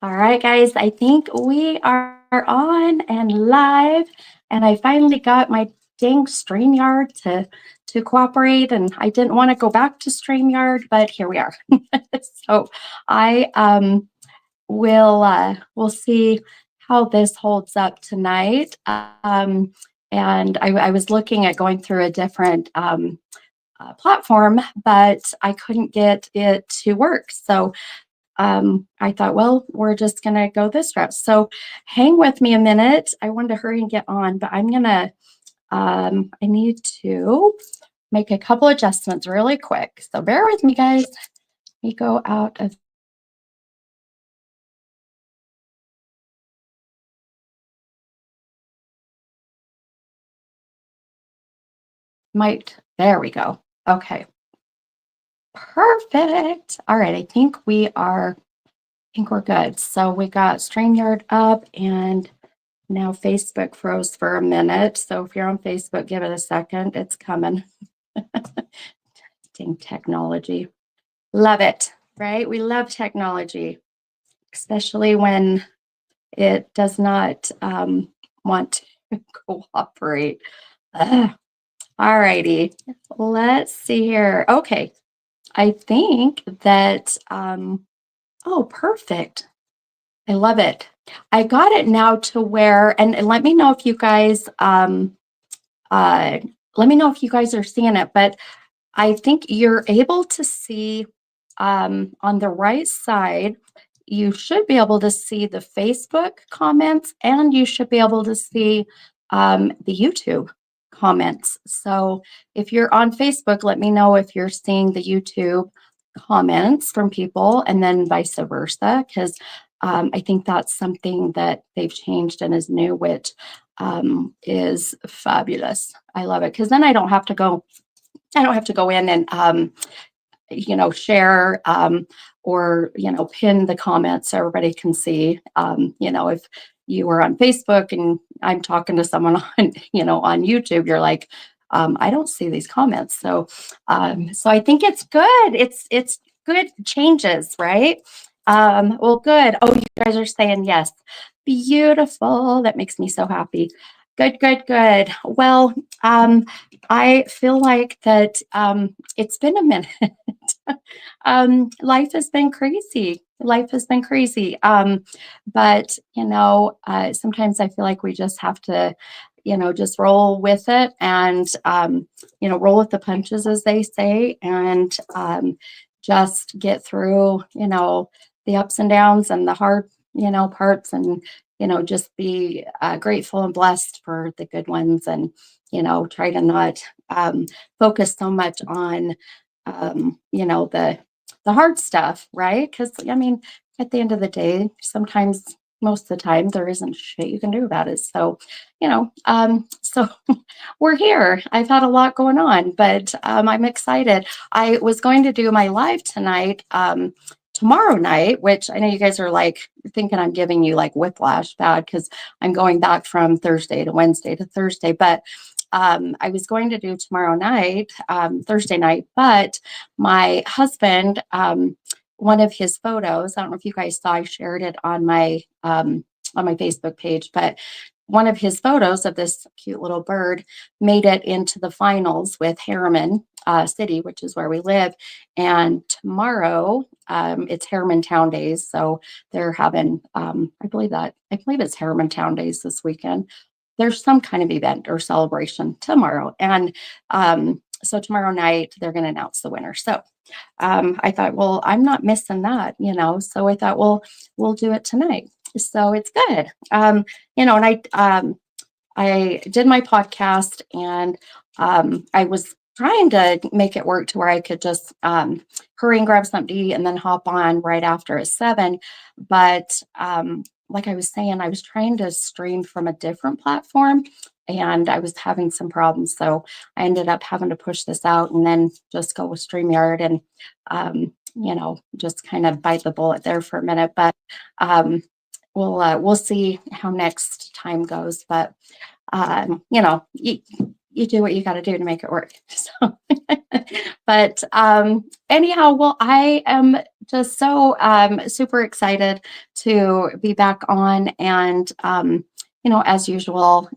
All right, guys, I think we are on and live, and I finally got my dang StreamYard to cooperate, and I didn't want to go back to StreamYard, but here we are. So I we'll see how this holds up tonight. And I was looking at going through a different platform, but I couldn't get it to work. So I thought, well, we're just going to go this route. So hang with me a minute. I wanted to hurry and get on, but I need to make a couple adjustments really quick. So bear with me, guys. Let me go out of there we go. Okay. Perfect. All right. I think we're good. So we got StreamYard up and now Facebook froze for a minute. So if you're on Facebook, give it a second. It's coming. Dang technology. Love it, right? We love technology, especially when it does not want to cooperate. Ugh. All righty. Let's see here. Okay. I think that, oh, perfect. I love it. I got it now to where, and let me know if you guys, let me know if you guys are seeing it, but I think you're able to see on the right side, you should be able to see the Facebook comments and you should be able to see the YouTube comments. So if you're on Facebook, let me know if you're seeing the YouTube comments from people and then vice versa, because I think that's something that they've changed and is new, which is fabulous. I love it because then I don't have to go in and share or pin the comments so everybody can see. If you were on Facebook and I'm talking to someone on on YouTube, you're like, I don't see these comments. So I think it's good. It's good changes, right? Well, good. Oh, you guys are saying yes. Beautiful. That makes me so happy. Good, good, good. Well, I feel like that it's been a minute. Life has been crazy. Life has been crazy. But sometimes I feel like we just have to, just roll with it and, roll with the punches, as they say, and just get through, the ups and downs and the hard, parts and, just be grateful and blessed for the good ones and, try to not focus so much on, the hard stuff, right? Because I mean, at the end of the day, sometimes, most of the time, there isn't shit you can do about it. So, so we're here. I've had a lot going on, but I'm excited. I was going to do my live tonight. Tomorrow night, which I know you guys are like thinking I'm giving you like whiplash bad because I'm going back from Thursday to Wednesday to Thursday, but I was going to do tomorrow night, Thursday night, but my husband, one of his photos, I don't know if you guys saw, I shared it on my Facebook page, but one of his photos of this cute little bird made it into the finals with Harriman City, which is where we live. And tomorrow, it's Harriman Town Days, so they're having, I believe it's Harriman Town Days this weekend. There's some kind of event or celebration tomorrow, and so tomorrow night they're going to announce the winner. So I thought, well, I'm not missing that, So I thought, well, we'll do it tonight. So it's good, and I did my podcast, and I was trying to make it work to where I could just hurry and grab something to eat and then hop on right after at 7. But like I was saying, I was trying to stream from a different platform and I was having some problems. So I ended up having to push this out and then just go with StreamYard and, just kind of bite the bullet there for a minute. But we'll see how next time goes. But, you do what you got to do to make it work. So, but anyhow, well, I am just so super excited to be back on and, as usual,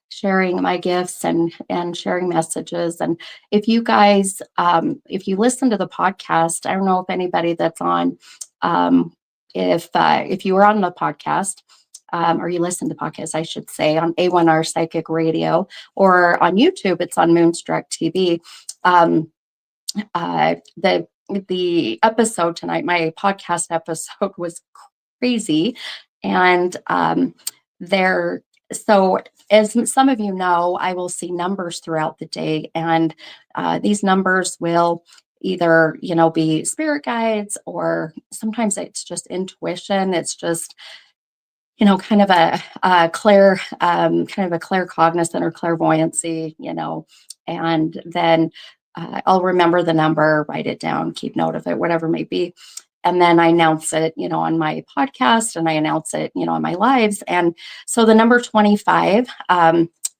sharing my gifts and sharing messages. And if you guys, if you listen to the podcast, I don't know if anybody that's on, if you were on the podcast, or you listen to podcasts, I should say, on A1R Psychic Radio or on YouTube, it's on Moonstruck TV. Um, the episode tonight, my podcast episode, was crazy, and there. So, as some of you know, I will see numbers throughout the day, and these numbers will either be spirit guides, or sometimes it's just intuition. It's just kind of a clear, kind of a claircognizant or clairvoyancy, and then I'll remember the number, write it down, keep note of it, whatever it may be. And then I announce it, on my podcast, and I announce it, on my lives. And so the number 25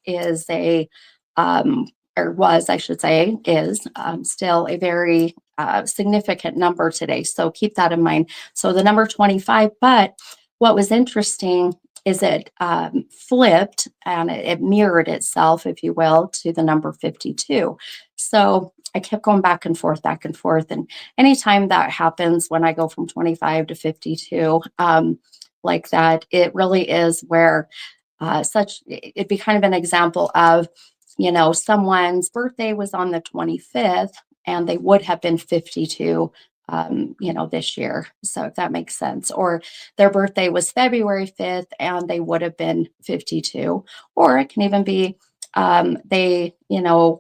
is or was, I should say, is still a very significant number today. So keep that in mind. So the number 25, but what was interesting is it flipped, and it mirrored itself, if you will, to the number 52. So I kept going back and forth, back and forth. And anytime that happens, when I go from 25 to 52, like that, it really is where it'd be kind of an example of, someone's birthday was on the 25th and they would have been 52 this year. So if that makes sense. Or their birthday was February 5th and they would have been 52. Or it can even be they,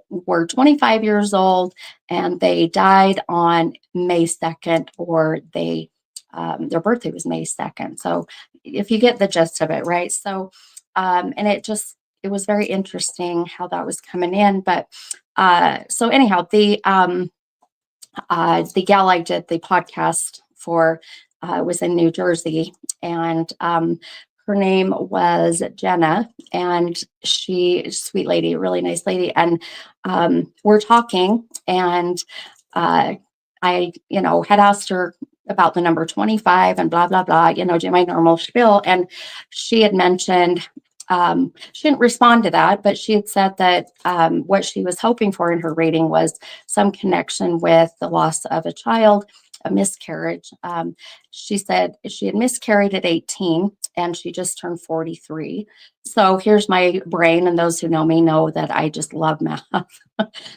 were 25 years old and they died on May 2nd, or their birthday was May 2nd. So if you get the gist of it, right? So, and it was very interesting how that was coming in. But so anyhow, the gal I did the podcast for was in New Jersey, and her name was Jenna, and sweet lady, really nice lady. And we're talking, and I, had asked her about the number 25 and blah, blah, blah, do my normal spiel. And she had mentioned, she didn't respond to that, but she had said that what she was hoping for in her reading was some connection with the loss of a child, a miscarriage. She said she had miscarried at 18 and she just turned 43. So here's my brain, and those who know me know that I just love math.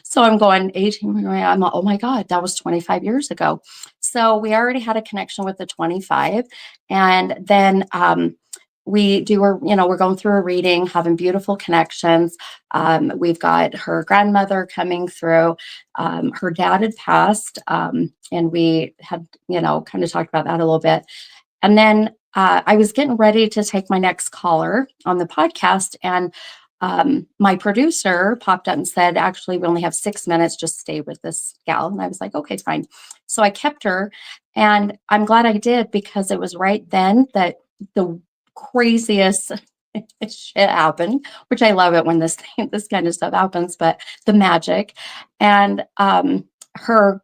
So I'm going 18, I'm like, oh my God, that was 25 years ago. So we already had a connection with the 25. And then we're going through a reading, having beautiful connections. We've got her grandmother coming through. Her dad had passed, and we had, kind of talked about that a little bit. And then I was getting ready to take my next caller on the podcast, and my producer popped up and said, actually, we only have 6 minutes, just stay with this gal. And I was like, okay, fine. So I kept her, and I'm glad I did, because it was right then that the craziest shit happened, which I love it when this kind of stuff happens, but the magic. And her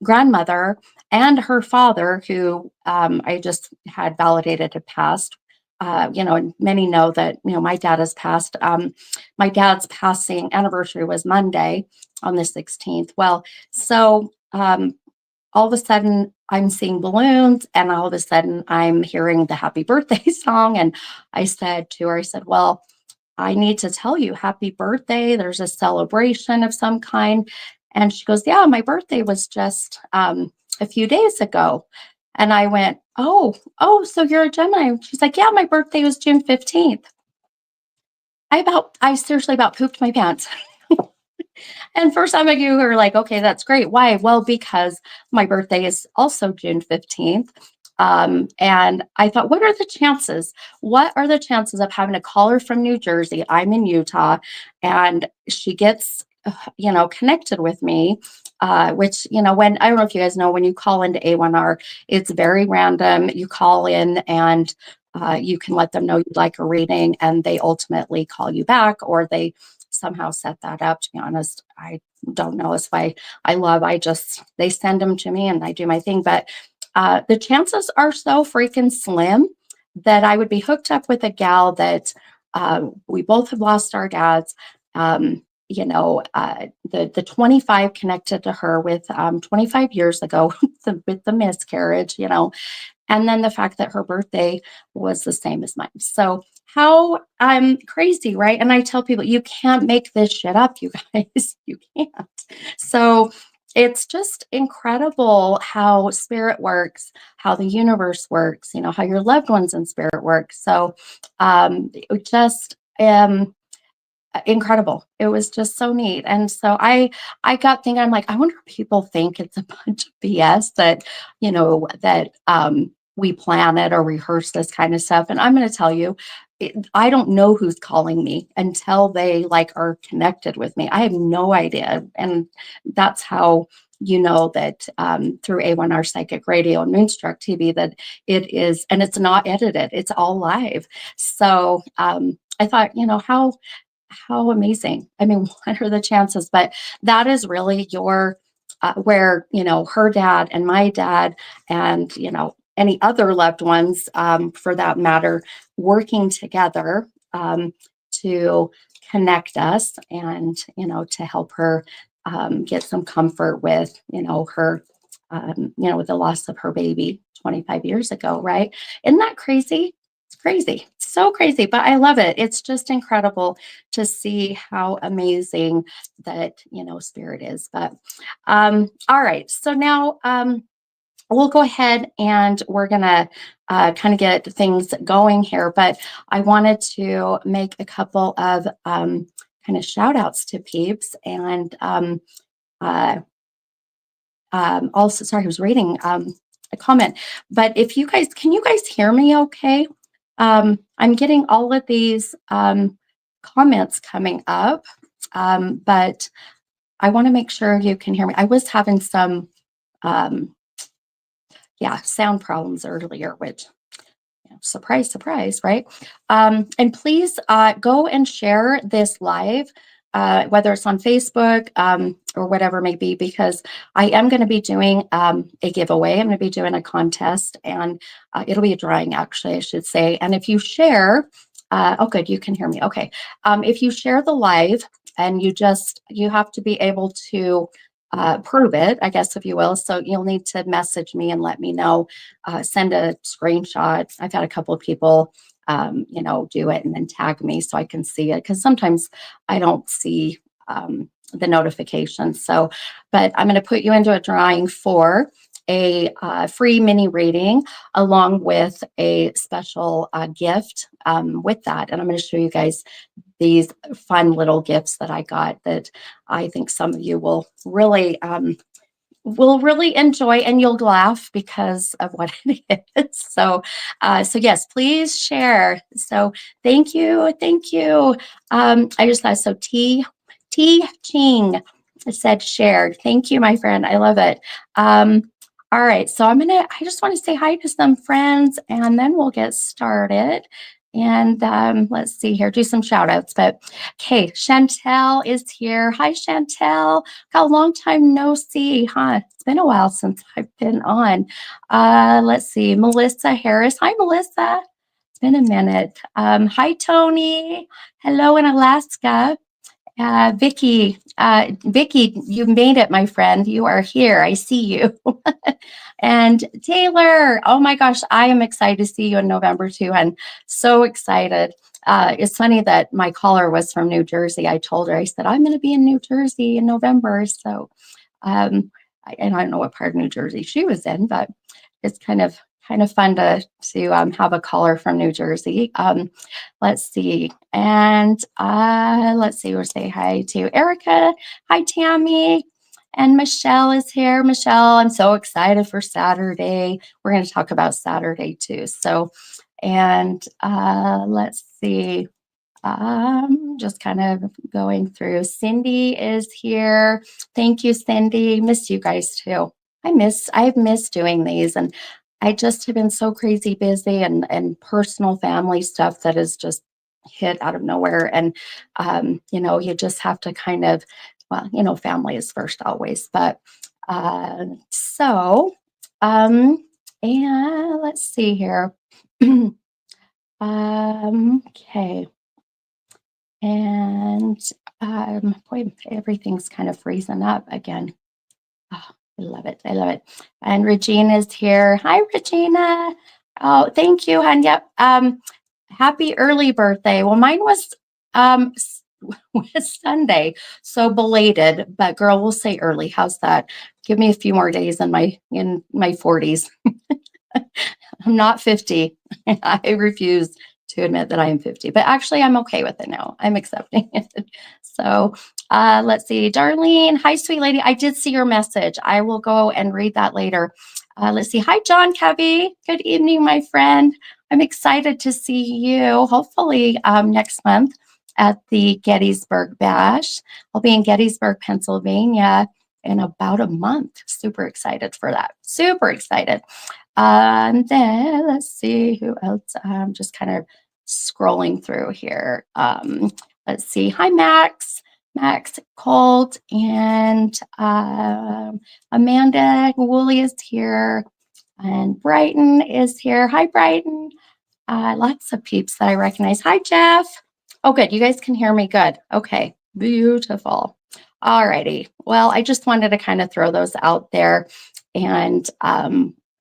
grandmother and her father, who I just had validated had passed. And many know that, my dad has passed. My dad's passing anniversary was Monday on the 16th. Well, so all of a sudden I'm seeing balloons, and all of a sudden I'm hearing the happy birthday song. And I said to her, I said, well, I need to tell you happy birthday. There's a celebration of some kind. And she goes, yeah, my birthday was just a few days ago. And I went, oh, so you're a Gemini. She's like, yeah, my birthday was June 15th. I seriously about pooped my pants. And for some of you who are like, okay, that's great. Why? Well, because my birthday is also June 15th. And I thought, what are the chances? What are the chances of having a caller from New Jersey? I'm in Utah, and she gets, connected with me, which, when, I don't know if you guys know, when you call into A1R, it's very random. You call in and you can let them know you'd like a reading, and they ultimately call you back, or they somehow set that up. To be honest, I don't know. It's why I just, they send them to me and I do my thing. But the chances are so freaking slim that I would be hooked up with a gal that we both have lost our dads. The 25 connected to her with 25 years ago with the miscarriage, and then the fact that her birthday was the same as mine. So how crazy, right? And I tell people, you can't make this shit up, you guys. You can't. So it's just incredible how spirit works, how the universe works, how your loved ones in spirit work. So just incredible. It was just so neat. And so I got thinking, I'm like, I wonder if people think it's a bunch of BS that, we plan it or rehearse this kind of stuff. And I'm going to tell you, I don't know who's calling me until they like are connected with me. I have no idea. And that's how that through A1R Psychic Radio and Moonstruck TV that it is, and it's not edited, it's all live. So I thought, how amazing. I mean, what are the chances? But that is really your where, her dad and my dad and, any other loved ones for that matter, working together to connect us and, to help her get some comfort with, her, with the loss of her baby 25 years ago, right? Isn't that crazy? It's crazy, so crazy, but I love it. It's just incredible to see how amazing that, spirit is. But all right, so now we'll go ahead and we're gonna kind of get things going here, but I wanted to make a couple of kind of shout outs to peeps and uh, also, sorry, I was reading a comment, but if you guys, can you guys hear me okay? I'm getting all of these comments coming up, but I want to make sure you can hear me. I was having some, sound problems earlier, which, surprise, surprise, right? And please go and share this live, whether it's on Facebook or whatever it may be, because I am going to be doing a giveaway. I'm going to be doing a contest, and it'll be a drawing, actually, I should say. And if you share, oh, good, you can hear me. Okay. If you share the live, and you have to be able to prove it, I guess, if you will. So you'll need to message me and let me know, send a screenshot. I've had a couple of people, do it and then tag me so I can see it. Because sometimes I don't see the notifications. So, but I'm going to put you into a drawing for a free mini reading along with a special gift with that. And I'm going to show you guys these fun little gifts that I got that I think some of you will really enjoy, and you'll laugh because of what it is. So yes, please share. So thank you. I just thought so. T Ching said shared. Thank you, my friend. I love it. All right, so I just want to say hi to some friends and then we'll get started. And let's see here, do some shout outs. But okay, Chantel is here. Hi, Chantel. Got a long time no see, huh? It's been a while since I've been on. Let's see, Melissa Harris. Hi, Melissa. It's been a minute. Hi, Tony. Hello in Alaska. Vicky, you made it, my friend. You are here. I see you. And Taylor, oh my gosh, I am excited to see you in November too. I'm so excited. It's funny that my caller was from New Jersey. I told her, I said, I'm going to be in New Jersey in November. So, and I don't know what part of New Jersey she was in, but it's kind of fun to have a caller from New Jersey. Let's see. And let's see, we'll say hi to Erica. Hi, Tammy. And Michelle is here. Michelle, I'm so excited for Saturday. We're going to talk about Saturday too. So, and let's see. Just kind of going through. Cindy is here. Thank you, Cindy. Miss you guys too. I've missed doing these, and I just have been so crazy busy and personal family stuff that is just hit out of nowhere. And, you just have to kind of, well, family is first always. But so, um, and let's see here. Okay. And boy, everything's kind of freezing up again. Oh, I love it. I love it. And Regina's here. Hi, Regina. Oh, thank you, hon. Yep. Happy early birthday. Well, mine was Sunday, so belated. But girl, we'll say early. How's that? Give me a few more days in my 40s. I'm not 50. I refuse to admit that I am 50, but actually, I'm okay with it now. I'm accepting it. So, let's see. Darlene, hi, sweet lady. I did see your message. I will go and read that later. Let's see. Hi, John Kevy. Good evening, my friend. I'm excited to see you, hopefully, next month at the Gettysburg Bash. I'll be in Gettysburg, Pennsylvania in about a month. Super excited for that. Super excited. And then let's see who else. I'm just kind of scrolling through here. Let's see. Hi, Max, Colt, and Amanda Woolley is here, and Brighton is here. Hi, Brighton. Lots of peeps that I recognize. Hi, Jeff. Oh, good. You guys can hear me good. Okay. Beautiful. All righty. Well, I just wanted to kind of throw those out there and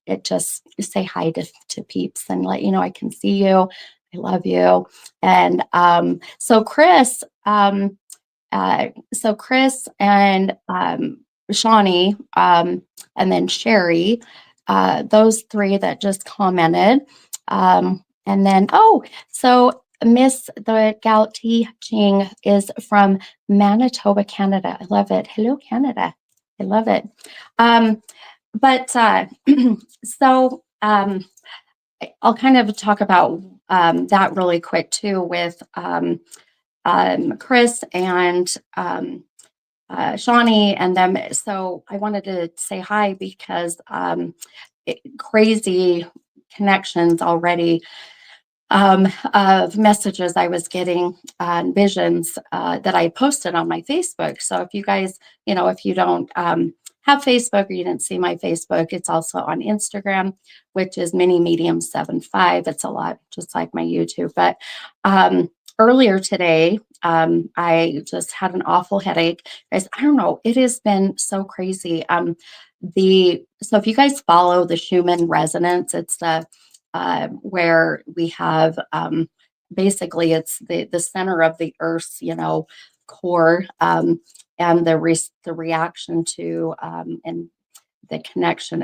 it just say hi to peeps and let you know I can see you. I love you. And Chris and Shawnee, and then Sherry, those three that just commented. And then, so Miss the Gal Teaching is from Manitoba, Canada. I love it. Hello, Canada. I love it. But so I'll kind of talk about that really quick too with Chris and Shawnee and them. So I wanted to say hi because crazy connections already of messages I was getting and visions that I posted on my Facebook. So if you guys, if you don't have Facebook or you didn't see my Facebook, it's also on Instagram, which is Mini Medium 75. It's a lot just like my YouTube. But earlier today, I just had an awful headache. Guys, I don't know. It has been so crazy. So if you guys follow the Schumann resonance, it's the where we have basically it's the center of the Earth's core, and the reaction to and the connection.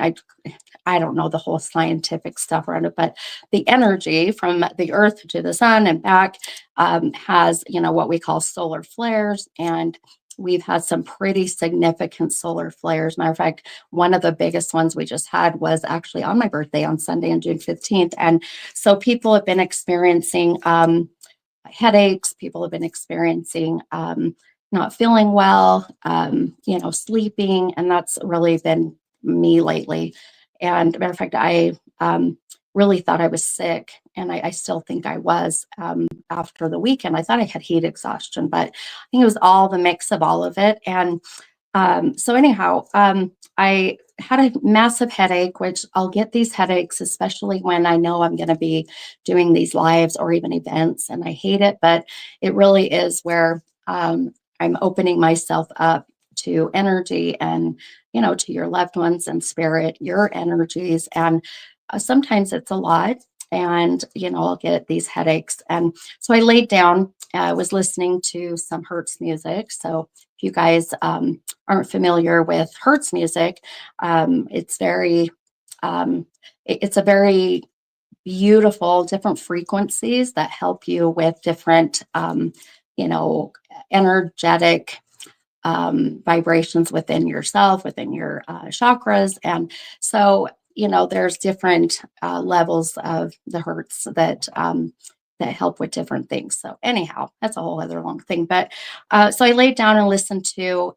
I don't know the whole scientific stuff around it, but the energy from the Earth to the sun and back has what we call solar flares, and we've had some pretty significant solar flares. Matter of fact, one of the biggest ones we just had was actually on my birthday on Sunday on June 15th. And so people have been experiencing headaches, people have been experiencing not feeling well, sleeping, and that's really been me lately. And matter of fact, I really thought I was sick, and I still think I was after the weekend. I thought I had heat exhaustion, but I think it was all the mix of all of it. And so anyhow, I had a massive headache, which I'll get these headaches, especially when I know I'm going to be doing these lives or even events, and I hate it, but it really is where I'm opening myself up to energy and, to your loved ones and spirit, your energies. And sometimes it's a lot. And, I'll get these headaches. And so I laid down, I was listening to some Hertz music. So if you guys aren't familiar with Hertz music, it's it's a very beautiful, different frequencies that help you with different, energetic vibrations within yourself, within your chakras. And so, there's different levels of the hertz that help with different things. So anyhow, that's a whole other long thing. But so I laid down and listened to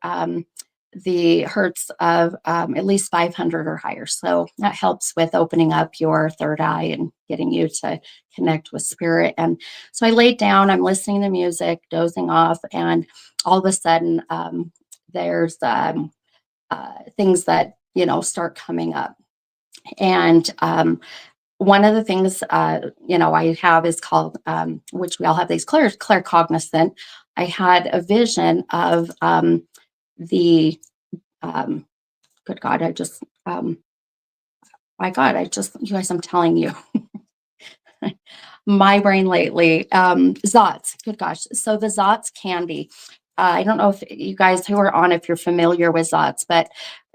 the hertz of at least 500 or higher. So that helps with opening up your third eye and getting you to connect with spirit. And so I laid down, I'm listening to music, dozing off, and all of a sudden, there's things that, start coming up. And one of the things, I have is called, which we all have these claircognizant. I had a vision of the um, good God, my God, you guys, I'm telling you, my brain lately, Zots, good gosh. So the Zots candy, I don't know if you guys who are on, if you're familiar with Zots, but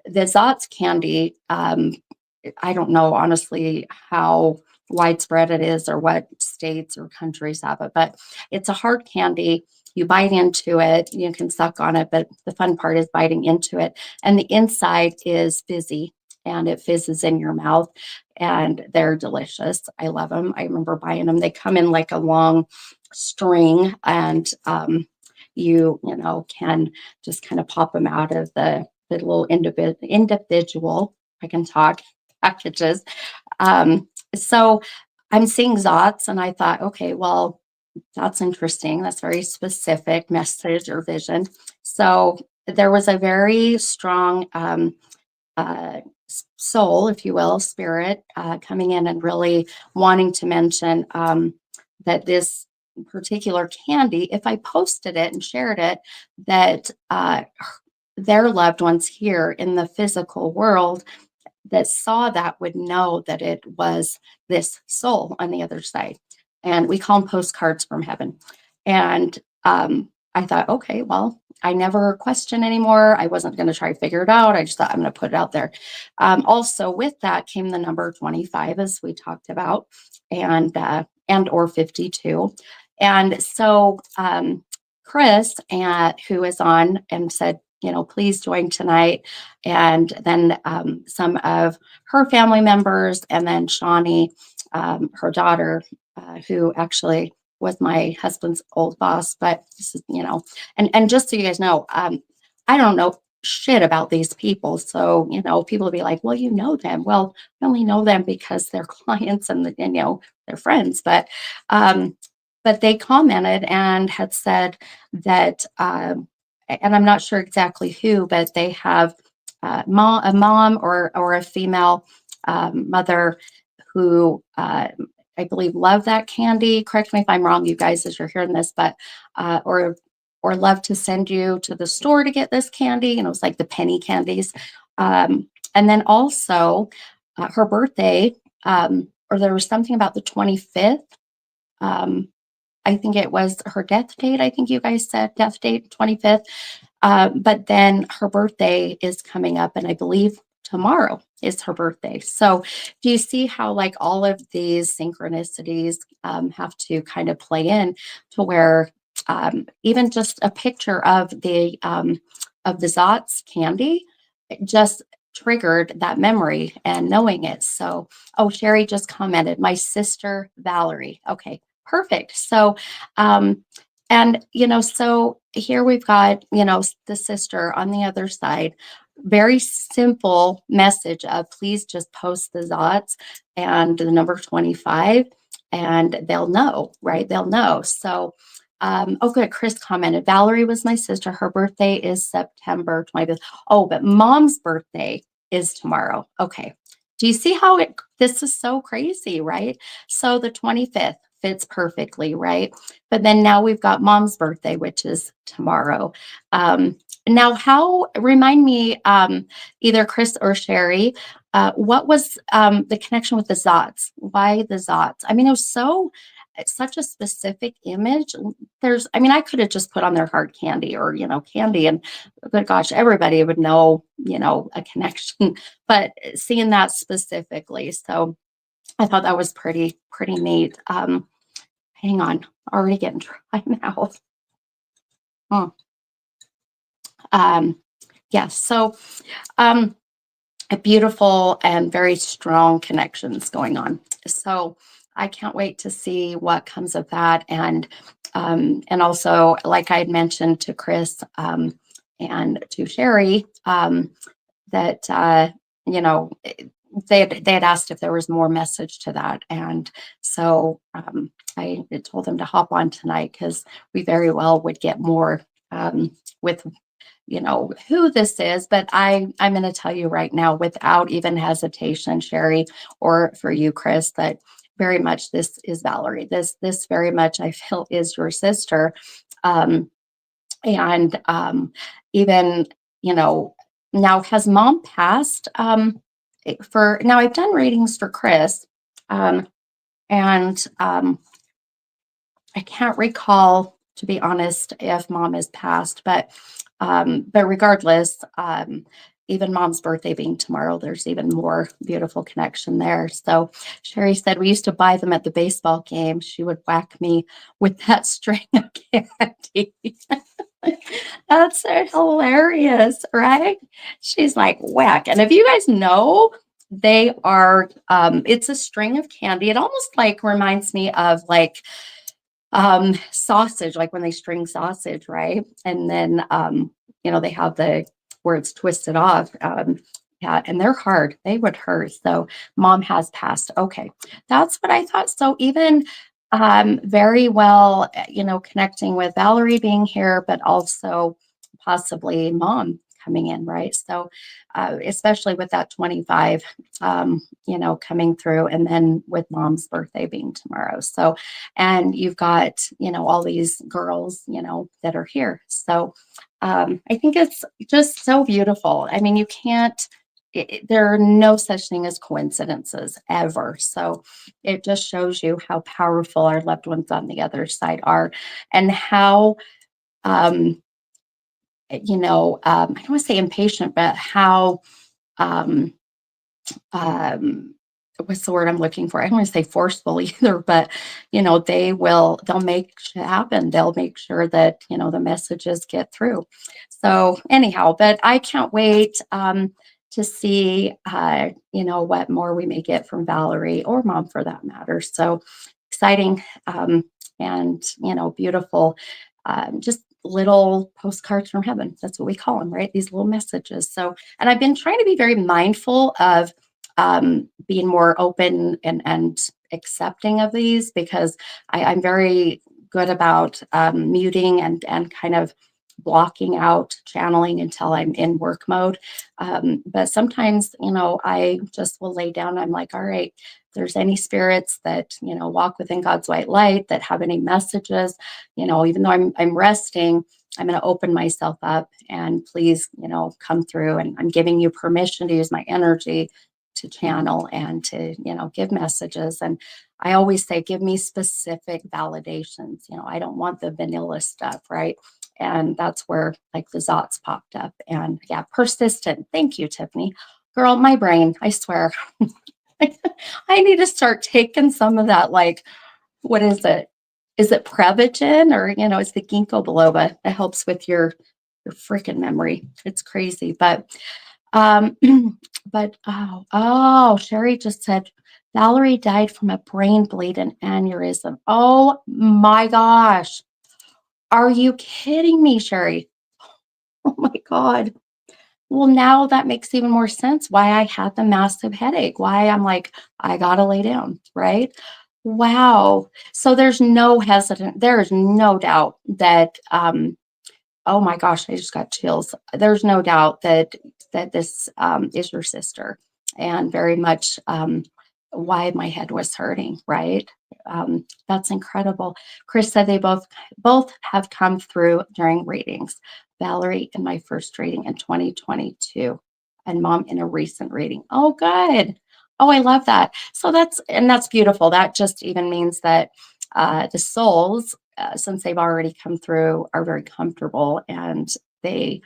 the Zots candy, I don't know honestly how widespread it is or what states or countries have it, but it's a hard candy. You bite into it, you can suck on it, but the fun part is biting into it. And the inside is fizzy and it fizzes in your mouth and they're delicious. I love them. I remember buying them. They come in like a long string and can just kind of pop them out of the little individual, I can talk, packages. So I'm seeing Zots, and I thought, okay, well, that's interesting. That's very specific message or vision. So there was a very strong uh, soul, if you will, spirit coming in and really wanting to mention that this particular candy, if I posted it and shared it, that their loved ones here in the physical world that saw that would know that it was this soul on the other side. And we call them postcards from heaven. And I thought, okay, well, I never question anymore. I wasn't going to try to figure it out. I just thought I'm going to put it out there. Also, with that came the number 25, as we talked about, and or 52. And so Chris, who is on and said, please join tonight. And then some of her family members, and then Shawnee, her daughter, who actually was my husband's old boss. But this is, and just so you guys know, I don't know shit about these people. So, people will be like, well, you know them. Well, I only know them because they're clients and they're friends. But they commented and had said that, and I'm not sure exactly who, but they have a mom or a female mother who I believe love that candy. Correct me if I'm wrong, you guys, as you're hearing this, but or love to send you to the store to get this candy. It's like the penny candies. And then also her birthday, or there was something about the 25th. I think it was her death date. I think you guys said death date 25th. But then her birthday is coming up, and I believe tomorrow is her birthday. So do you see how like all of these synchronicities have to kind of play in to where even just a picture of the Zots candy just triggered that memory and knowing it. So, oh, Sherry just commented, my sister Valerie. Okay, perfect. So, so here we've got, the sister on the other side. Very simple message of please just post the Zots and the number 25 and they'll know, right? They'll know. So, oh, good. Chris commented, Valerie was my sister. Her birthday is September 25th. Oh, but mom's birthday is tomorrow. Okay. Do you see how this is so crazy, right? So the 25th fits perfectly, right? But then now we've got mom's birthday, which is tomorrow. Now, remind me, either Chris or Sherry, what was the connection with the Zots? Why the Zots? I mean, it was such a specific image. I could have just put on their hard candy or, candy, and good gosh, everybody would know, a connection, but seeing that specifically. So I thought that was pretty neat. Hang on, already getting dry mouth. Yes. So, a beautiful and very strong connections going on. So I can't wait to see what comes of that. And also, like I had mentioned to Chris and to Sherry, that you know they had asked if there was more message to that, and so I told them to hop on tonight because we very well would get more with who this is. But I'm going to tell you right now without even hesitation, Sherry, or for you, Chris, that very much this is Valerie. This very much I feel is your sister. um, and even you know now has mom passed. For now I've done readings for Chris, um, and I can't recall, to be honest, if mom has passed, but regardless, even mom's birthday being tomorrow, there's even more beautiful connection there. So Sherry said we used to buy them at the baseball game. She would whack me with that string of candy. That's so hilarious, right? She's like whack. And if you guys know, they are it's a string of candy. It almost like reminds me of like sausage, like when they string sausage, right? And then they have the where it's twisted off. Yeah, and they're hard. They would hurt. So mom has passed. Okay. That's what I thought. So even very well, connecting with Valerie being here, but also possibly mom coming in, right? So especially with that 25, coming through, and then with mom's birthday being tomorrow. So, and you've got, all these girls, that are here. So I think it's just so beautiful. I mean, you can't, there are no such thing as coincidences ever. So it just shows you how powerful our loved ones on the other side are, and how, um, I don't want to say impatient, but how, um, um, what's the word I'm looking for? I don't want to say forceful either, but they'll make shit happen. They'll make sure that the messages get through. So anyhow, but I can't wait to see what more we may get from Valerie or mom for that matter. So exciting, and beautiful, just little postcards from heaven. That's what we call them, right? These little messages. So, and I've been trying to be very mindful of being more open and accepting of these, because I'm very good about muting and kind of blocking out channeling until I'm in work mode. But sometimes, I just will lay down. I'm like, all right, if there's any spirits that, walk within God's white light that have any messages, even though I'm resting, I'm going to open myself up, and please, come through, and I'm giving you permission to use my energy to channel and to, give messages. And I always say, give me specific validations. I don't want the vanilla stuff, right? And that's where like the Zots popped up. And yeah, persistent. Thank you, Tiffany. Girl, my brain, I swear. I need to start taking some of that, like, what is it? Is it Prevagen, or, it's the ginkgo biloba that helps with your freaking memory. It's crazy. Um, but Sherry just said Valerie died from a brain bleed and aneurysm. Oh my gosh. Are you kidding me, Sherry? Oh my God. Well, now that makes even more sense why I had the massive headache, why I'm like, I gotta lay down, right? Wow. So there is no doubt that oh my gosh, I just got chills. There's no doubt that this is your sister, and very much why my head was hurting. Right? That's incredible. Chris said they both have come through during readings. Valerie in my first reading in 2022, and mom in a recent reading. Oh, good. Oh, I love that. So that's beautiful. That just even means that the souls, since they've already come through, are very comfortable, and they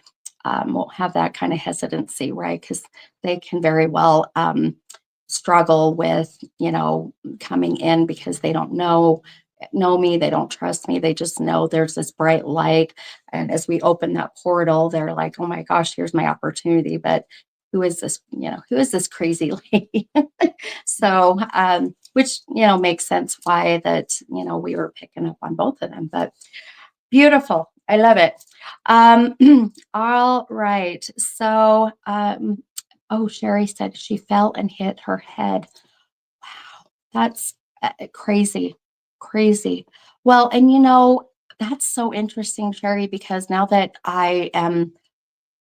won't have that kind of hesitancy, right? Because they can very well struggle with, coming in because they don't know me, they don't trust me, they just know there's this bright light, and as we open that portal, they're like, oh my gosh, here's my opportunity. But who is this crazy lady? So which makes sense why that we were picking up on both of them. But beautiful. I love it. All right. So, oh, Sherry said she fell and hit her head. Wow, that's crazy, crazy. Well, and that's so interesting, Sherry, because now that I am,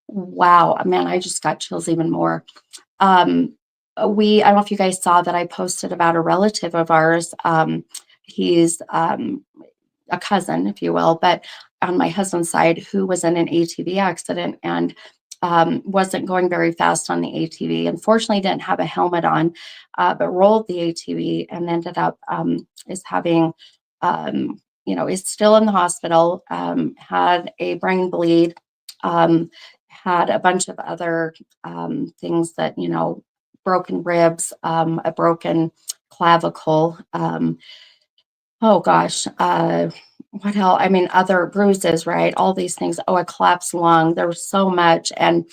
wow, man, I just got chills even more. Um, I don't know if you guys saw that I posted about a relative of ours. He's a cousin, if you will, but on my husband's side, who was in an ATV accident and wasn't going very fast on the ATV. Unfortunately, didn't have a helmet on, but rolled the ATV and ended up is having, is still in the hospital. Had a brain bleed. Had a bunch of other things that broken ribs, a broken clavicle. Oh gosh, what else? I mean, other bruises, right? All these things. Oh, a collapsed lung. There was so much, and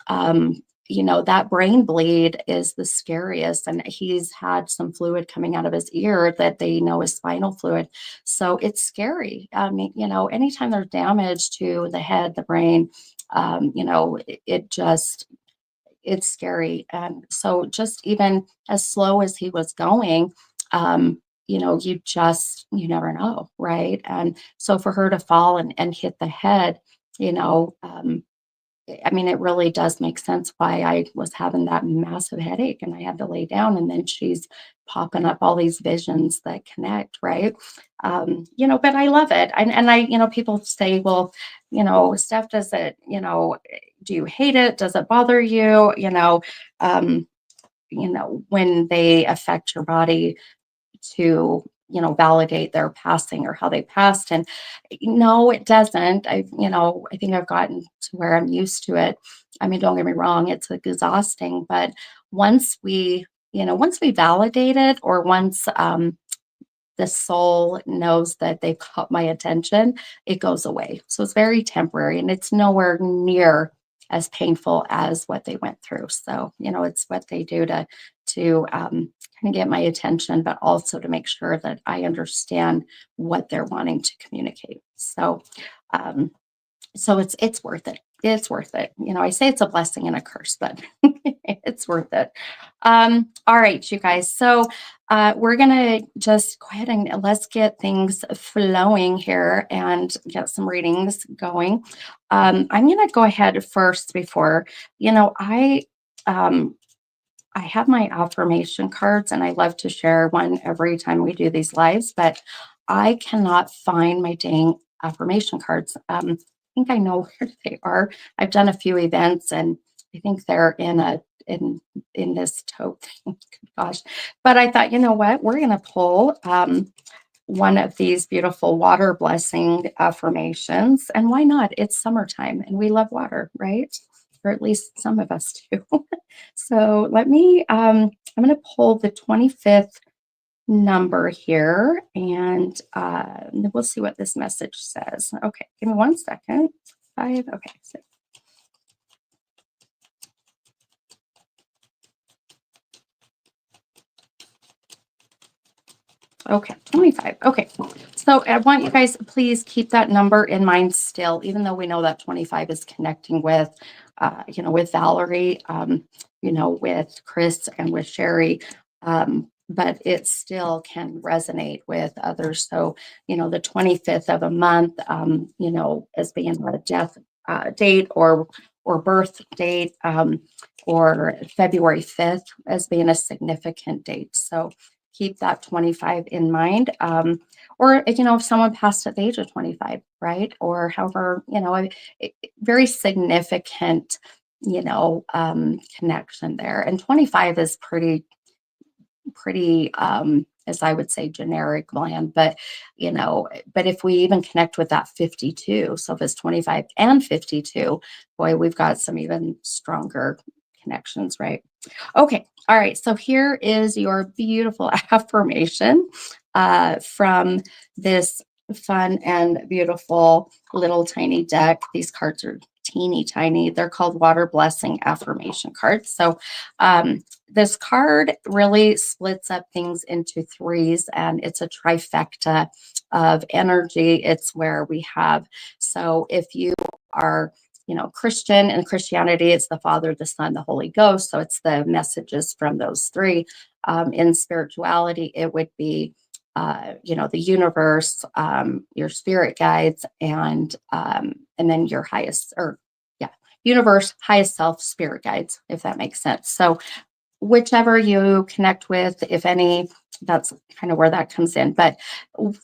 that brain bleed is the scariest. And he's had some fluid coming out of his ear that they know is spinal fluid, so it's scary. I mean, anytime there's damage to the head, the brain, it just it's scary. And so just even as slow as he was going, you never know, right? And so for her to fall and hit the head, you know, um, I mean, it really does make sense why I was having that massive headache and I had to lay down. And then she's popping up all these visions that connect, right? But I love it. People say, well, Steph, does it, do you hate it? Does it bother you? Um, when they affect your body to validate their passing or how they passed. And no, it doesn't. I think I've gotten to where I'm used to it. I mean, don't get me wrong, it's exhausting, but once we validate it, or once the soul knows that they've caught my attention, it goes away. So it's very temporary and it's nowhere near as painful as what they went through. So, it's what they do to kind of get my attention, but also to make sure that I understand what they're wanting to communicate. Um, so it's worth it. It's worth it. I say it's a blessing and a curse, but it's worth it. All right, you guys. So we're gonna just go ahead and let's get things flowing here and get some readings going. I'm gonna go ahead first before, um, I have my affirmation cards and I love to share one every time we do these lives, but I cannot find my dang affirmation cards. I think I know where they are. I've done a few events and I think they're in this tote thing. Gosh. But I thought, you know what? We're gonna pull one of these beautiful water blessing affirmations. And why not? It's summertime and we love water, right? Or at least some of us do. So I'm going to pull the 25th number here and we'll see what this message says. Okay, give me 1 second. 5, okay, so okay, 25. Okay. So I want you guys to please keep that number in mind still, even though we know that 25 is connecting with Valerie, with Chris and with Sherry. But it still can resonate with others. So, the 25th of a month, as being a death date or birth date, or February 5th as being a significant date. So keep that 25 in mind. Or, if someone passed at the age of 25, right? Or however, very significant, connection there. And 25 is pretty, as I would say, generic bland, but if we even connect with that 52, so if it's 25 and 52, boy, we've got some even stronger connections, right? Okay. All right. So here is your beautiful affirmation from this fun and beautiful little tiny deck. These cards are teeny tiny. They're called Water Blessing Affirmation cards. So this card really splits up things into threes, and it's a trifecta of energy. It's where we have, so if you are, Christian, and Christianity, it's the Father, the Son, the Holy Ghost. So it's the messages from those three. In spirituality, it would be, the universe, your spirit guides, and then your highest, or yeah, universe, highest self, spirit guides, if that makes sense. So whichever you connect with, if any, that's kind of where that comes in. But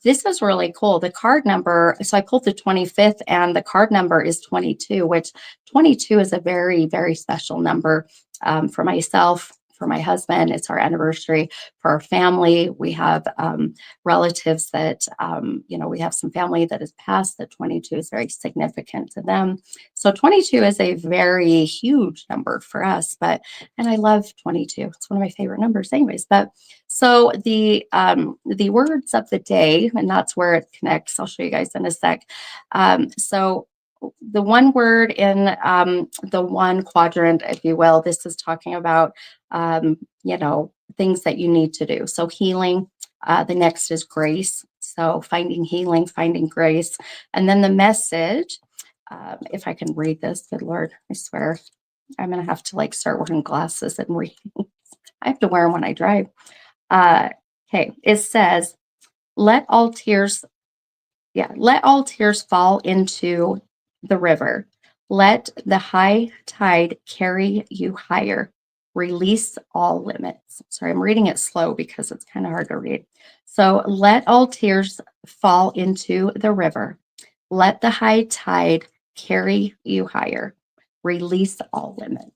this is really cool. The card number, so I pulled the 25th, and the card number is 22, which 22 is a very, very special number, for myself, for my husband. It's our anniversary. For our family, we have relatives that, we have some family that has passed, that 22 is very significant to them. So 22 is a very huge number for us, and I love 22. It's one of my favorite numbers anyways. But so the words of the day, and that's where it connects. I'll show you guys in a sec. So the one word in the one quadrant, if you will, this is talking about, things that you need to do. So healing. The next is grace. So finding healing, finding grace. And then the message, if I can read this, good Lord, I swear I'm going to have to start wearing glasses and read. I have to wear them when I drive. Okay. It says, let all tears fall into the river. Let the high tide carry you higher. Release all limits. Sorry, I'm reading it slow because it's kind of hard to read. So let all tears fall into the river. Let the high tide carry you higher. Release all limits.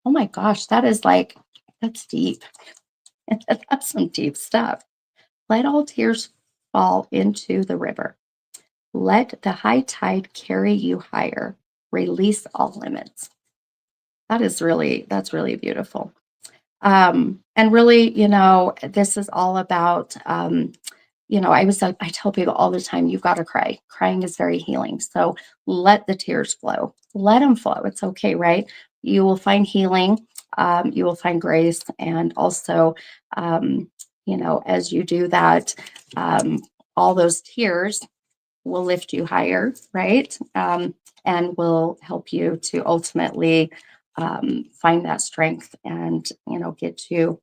Oh my gosh, that's deep. That's some deep stuff. Let all tears fall into the river. Let the high tide carry you higher. Release all limits. That's really beautiful. And really, this is all about, I tell people all the time, you've got to cry. Crying is very healing. So let the tears flow. Let them flow. It's okay, right? You will find healing. You will find grace. And also, as you do that, all those tears will lift you higher, right? And will help you to ultimately find that strength and, get you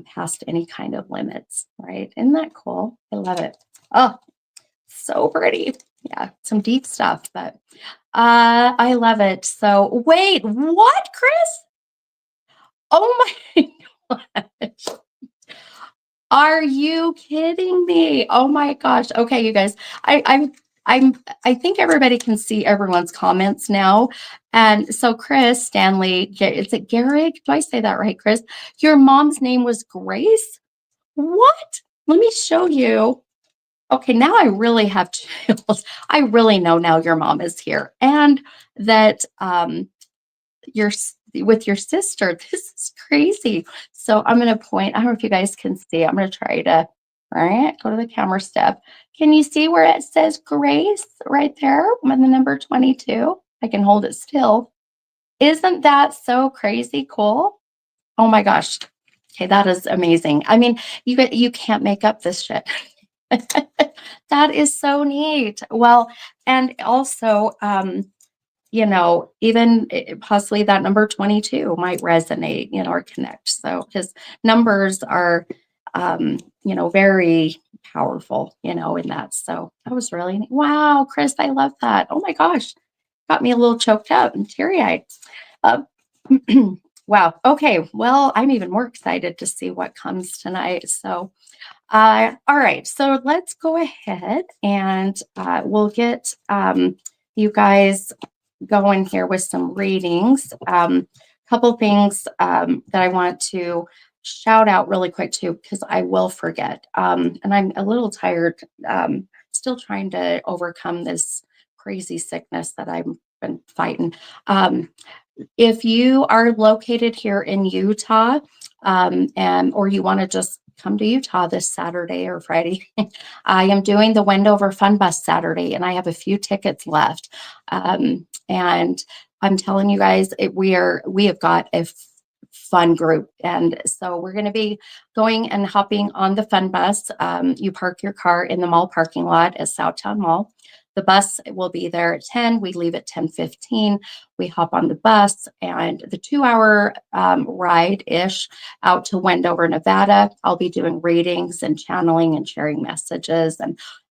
past any kind of limits, right? Isn't that cool? I love it. Oh, so pretty. Yeah, some deep stuff, but I love it. So wait, what, Chris? Oh my gosh. Are you kidding me? Oh my gosh. Okay, you guys. I think everybody can see everyone's comments now. And so Chris Stanley, is it Garrick? Do I say that right, Chris? Your mom's name was Grace? What? Let me show you. Okay, now I really have chills. I really know now your mom is here, and that you're with your sister. This is crazy. So I'm going to point. I don't know if you guys can see. I'm going to try to, all right, go to the camera step. Can you see where it says Grace right there with the number 22? I can hold it still. Isn't that so crazy cool? Oh my gosh. Okay, that is amazing. I mean, you can't make up this shit. That is so neat. Well, and also, even possibly that number 22 might resonate, or connect. So, because numbers are, very powerful, in that. So that was really neat. Wow, Chris, I love that. Oh my gosh, got me a little choked up and teary eyed. Wow. Okay. Well, I'm even more excited to see what comes tonight. So, all right. So let's go ahead and we'll get you guys going here with some readings. Couple things that I want to shout out really quick too, because I will forget. And I'm a little tired, still trying to overcome this crazy sickness that I've been fighting. If you are located here in Utah, or you want to just come to Utah this Saturday or Friday, I am doing the Wendover Fun Bus Saturday, and I have a few tickets left. And I'm telling you guys, we have got a fun group. And so we're going to be going and hopping on the fun bus. You park your car in the mall parking lot at Southtown Mall. The bus will be there at 10. We leave at 10:15. We hop on the bus, and the 2 hour ride ish out to Wendover, Nevada. I'll be doing readings and channeling and sharing messages.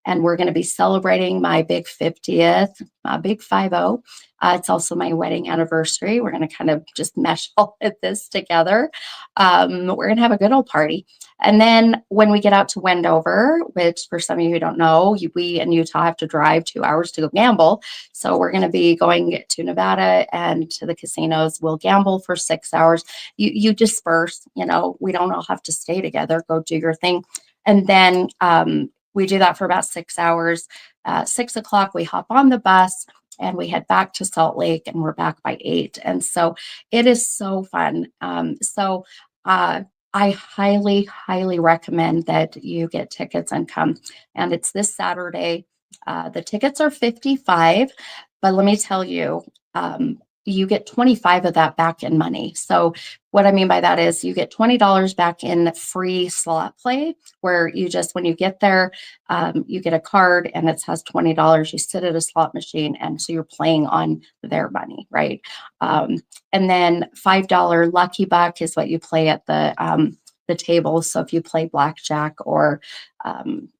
And we're going to be celebrating my big 50th, big 50. It's also my wedding anniversary. We're going to kind of just mesh all of this together. We're going to have a good old party. And then when we get out to Wendover, which for some of you who don't know, we in Utah have to drive 2 hours to go gamble. So we're going to be going to Nevada and to the casinos. We'll gamble for 6 hours. You disperse, we don't all have to stay together. Go do your thing. And then we do that for about 6 hours. 6 o'clock, we hop on the bus and we head back to Salt Lake, and we're back by 8. And so it is so fun. I highly, highly recommend that you get tickets and come. And it's this Saturday. The tickets are $55, but let me tell you, you get 25 of that back in money. So what I mean by that is you get $20 back in free slot play, where you just, when you get there, you get a card and it has $20. You sit at a slot machine, and so you're playing on their money, right? And then $5 Lucky Buck is what you play at the table. So if you play blackjack or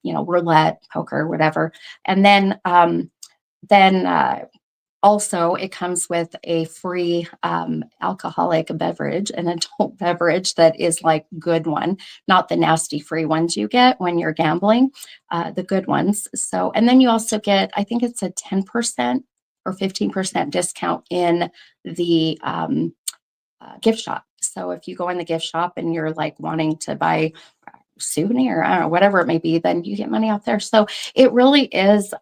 roulette, poker, whatever, and then also, it comes with a free alcoholic beverage, an adult beverage that is like good one, not the nasty free ones you get when you're gambling, the good ones. So, and then you also get, I think it's a 10% or 15% discount in the gift shop. So if you go in the gift shop and you're like wanting to buy souvenir, I don't know, whatever it may be, then you get money off there. So it really is,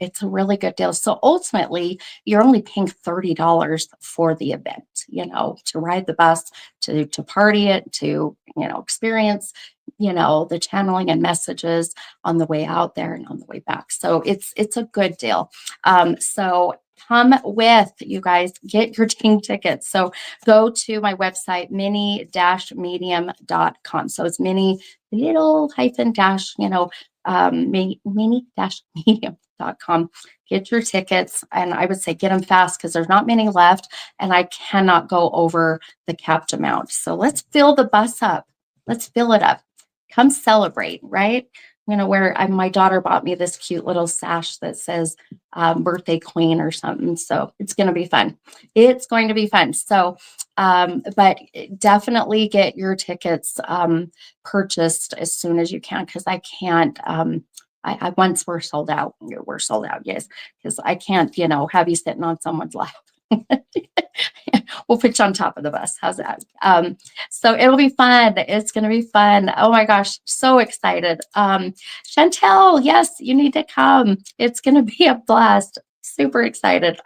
it's a really good deal. So ultimately, you're only paying $30 for the event, to ride the bus, to party it, to, experience, the channeling and messages on the way out there and on the way back. So it's a good deal. So come with, you guys, get your team tickets. So go to my website, mini-medium.com. So it's mini little hyphen dash, mini-medium.com. Get your tickets, and I would say get them fast because there's not many left, and I cannot go over the capped amount. So let's fill the bus up. Let's fill it up. Come celebrate, right? Where my daughter bought me this cute little sash that says birthday queen or something. So it's going to be fun. It's going to be fun. So, but definitely get your tickets purchased as soon as you can, because I can't, I once we're sold out. We're sold out, yes, because I can't, have you sitting on someone's lap. We'll put you on top of the bus. How's that? So it'll be fun. It's going to be fun. Oh my gosh, so excited. Chantel, yes, you need to come. It's going to be a blast. Super excited.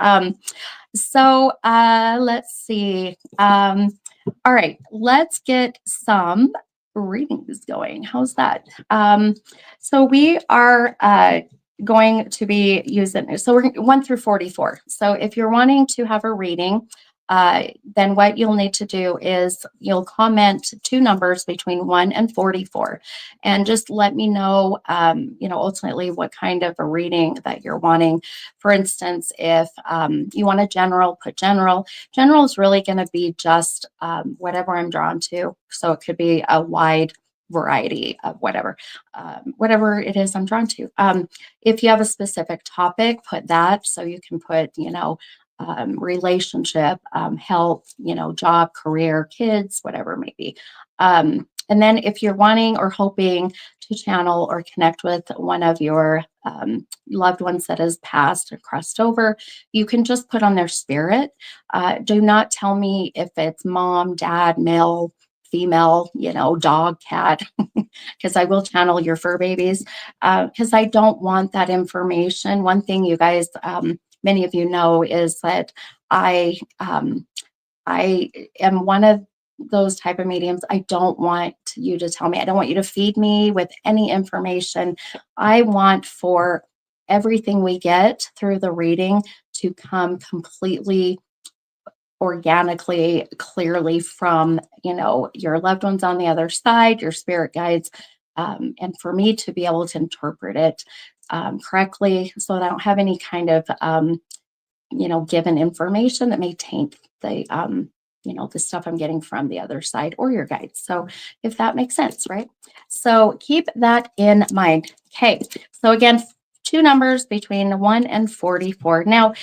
So let's see. All right, let's get some readings going. How's that? So we are going to be using, so we're 1 through 44. So if you're wanting to have a reading, then what you'll need to do is you'll comment 2 numbers between 1 and 44, and just let me know, ultimately what kind of a reading that you're wanting. For instance, if you want a general, put general. General is really going to be just whatever I'm drawn to. So it could be a wide variety of whatever it is I'm drawn to. If you have a specific topic, put that. So you can put, relationship, health, job, career, kids, whatever it may be. And then if you're wanting or hoping to channel or connect with one of your loved ones that has passed or crossed over, you can just put on their spirit. Do not tell me if it's mom, dad, male, female, dog, cat, because I will channel your fur babies, because I don't want that information. One thing you guys, many of you know, is that I am one of those type of mediums. I don't want you to tell me. I don't want you to feed me with any information. I want for everything we get through the reading to come completely organically, clearly from, your loved ones on the other side, your spirit guides, and for me to be able to interpret it correctly so that I don't have any kind of given information that may taint the stuff I'm getting from the other side or your guides. So if that makes sense, right? So keep that in mind. Okay. So again, two numbers between 1 and 44. Now,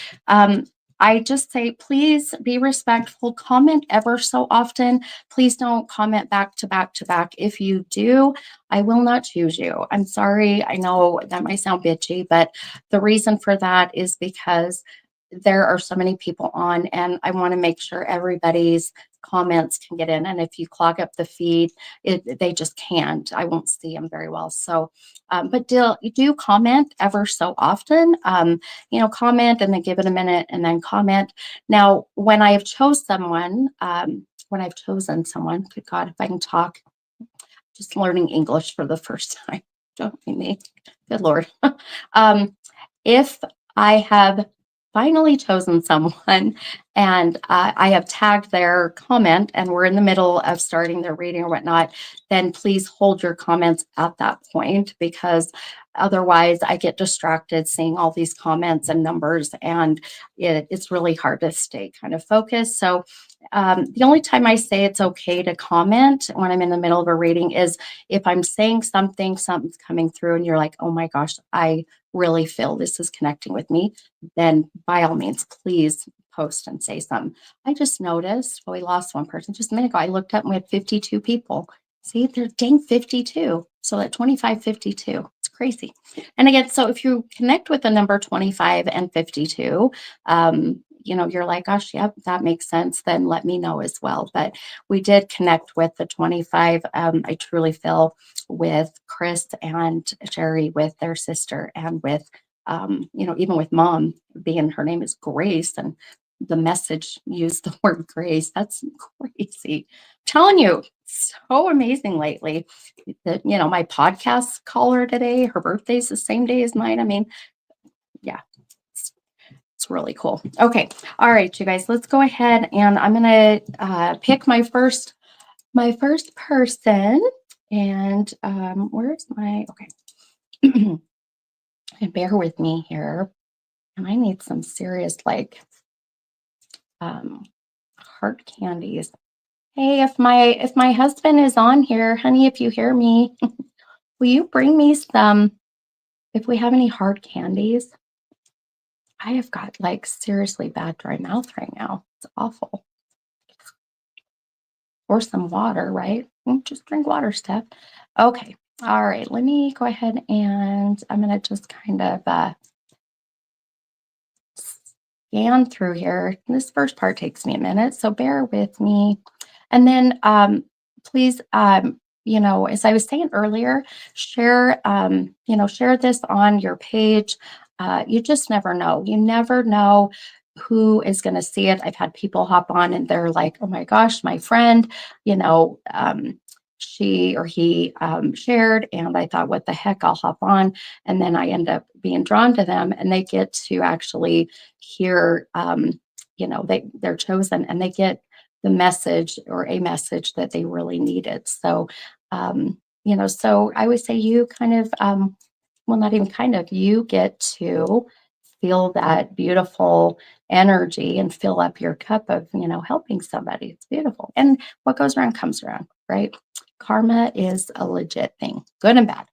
I just say, please be respectful. Comment ever so often. Please don't comment back to back to back. If you do, I will not choose you. I'm sorry. I know that might sound bitchy, but the reason for that is because there are so many people on, and I want to make sure everybody's comments can get in. And if you clog up the feed, they just can't. I won't see them very well. So, but do comment ever so often. Comment and then give it a minute and then comment. Now, when I have chosen someone, good God, if I can talk, just learning English for the first time. Don't mean me. Good Lord. If I have finally chosen someone and I have tagged their comment and we're in the middle of starting their reading or whatnot, then please hold your comments at that point, because otherwise I get distracted seeing all these comments and numbers, and it's really hard to stay kind of focused. So the only time I say it's okay to comment when I'm in the middle of a reading is if I'm saying something's coming through and you're like, oh my gosh, I really feel this is connecting with me, then by all means, please post and say something. I just noticed, well, we lost one person just a minute ago. I looked up and we had 52 people. See, they're dang 52. So at 25, 52, it's crazy. And again, so if you connect with the number 25 and 52, you're like, gosh, yep, that makes sense. Then let me know as well. But we did connect with the 25. I truly feel with Chris and Sherry with their sister, and with, even with mom being, her name is Grace, and the message used the word grace. That's crazy. I'm telling you, so amazing lately. That, my podcast caller today, her birthday's the same day as mine. I mean, yeah, it's really cool. Okay. All right, you guys, let's go ahead and I'm going to pick my first person. And where's my, okay. And bear with me here. And I need some serious, like, um, heart candies. Hey, if my husband is on here, honey, if you hear me, will you bring me some, if we have any hard candies? I have got like seriously bad dry mouth right now. It's awful. Or some water, right? Just drink water, Steph. Okay. All right. Let me go ahead and I'm going to just kind of scan through here. This first part takes me a minute, so bear with me. And then please, as I was saying earlier, share this on your page. You just never know. You never know who is going to see it. I've had people hop on and they're like, oh my gosh, my friend, she or he shared, and I thought, what the heck, I'll hop on. And then I end up being drawn to them, and they get to actually hear, they're chosen, and they get the message, or a message that they really needed. So, so I would say you kind of, well, not even kind of, you get to feel that beautiful energy and fill up your cup of, helping somebody. It's beautiful. And what goes around comes around, right? Karma is a legit thing, good and bad.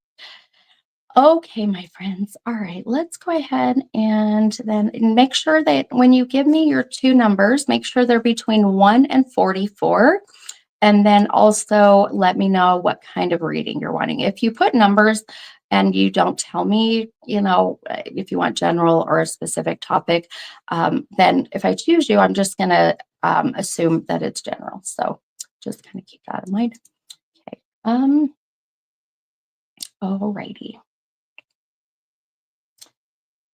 Okay, my friends. All right, let's go ahead and then make sure that when you give me your two numbers, make sure they're between 1 and 44. And then also let me know what kind of reading you're wanting. If you put numbers and you don't tell me, if you want general or a specific topic, then if I choose you, I'm just going to assume that it's general. So just kind of keep that in mind. Okay. All righty.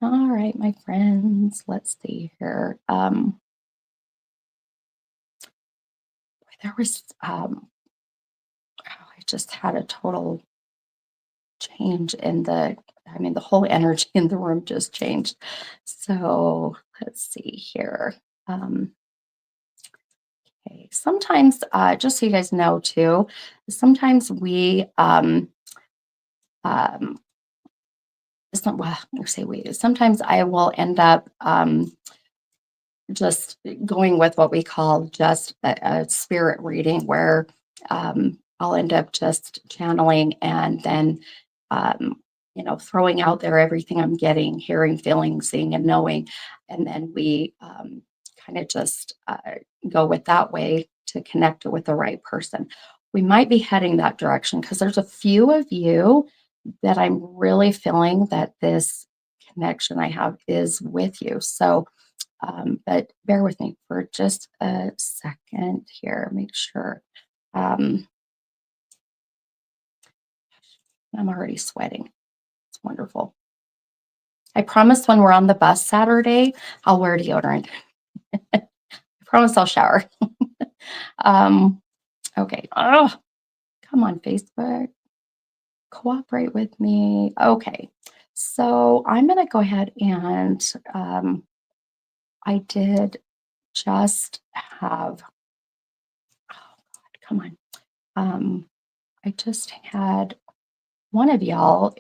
All right, my friends, let's see here. There was, I just had a total change in the whole energy in the room just changed. So let's see here. Okay. Sometimes, just so you guys know too, sometimes we, um, well, I say we, sometimes I will end up, just going with what we call just a spirit reading where I'll end up just channeling and then, um, throwing out there everything I'm getting, hearing, feeling, seeing, and knowing. And then we kind of just go with that way to connect with the right person. We might be heading that direction because there's a few of you that I'm really feeling that this connection I have is with you. So, but bear with me for just a second here. Make sure. Um, I'm already sweating. It's wonderful. I promise when we're on the bus Saturday, I'll wear deodorant. I promise I'll shower. um, okay. Oh, come on, Facebook. Cooperate with me. Okay. So I'm going to go ahead and I did just have, oh God, come on. I just had one of y'all,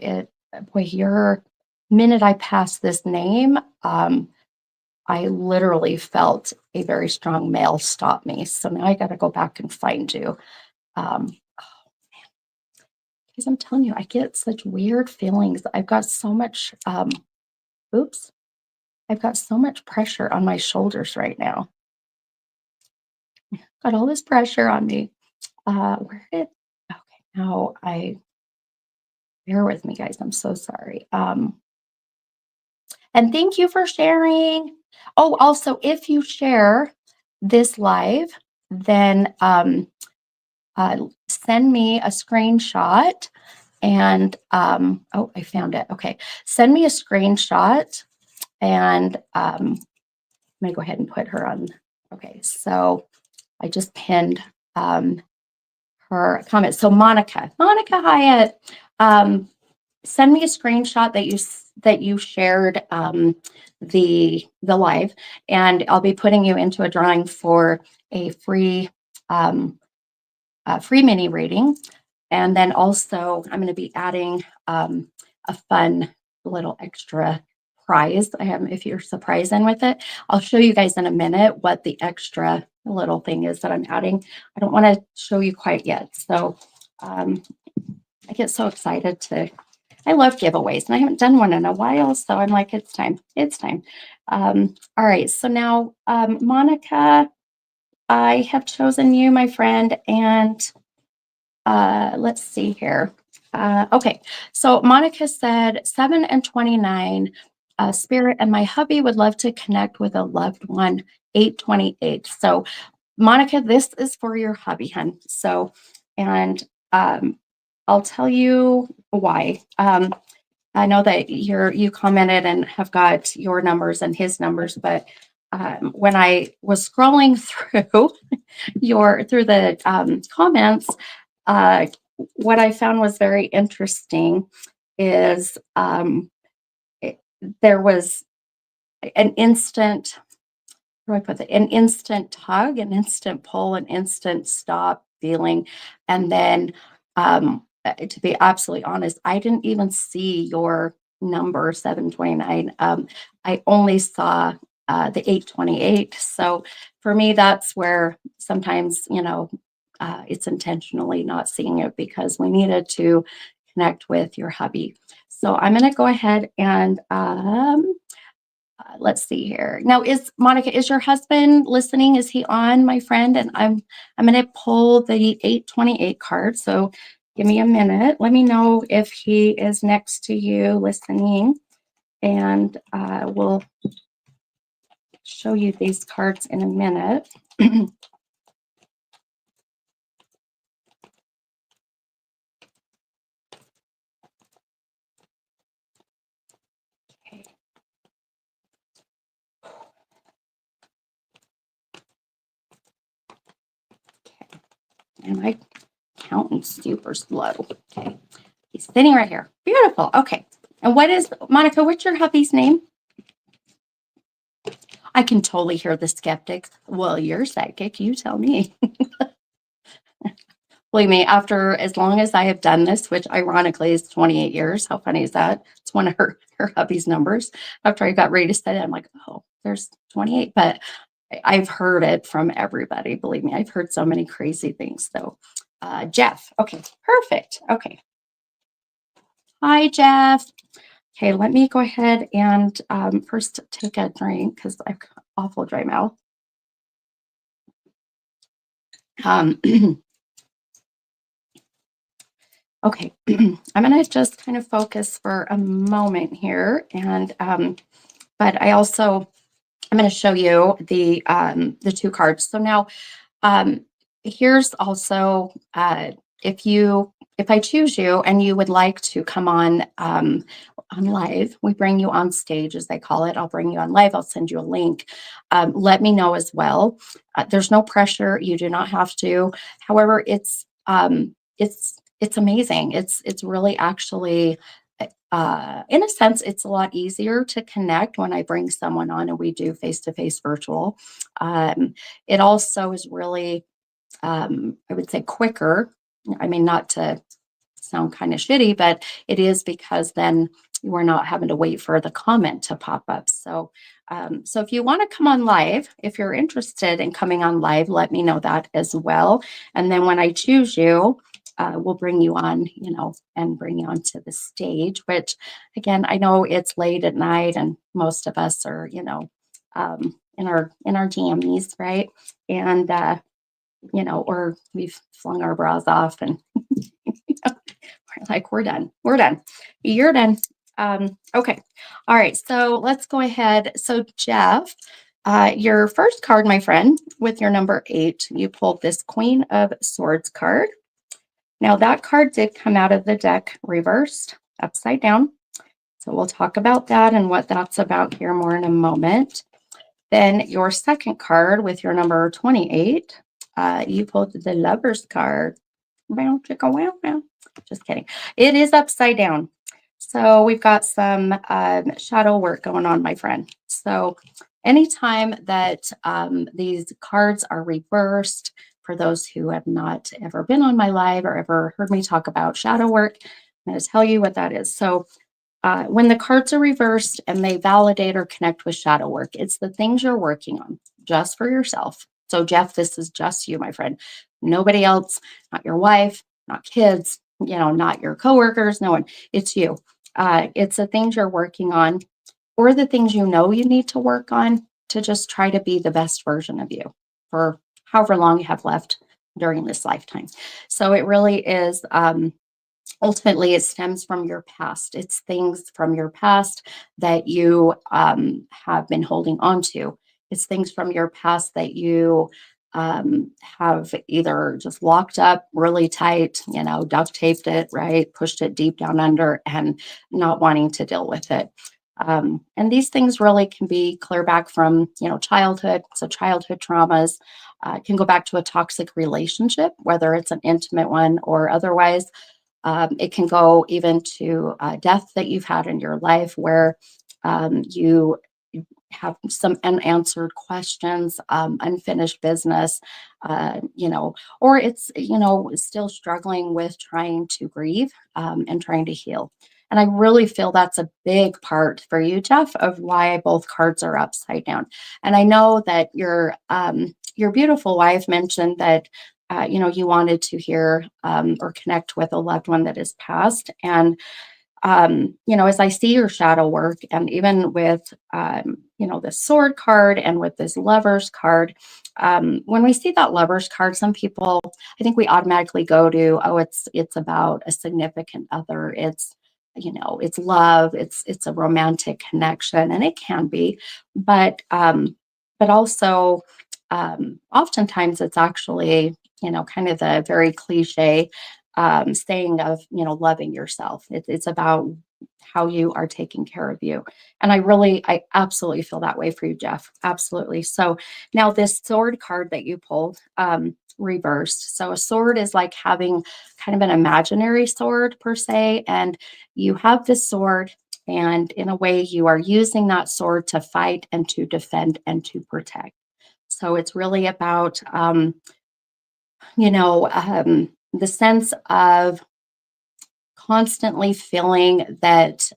boy, your minute I passed this name, I literally felt a very strong male stop me. So now I got to go back and find you. Um, because I'm telling you, I get such weird feelings. I've got so much, oops, I've got so much pressure on my shoulders right now. Got all this pressure on me. Okay, now bear with me, guys. I'm so sorry. And thank you for sharing. Oh, also, if you share this live, then send me a screenshot and oh, I found it. Okay. Send me a screenshot and I'm going to go ahead and put her on. Okay. So I just pinned her comment. So Monica Hyatt, send me a screenshot that you shared the live, and I'll be putting you into a drawing for a free mini reading. And then also I'm going to be adding a fun little extra prize. I have, if you're surprised in with it, I'll show you guys in a minute what the extra little thing is that I'm adding. I don't want to show you quite yet. So I get so excited I love giveaways and I haven't done one in a while. So I'm like, it's time. It's time. All right. So now, Monica, I have chosen you, my friend, and let's see here. Okay, so Monica said 7 and 29. Spirit and my hubby would love to connect with a loved one. 828. So, Monica, this is for your hubby, hun. So, and I'll tell you why. I know that you commented and have got your numbers and his numbers, but when I was scrolling through through the comments, uh, what I found was very interesting is there was an instant, how do I put it? An instant tug, an instant pull, an instant stop feeling. And then, to be absolutely honest, I didn't even see your number 729. I only saw the 828. So for me, that's where sometimes, it's intentionally not seeing it because we needed to connect with your hubby. So I'm going to go ahead and let's see here. Now, is your husband listening? Is he on, my friend? And I'm going to pull the 828 card. So give me a minute. Let me know if he is next to you listening, and we'll show you these cards in a minute. Okay. Okay. And my counting super slow. Okay. He's sitting right here. Beautiful. Okay. And Monica, what's your hubby's name? I can totally hear the skeptics. Well, you're psychic. You tell me. Believe me, after as long as I have done this, which ironically is 28 years. How funny is that? It's one of her hubby's numbers. After I got ready to study, I'm like, oh, there's 28. But I've heard it from everybody. Believe me, I've heard so many crazy things. So, Jeff. Okay, perfect. Okay. Hi, Jeff. Okay, let me go ahead and first take a drink because I've got awful dry mouth. Um, okay, I'm going to just kind of focus for a moment here, and but I'm going to show you the two cards. So now Um, here's also if I choose you and you would like to come on live, we bring you on stage, as they call it. I'll bring you on live. I'll send you a link. Let me know as well. There's no pressure. You do not have to. However, it's amazing. It's really actually. In a sense, it's a lot easier to connect when I bring someone on and we do face to face virtual. It also is really, I would say, quicker. I mean, not to sound kind of shitty, but it is because then we're not having to wait for the comment to pop up. So if you want to come on live, if you're interested in coming on live, let me know that as well. And then when I choose you, we'll bring you on, and bring you onto the stage. Which, again, I know it's late at night, and most of us are, in our jammies, right? And or we've flung our bras off and we're like, we're done. We're done. You're done. Okay. All right. So let's go ahead. So, Jeff, your first card, my friend, with your number 8, you pulled this Queen of Swords card. Now, that card did come out of the deck reversed, upside down. So we'll talk about that and what that's about here more in a moment. Then your second card with your number 28, you pulled the Lover's card. Bow, chicka, wow, wow. Just kidding. It is upside down. So we've got some shadow work going on, my friend. So anytime that these cards are reversed, for those who have not ever been on my live or ever heard me talk about shadow work, I'm going to tell you what that is. So when the cards are reversed and they validate or connect with shadow work, it's the things you're working on just for yourself. So, Jeff, this is just you, my friend. Nobody else, not your wife, not kids, not your coworkers, no one. It's you. It's the things you're working on or the things you know you need to work on to just try to be the best version of you for however long you have left during this lifetime. So, it really is. Ultimately, it stems from your past. It's things from your past that you have been holding on to. It's things from your past that you have either just locked up really tight, duct taped it, right, pushed it deep down under, and not wanting to deal with it. And these things really can be clear back from, childhood. So childhood traumas can go back to a toxic relationship, whether it's an intimate one or otherwise. It can go even to death that you've had in your life where you have some unanswered questions, unfinished business, or it's, still struggling with trying to grieve and trying to heal. And I really feel that's a big part for you, Jeff, of why both cards are upside down. And I know that your beautiful wife mentioned that you wanted to hear or connect with a loved one that is passed. And, as I see your shadow work and even with, the sword card and with this lover's card, when we see that lover's card, some people, I think we automatically go to, oh, it's about a significant other. It's love. It's a romantic connection, and it can be, but also, oftentimes it's actually, kind of the very cliche saying of, loving yourself. It's about how you are taking care of you. And I absolutely feel that way for you, Jeff. Absolutely. So now this sword card that you pulled, reversed. So a sword is like having kind of an imaginary sword per se. And you have this sword And in a way, you are using that sword to fight and to defend and to protect. So it's really about, the sense of constantly feeling that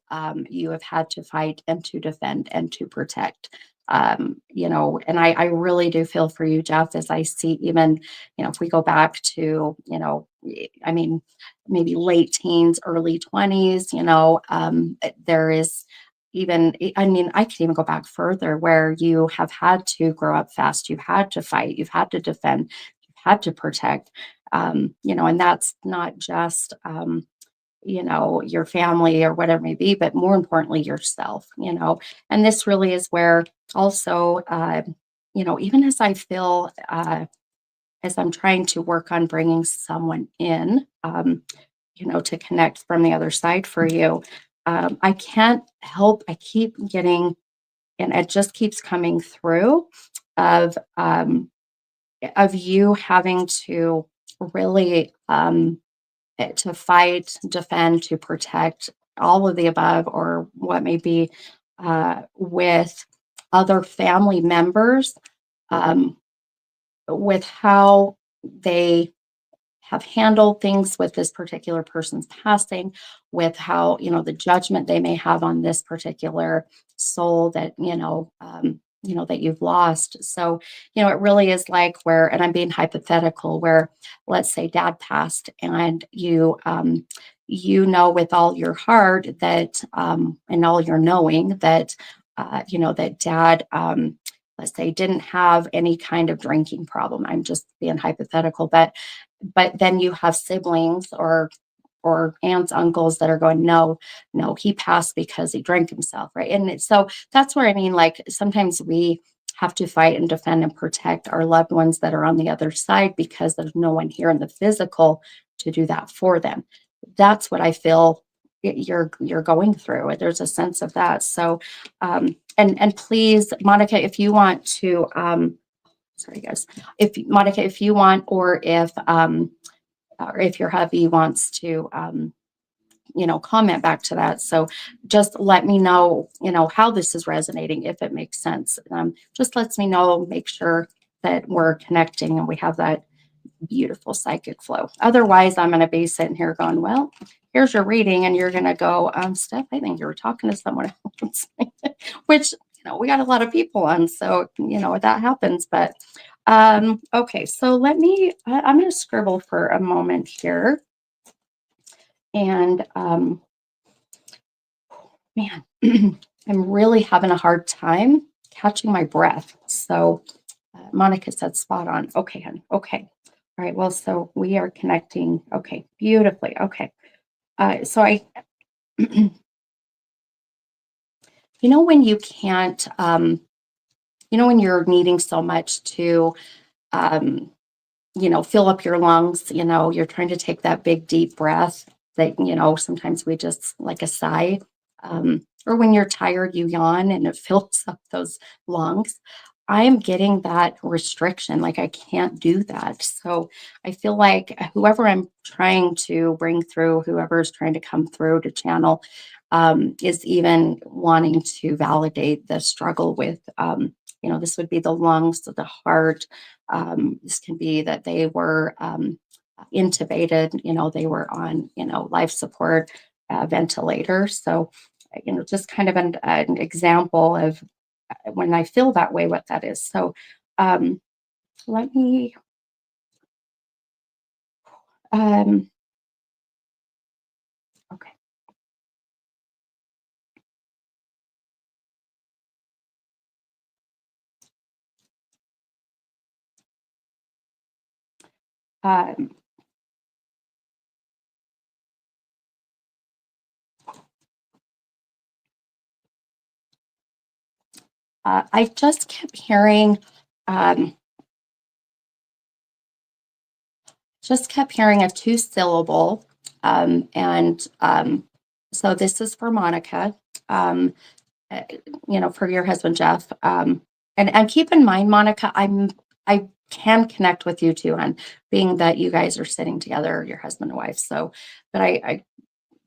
you have had to fight and to defend and to protect. And I really do feel for you, Jeff, as I see even, if we go back to, I mean, maybe late teens, early 20s, there is even, I mean, I could even go back further where you have had to grow up fast, you've had to fight, you've had to defend, you've had to protect. And that's not just, your family or whatever it may be, but more importantly, yourself. And this really is where also, even as I feel, as I'm trying to work on bringing someone in, to connect from the other side for you, I can't help, I keep getting, and it just keeps coming through of, of you having to really, to fight, defend, to protect, all of the above, or what may be, with other family members, um, with how they have handled things with this particular person's passing, with how, the judgment they may have on this particular soul that, that you've lost. So, it really is like where, and I'm being hypothetical, where let's say dad passed and with all your heart that, and all your knowing that, that dad, let's say didn't have any kind of drinking problem. I'm just being hypothetical, but then you have siblings or aunts, uncles that are going, no, no, he passed because he drank himself, right? So that's where I mean, like sometimes we have to fight and defend and protect our loved ones that are on the other side because there's no one here in the physical to do that for them. That's what I feel you're going through. There's a sense of that. So, and please, Monica, if you want to, sorry guys, if Monica, if you want, or if your hubby wants to, comment back to that. So just let me know, how this is resonating, if it makes sense. Just lets me know, make sure that we're connecting and we have that beautiful psychic flow. Otherwise, I'm going to be sitting here going, well, here's your reading. And you're going to go, Steph, I think you were talking to someone else, which, we got a lot of people on. So, that happens. But okay, so I'm going to scribble for a moment here. And man, I'm really having a hard time catching my breath. So Monica said spot on. Okay, hon. Okay. All right. Well, so we are connecting. Okay, beautifully. Okay. So when you can't, when you're needing so much to, um, fill up your lungs, you're trying to take that big, deep breath that, sometimes we just like a sigh. Or when you're tired, you yawn and it fills up those lungs. I am getting that restriction. Like I can't do that. So I feel like whoever I'm trying to bring through, whoever's trying to come through to channel, is even wanting to validate the struggle with, this would be the lungs, the heart. This can be that they were intubated, they were on, life support, ventilator. So, just kind of an example of when I feel that way, what that is. So, um, let me, um, okay. Um, I um, just kept hearing a two syllable. And so this is for Monica, um, uh, for your husband, Jeff. And keep in mind, Monica, I can connect with you too, and being that you guys are sitting together, your husband and wife. So, but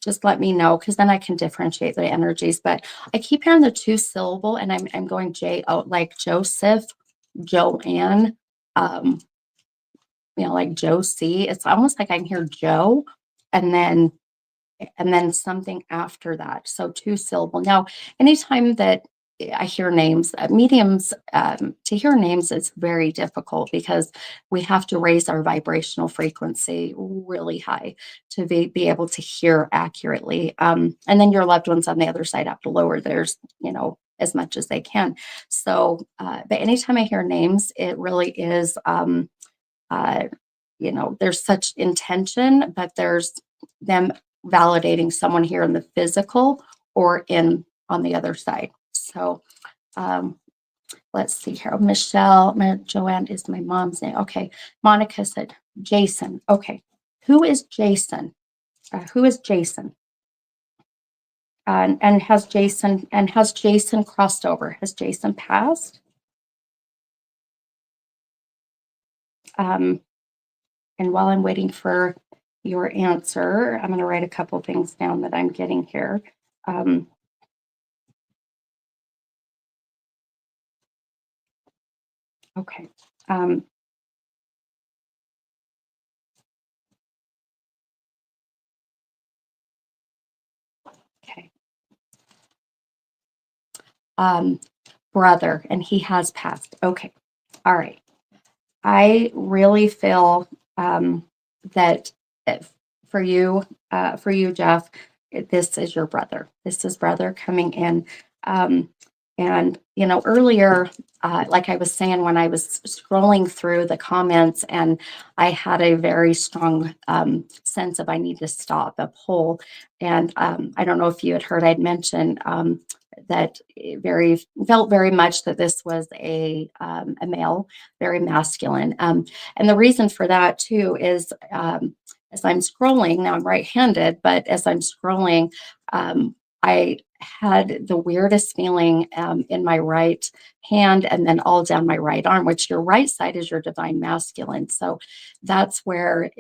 just let me know because then I can differentiate the energies. But I keep hearing the two syllable, and I'm going J-O, like Joseph, Joanne, um, like Josie. It's almost like I can hear Joe, and then something after that. So two syllable. Now, anytime that I hear names, mediums, to hear names is very difficult because we have to raise our vibrational frequency really high to be able to hear accurately. And then your loved ones on the other side have to lower theirs, as much as they can. So, but anytime I hear names, it really is, uh, there's such intention, but there's them validating someone here in the physical or in on the other side. So um, let's see here. Oh, Michelle, Joanne is my mom's name. Okay. Monica said Jason. Okay. Who is Jason? Who is Jason? And has Jason crossed over? Has Jason passed? Um, and while I'm waiting for your answer, I'm going to write a couple things down that I'm getting here. Um, okay. Um, okay. Um, brother, and he has passed. Okay. All right. I really feel that if, for you, Jeff, this is your brother. This is brother coming in. Um, and earlier, like I was saying, when I was scrolling through the comments, and I had a very strong sense of I need to stop a poll. And I don't know if you had heard I'd mentioned that very felt very much that this was a male, very masculine. And the reason for that too is as I'm scrolling, now I'm right-handed, but as I'm scrolling, I had the weirdest feeling in my right hand and then all down my right arm, which your right side is your divine masculine. So that's where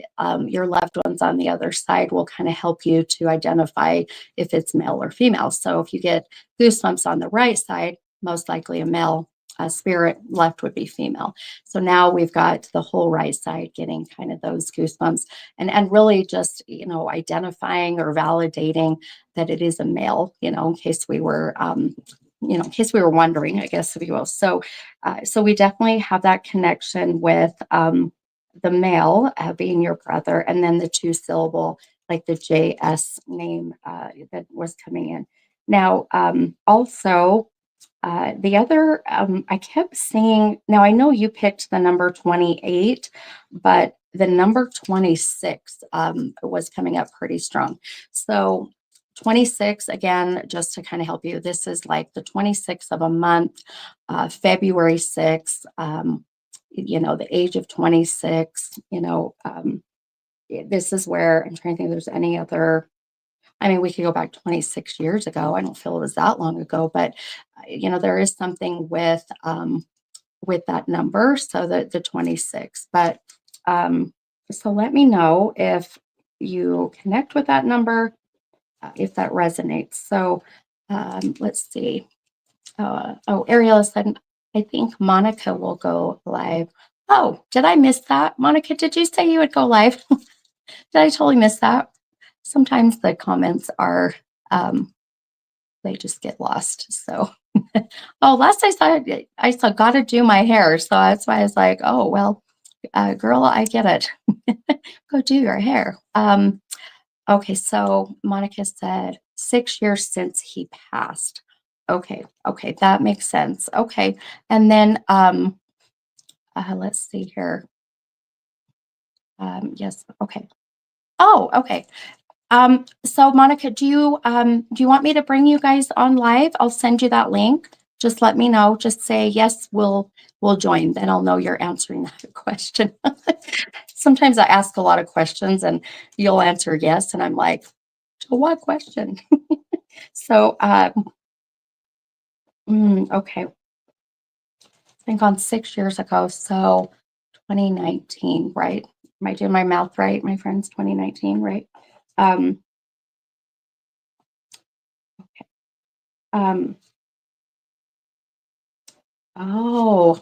your loved ones on the other side will kind of help you to identify if it's male or female. So if you get goosebumps on the right side, most likely a male spirit, left would be female. So now we've got the whole right side getting kind of those goosebumps, and really just identifying or validating that it is a male. In case we were wondering, I guess, if you will. So we definitely have that connection with the male being your brother, and then the two syllable, like the JS name that was coming in. Now, also, the other, I kept seeing, now I know you picked the number 28, but the number 26 was coming up pretty strong. So 26, again, just to kind of help you, this is like the 26th of a month, February 6th, the age of 26, this is where I'm trying to think if there's any other. I mean, we could go back 26 years ago. I don't feel it was that long ago, but there is something with that number. So the 26. But so let me know if you connect with that number, if that resonates. So let's see. Ariel said, I think Monica will go live. Oh, did I miss that? Monica, did you say you would go live? Did I totally miss that? Sometimes the comments are, they just get lost. So, oh, last I saw gotta do my hair. So that's why I was like, oh, well, girl, I get it. Go do your hair. Okay. So Monica said 6 years since he passed. Okay. Okay. That makes sense. Okay. And then, let's see here. Yes. Okay. Oh, okay. So Monica, do you want me to bring you guys on live? I'll send you that link. Just let me know. Just say yes, we'll join. Then I'll know you're answering that question. Sometimes I ask a lot of questions and you'll answer yes, and I'm like, to what question? So okay. I think on 6 years ago, so 2019, right? Am I doing my math right, my friends? 2019, right? Um, Um, oh,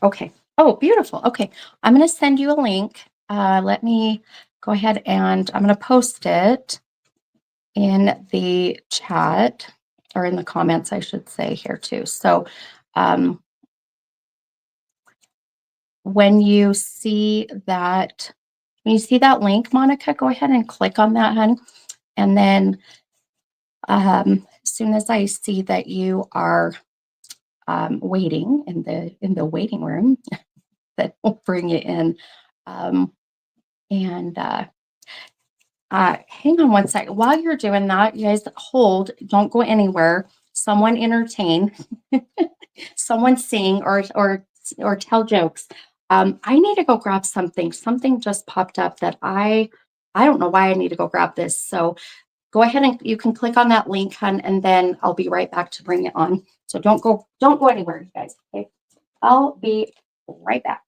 okay. Oh, beautiful. Okay. I'm going to send you a link. Let me go ahead and I'm going to post it in the chat or in the comments, I should say here too. So, um, when you see that, when you see that link, Monica, go ahead and click on that, hun. And then, as soon as I see that you are waiting in the waiting room, that will bring you in. Um, and hang on one second. While you're doing that, you guys hold, don't go anywhere. Someone entertain, someone sing or tell jokes. I need to go grab something. Something just popped up that I don't know why I need to go grab this. So go ahead and you can click on that link, hun, and then I'll be right back to bring it on. So don't go anywhere, you guys. Okay. I'll be right back.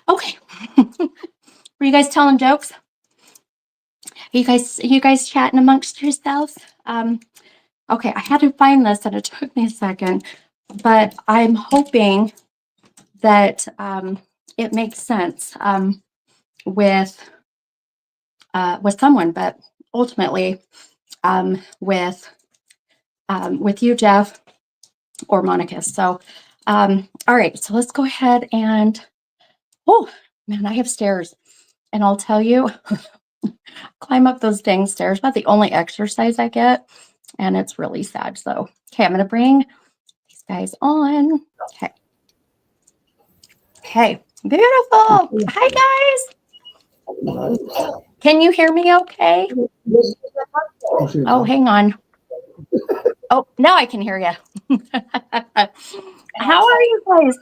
Okay. Were you guys telling jokes? You guys chatting amongst yourselves? Okay, I had to find this and it took me a second, but I'm hoping that it makes sense with someone, but ultimately with you, Jeff, or Monica. So, all right, so let's go ahead and oh man, I have stairs, and I'll tell you, climb up those dang stairs. About the only exercise I get, and it's really sad. So, okay, I'm gonna bring these guys on. Okay. Okay, beautiful. Hi guys. Can you hear me okay? Oh, hang on. Oh, now I can hear you. How are you guys?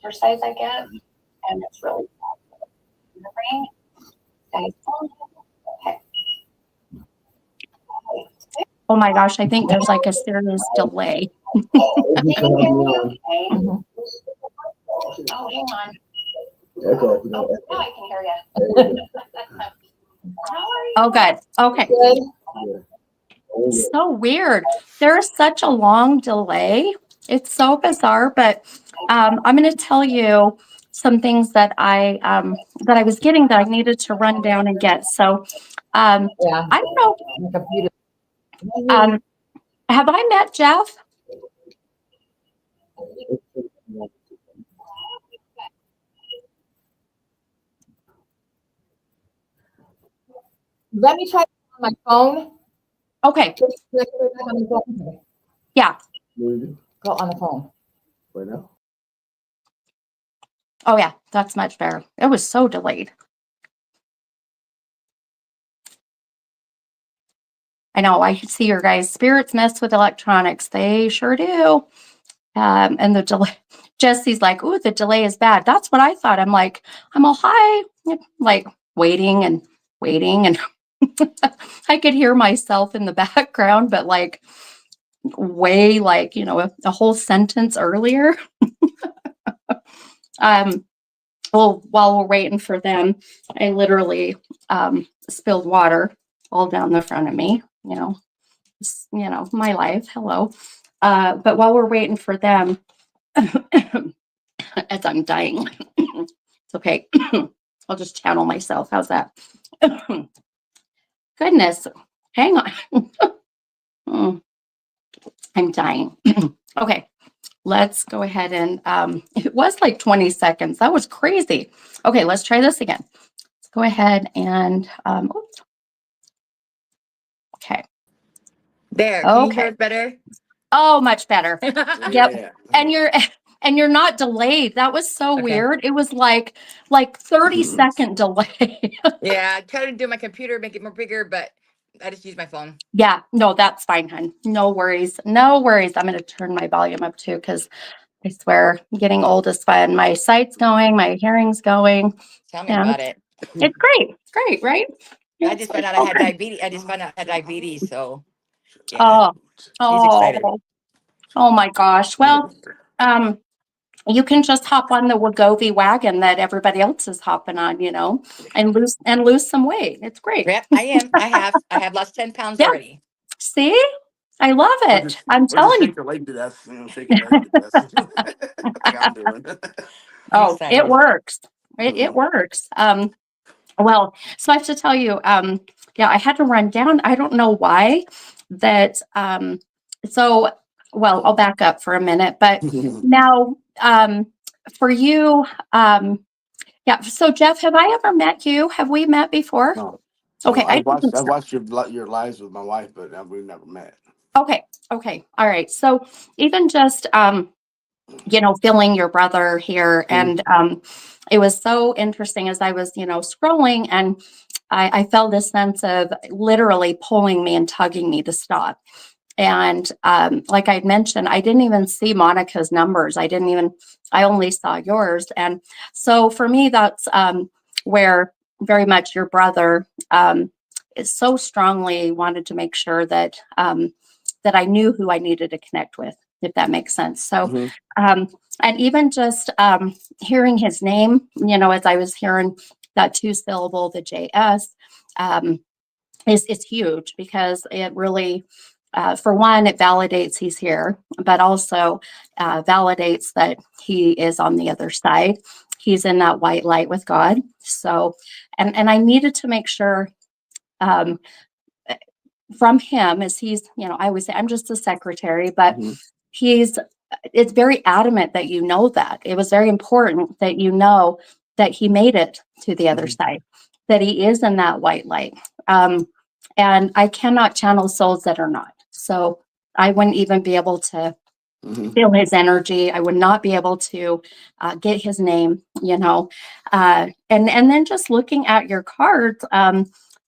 Exercise I get, and it's really bad. Okay. Oh my gosh, I think there's like a serious delay. Oh, hang on. Oh, now I can hear you. Oh, good. Okay. So weird. There's such a long delay. It's so bizarre, but I'm going to tell you some things that I was getting that I needed to run down and get. So I don't know. Have I met Jeff? Let me try on my phone. Okay. Yeah. Go on the phone. Right now? Oh yeah, that's much better. It was so delayed. I know. I see your guys' spirits mess with electronics. They sure do. And the delay. Jesse's like, "Ooh, the delay is bad." That's what I thought. I'm like, I'm all high, like waiting and waiting, and I could hear myself in the background, but like way like a whole sentence earlier. Well, while we're waiting for them, I literally spilled water all down the front of me. My life. Hello. But while we're waiting for them, as I'm dying, it's okay. I'll just channel myself. How's that? Goodness. Hang on. I'm dying. Okay. Let's go ahead and it was like 20 seconds. That was crazy. Okay, let's try this again. Let's go ahead and okay. There. Can you hear it better? Oh, much better. Yep. Yeah. And you're not delayed. That was so weird. It was like 30-second delay. Yeah, I tried to do my computer, make it more bigger, but I just use my phone. Yeah, no, that's fine, hon. No worries. No worries. I'm going to turn my volume up too, because I swear getting old is fun. My sight's going, my hearing's going. Tell me about it. It's great. It's great, right? I just found out I had diabetes. I just found out I had diabetes, so yeah. Oh, She's excited. Oh my gosh. Well, you can just hop on the Wegovy wagon that everybody else is hopping on, and lose some weight. It's great. Yep, I am. I have lost 10 pounds already. See? I love it. I'm telling you. Shake your leg to death. Shake your leg to death. Like I'm doing. Oh, it works. It works. Well, so I have to tell you, yeah, I had to run down. I don't know why that. Well, I'll back up for a minute, but now, for you, yeah. So Jeff, have I ever met you? Have we met before? No. Okay. I watched your lives with my wife, but we've never met. Okay. All right. So even just, filling your brother here, and it was so interesting as I was, scrolling, and I felt this sense of literally pulling me and tugging me to stop. And like I mentioned, I didn't even see Monica's numbers. I only saw yours. And so for me, that's where very much your brother is so strongly wanted to make sure that that I knew who I needed to connect with, if that makes sense. So and even just hearing his name, as I was hearing that 2 syllable, the JS, um, is huge because it really, for one, it validates he's here, but also validates that he is on the other side. He's in that white light with God. So, and I needed to make sure um, from him, as he's, I always say I'm just a secretary, but Mhm. he's, it's very adamant that that. It was very important that that he made it to the other Mhm. side, that he is in that white light. And I cannot channel souls that are not. So I wouldn't even be able to Mhm. feel his energy. I would not be able to get his name, and then just looking at your cards,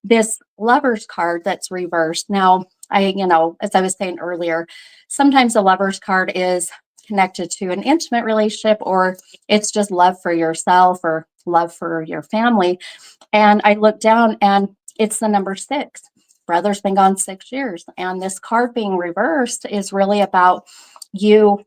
this lover's card that's reversed. Now, as I was saying earlier, sometimes a lover's card is connected to an intimate relationship, or it's just love for yourself or love for your family. And I looked down and it's the number 6. Brother's been gone 6 years. And this card being reversed is really about you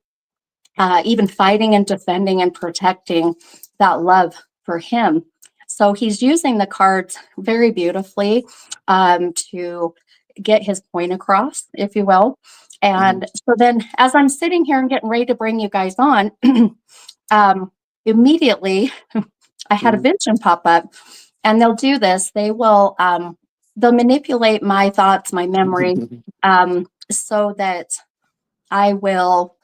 even fighting and defending and protecting that love for him. So he's using the cards very beautifully to get his point across, if you will. Mhm. And so then, as I'm sitting here and getting ready to bring you guys on, immediately I had a Mhm. vision pop up, and they'll do this. They'll manipulate my thoughts, my memory, so that I will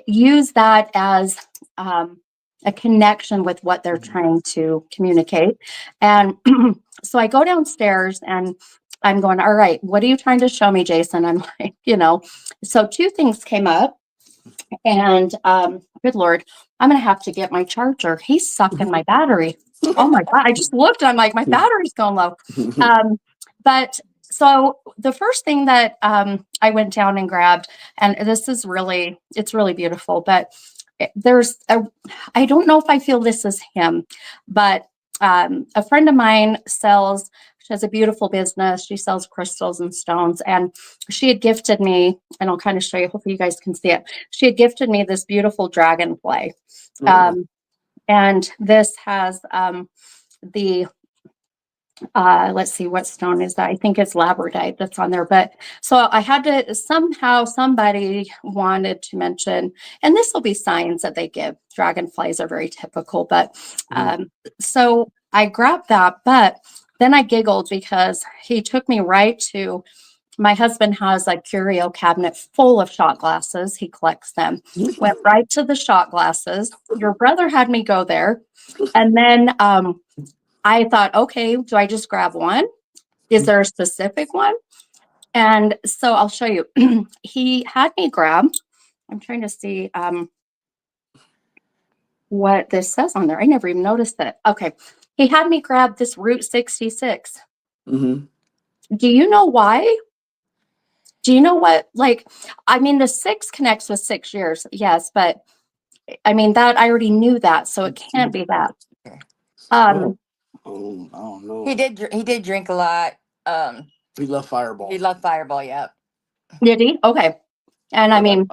use that as a connection with what they're trying to communicate. And so I go downstairs and I'm going, all right, what are you trying to show me, Jason? I'm like, so 2 things came up. And good Lord, I'm going to have to get my charger. He's sucking my battery. Oh my God. I just looked, I'm like, my battery's going low. But so the first thing that I went down and grabbed, and it's really beautiful, but I don't know if I feel this is him, but a friend of mine she has a beautiful business. She sells crystals and stones. And she had gifted me, and I'll kind of show you, hopefully you guys can see it. She had gifted me this beautiful dragonfly. Oh. And this has the let's see, what stone is that? I think it's labradorite that's on there. But so I had to somebody wanted to mention, and this will be signs that they give. Dragonflies are very typical, but Mhm. so I grabbed that, but then I giggled because he took me right to, my husband has a curio cabinet full of shot glasses. He collects them. Went right to the shot glasses. Your brother had me go there. And then I thought, okay, do I just grab one? Is there a specific one? And so I'll show you. He had me grab, I'm trying to see what this says on there. I never even noticed it. Okay. He had me grab this Route 66. Mhm. Do you know why? Do you know what, like, I mean, the 6 connects with 6 years. Yes. But I mean, that I already knew that. So it can't be that. Oh. Um, Oh, I don't know. He did drink a lot. He left Fireball. He loved Fireball. Yeah. did he? Okay. And I But mean,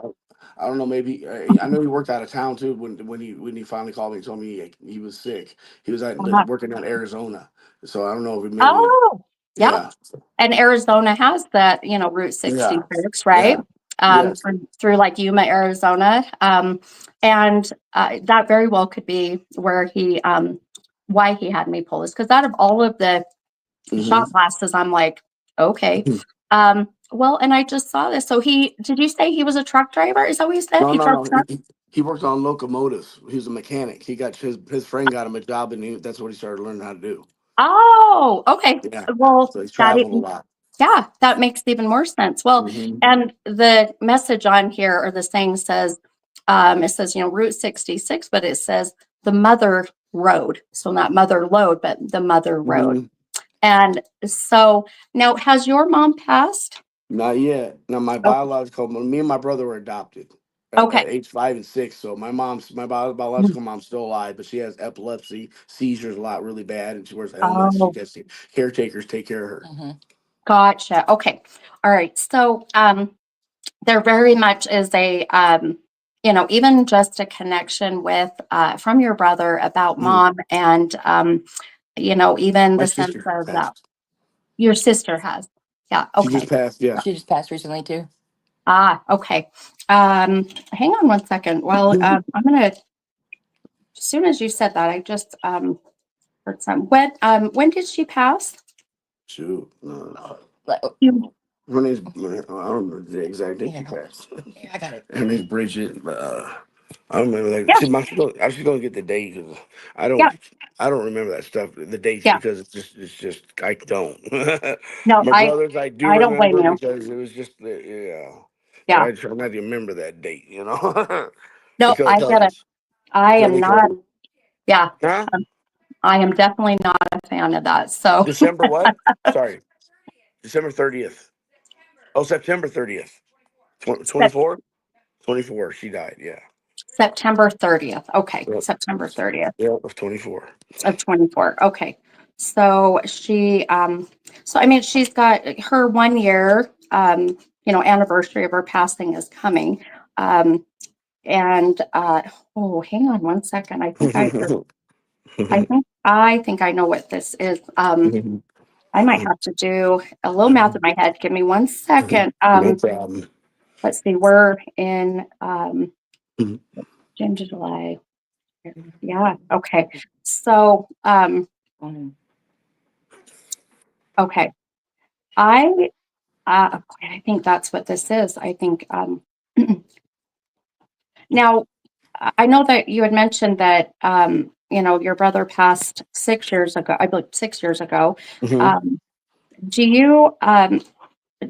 I don't know. Maybe I know he worked out of town too. When he finally called me and told me he was sick, he was uh-huh. working in Arizona. So I don't know if maybe Oh, yeah. yeah, And Arizona has that, Route yeah, 66, right? yeah, yes. Through like Yuma, Arizona. And that very well could be why he had me pull this. Because out of all of the Hmm. shot glasses, I'm like, okay. Well, and I just saw this. So did you say he was a truck driver? Is that what you said? No, He no, drove no. truck? He worked on locomotives. He was a mechanic. He got his friend got him a job, and that's what he started learning how to do. Oh, okay. Yeah. Well, So he traveled a lot. yeah, that makes even more sense. Well, Hmm. and the message on here, or the saying says, it says, Route 66, but it says the mother road. So not mother load, but the mother road. Hmm. And so now, has your mom passed? Not yet. Now my Oh, me and my brother were adopted okay. at age 5 and 6. So biological mom's still alive, but she has epilepsy, seizures a lot, really bad, and she wears a helmet. She Oh, gets caretakers take care of her. Hmm. gotcha. Okay. All right. So there very much is a even just a connection with from your brother about Mhm. mom and even My the sense sister of that passed. your sister has. Yeah, She just okay. passed. Yeah. She just passed recently too. Okay. Hang on one second. Well, I'm gonna as soon as you said that, I just heard some. When did she pass? Shoot. No. Like, You Her name's, I don't remember the exact date she yeah, passed. yeah, I got it. Her name's Bridget, but I don't remember that. yeah, I'm just gonna get the date because I yeah, don't, I don't remember that stuff, the dates, yeah. because it's just I don't. No, My brothers, I do I don't blame remember you. because it was just yeah, but Yeah. I try not to remember that date, No, until I get it. I until am they tell not. me. Yeah, Huh? I am definitely not a fan of that. So December what? Sorry, December 30th. Oh, September 30th. 24? 24. She died. Yeah. September 30th. Okay, Yep. September 30th Yeah, of 24. of 24. Okay. So so I mean she's got her 1 year anniversary of her passing is coming. Um and oh, hang on one second. I think I know what this is. I might have to do a little math in my head. Give me one second. No problem. Let's see, we're in June, July. Yeah, okay. So, Mhm. okay. I I think that's what this is. I think now I know that you had mentioned that your brother passed 6 years ago, I believe 6 years ago. Hmm. Um, do you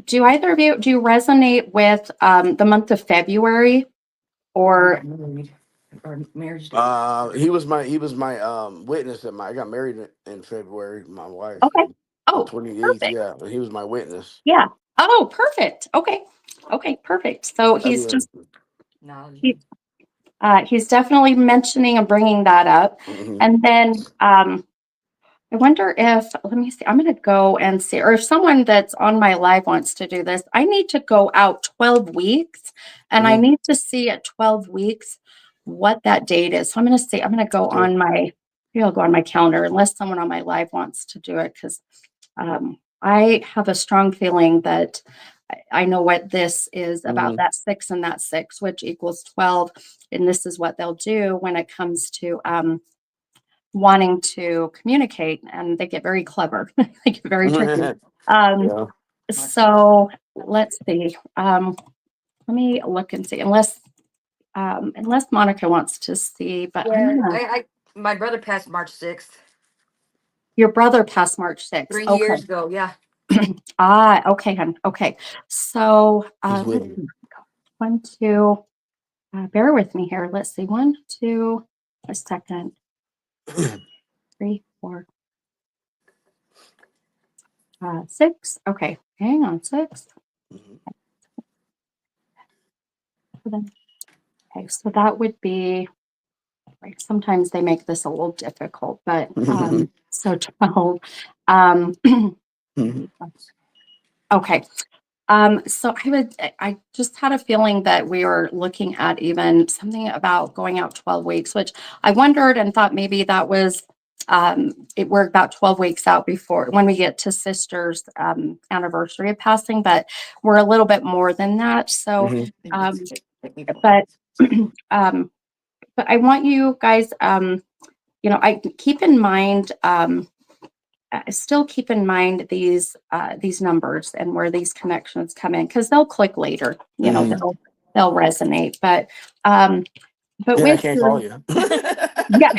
do either of you do you resonate with the month of February When we or got married, our marriage date. He was my witness at my I got married in February, my wife, okay. the Oh, 28th, perfect. yeah. And he was my witness. Yeah. Oh, perfect. Okay. Okay, perfect. So I mean, he, he's definitely mentioning and bringing that up. mhm. And then I wonder if, let me see, I'm going to go and see, or if someone that's on my live wants to do this, I need to go out 12 weeks and I Mhm. need to see at 12 weeks what that date is. So I'm going to see, I'm going to go Okay. on maybe I'll go on my calendar unless someone on my live wants to do it because I have a strong feeling that I know what this is about Mhm. that six and that six, which equals 12. And this is what they'll do when it comes to wanting to communicate. And they get very clever, they get very tricky. Um, Yeah. so let's see. Let me look and see, unless Monica wants to see, but I'm Yeah, gonna, my brother passed March 6th, your brother passed March 6th. three Okay. years ago. Yeah. Okay, hon. Okay. So He's with let's me. see. One, two, bear with me here. Let's see. One, two, a second, three, four, six. Okay, hang on, six. Mhm. Seven. Okay, so that would be right. Sometimes they make this a little difficult, but so 12. Um, Mhm. okay. So I just had a feeling that we were looking at even something about going out 12 weeks, which I wondered and thought maybe that was, we're about 12 weeks out before when we get to sister's anniversary of passing, but we're a little bit more than that. So, Mhm. but, um, but I want you guys, I keep in mind, still keep in mind these numbers and where these connections come in because they'll click later. Mhm. They'll resonate. But Yeah, I with can't your call you. yeah,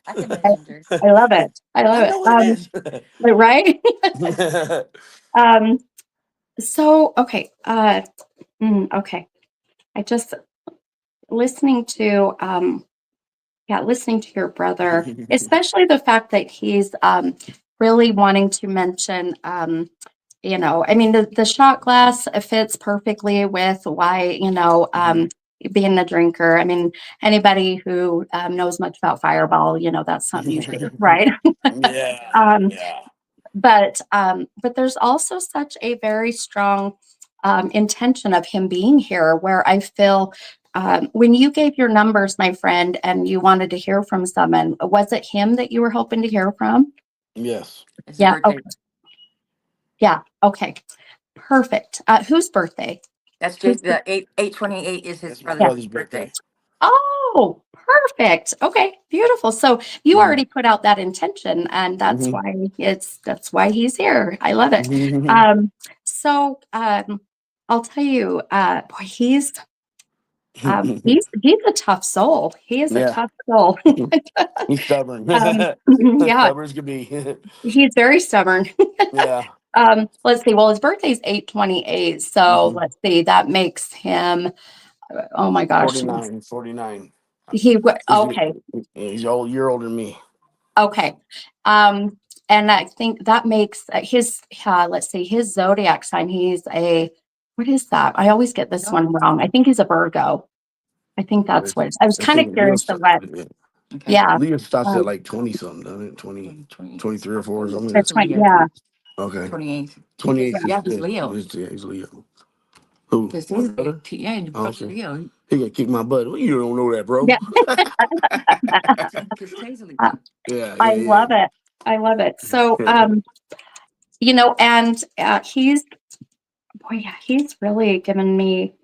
I can messenger. I love it. I love I it. know what it is. Right. um. So okay. Okay. I just listening to listening to your brother, especially the fact that he's really wanting to mention I mean, the shot glass fits perfectly with why, Mhm. being a drinker. I mean, anybody who knows much about Fireball, that's something you do, right? Yeah, um, yeah. but there's also such a very strong intention of him being here, where I feel when you gave your numbers, my friend, and you wanted to hear from someone, was it him that you were hoping to hear from? Yes. It's his Yeah. birthday. Okay. Yeah. Okay. Perfect. Whose birthday? That's Who's just the 8/28 is his That's my brother's brother's birthday. birthday. Oh, perfect. Okay, beautiful. So you already put out that intention, and that's Mhm. why that's why he's here. I love it. Mhm. So I'll tell you, boy, he's a tough soul. He is a Yeah. tough soul. He's stubborn. Yeah, Stubborn as could be. he's very stubborn. Yeah. Let's see. Well, his birthday's 8/28, so Mhm. let's see. That makes him. Oh my gosh, 49. 49. He's okay. he's a year older than me. Okay. And I think that makes his, let's see, his zodiac sign. He's what is that? I always get this one wrong. I think he's a Virgo. I think that's what I was I kind of think Leo curious of starts, what, Okay. yeah. Leo starts at Um, like 20 something, doesn't it? 20, 20. 23 or 4 or something. that's right. Leo. Yeah. Okay. 28. 28 Yeah. is Yeah, he's Leo. he's Leo. Who? Because My he's brother? yeah, he's Oh, okay. Leo. He gonna kick my butt. Well, you don't know that, bro. Yeah. Because crazily. Uh, Yeah, I yeah, love it. I love it. So, yeah. and boy, yeah, he's really given me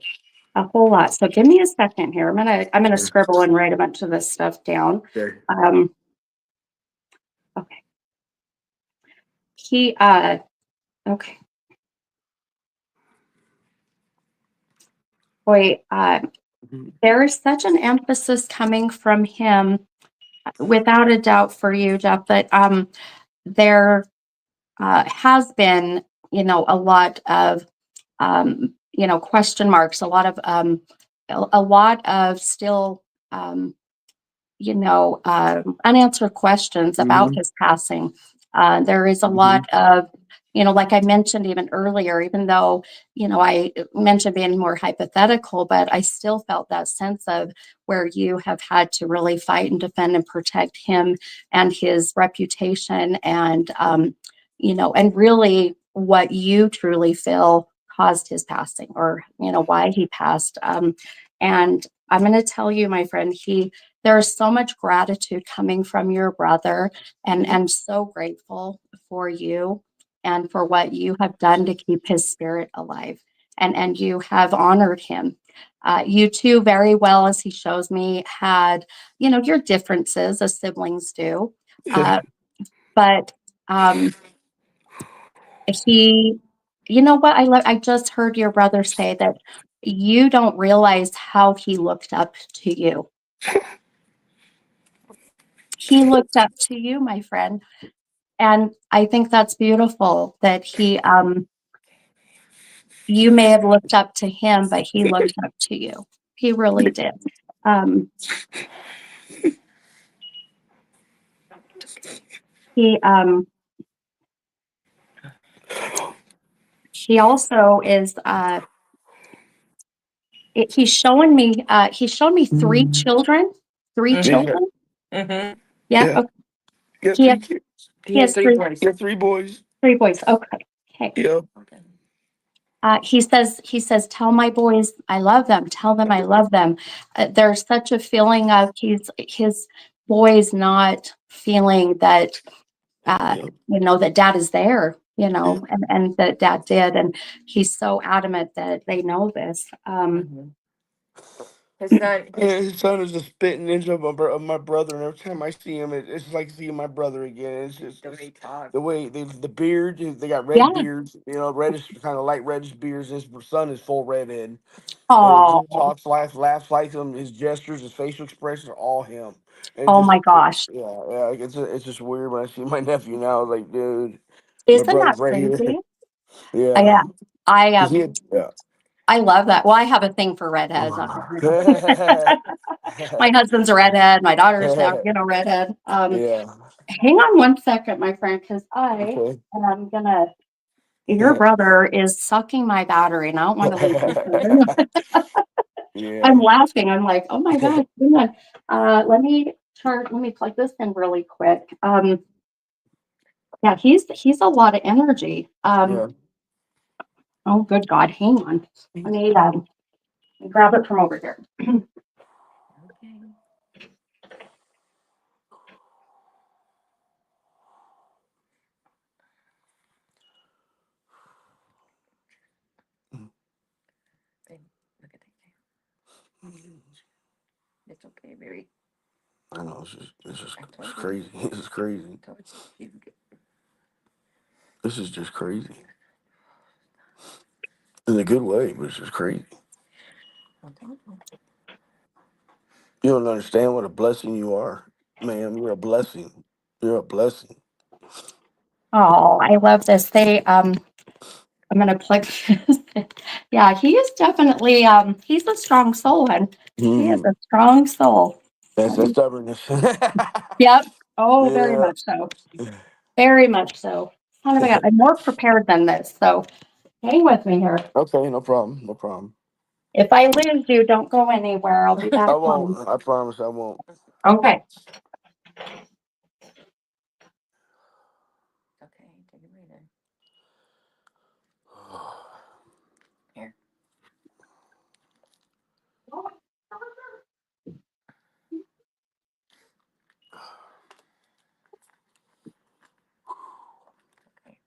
a whole lot. So give me a second here. I'm gonna scribble and write a bunch of this stuff down. Okay. Um, okay. He okay. Boy, Mhm. there is such an emphasis coming from him, without a doubt, for you, Jeff, that there has been, a lot of question marks, a lot of still unanswered questions about Mhm. his passing. There is a lot Mhm. of, like I mentioned even earlier, even though, I mentioned being more hypothetical, but I still felt that sense of where you have had to really fight and defend and protect him and his reputation and really what you truly feel caused his passing or, why he passed. And I'm going to tell you, my friend, there is so much gratitude coming from your brother and so grateful for you and for what you have done to keep his spirit alive and you have honored him. You two very well, as he shows me, had your differences as siblings do, uh, but he what I just heard your brother say that you don't realize how he looked up to you. He looked up to you, my friend. And I think that's beautiful that you may have looked up to him, but he looked up to you. He really did. Um, he, um, he also is, he's showing me three Mhm. children, three Mm-hmm. Yeah, children. Mm-hmm. Yeah. yeah. Okay. Yeah, He has, three kids. He he has has three boys. Yeah, three boys. three boys. Okay. Okay. Yeah. Okay. He says, tell my boys I love them. Tell them I love them. There's such a feeling of his boys not feeling that, uh, Yeah. that dad is there, Yeah. and that dad did. And he's so adamant that they know this. Mm-hmm. His son, Yeah, his son is a spitting image of my brother, and every time I see him, it's like seeing my brother again. It's just the way he talks. the way the beard, they got red Yeah. beards, reddish, kind of light reddish beards. His son is full redhead. And he Oh, talks, laughs like him. His gestures, his facial expressions are all him. And oh my gosh. yeah. It's just weird when I see my nephew now. Like, dude, my Isn't that brother's right here. crazy? Yeah. Yeah. I, 'Cause he had, yeah. I love that. Well, I have a thing for redheads. My husband's a redhead. My daughter's now, redhead. Yeah. Hang on one second, my friend, because I Okay. am gonna. Your brother is sucking my battery, and I don't want to lose this. I'm Yeah. laughing. I'm like, oh my gosh, hang on. Let me charge. Let me plug this in really quick. Yeah, he's a lot of energy. Yeah. Oh, good God. Hang on. Let me grab it from over here. Okay. Babe, look at that. It's okay, baby. I know it's just I it's told you. crazy. This is crazy. I told you. This is just crazy in a good way, but it's just crazy. I told you. You don't understand what a blessing you are, ma'am. You're a blessing. You're a blessing. Oh, I love this. I'm gonna plug this. Yeah, he is definitely he's a strong soul, and he is Mm-hmm. a strong soul. That's that stubbornness. Yep. Oh, very Yeah. much so. Very much so. Son of a gun. I'm more prepared than this, so hang with me here. Okay, no problem. No problem. If I lose you, don't go anywhere. I'll be back I home. won't. I promise I won't. Okay. Okay, take a breather. Here. Okay.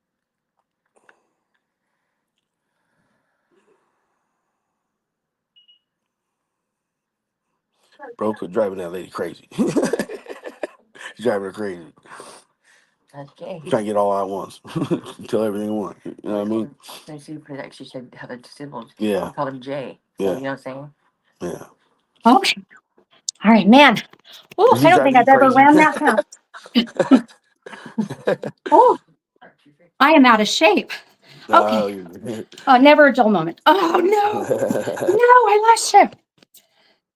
Bro, quit driving that lady crazy. He's driving her crazy. Okay. Trying to get all out at once. Tell everything at once. You know what I mean? Then she actually said how the symbols. Yeah. We called him Jay. So Yeah. you know what I'm saying? Yeah. Okay. All right, man. Oh, Is I he don't think driving you I've ever crazy? ran that fast. Oh, I am out of shape. No, Okay. you're Oh, never a dull moment. Oh no. No, I lost you.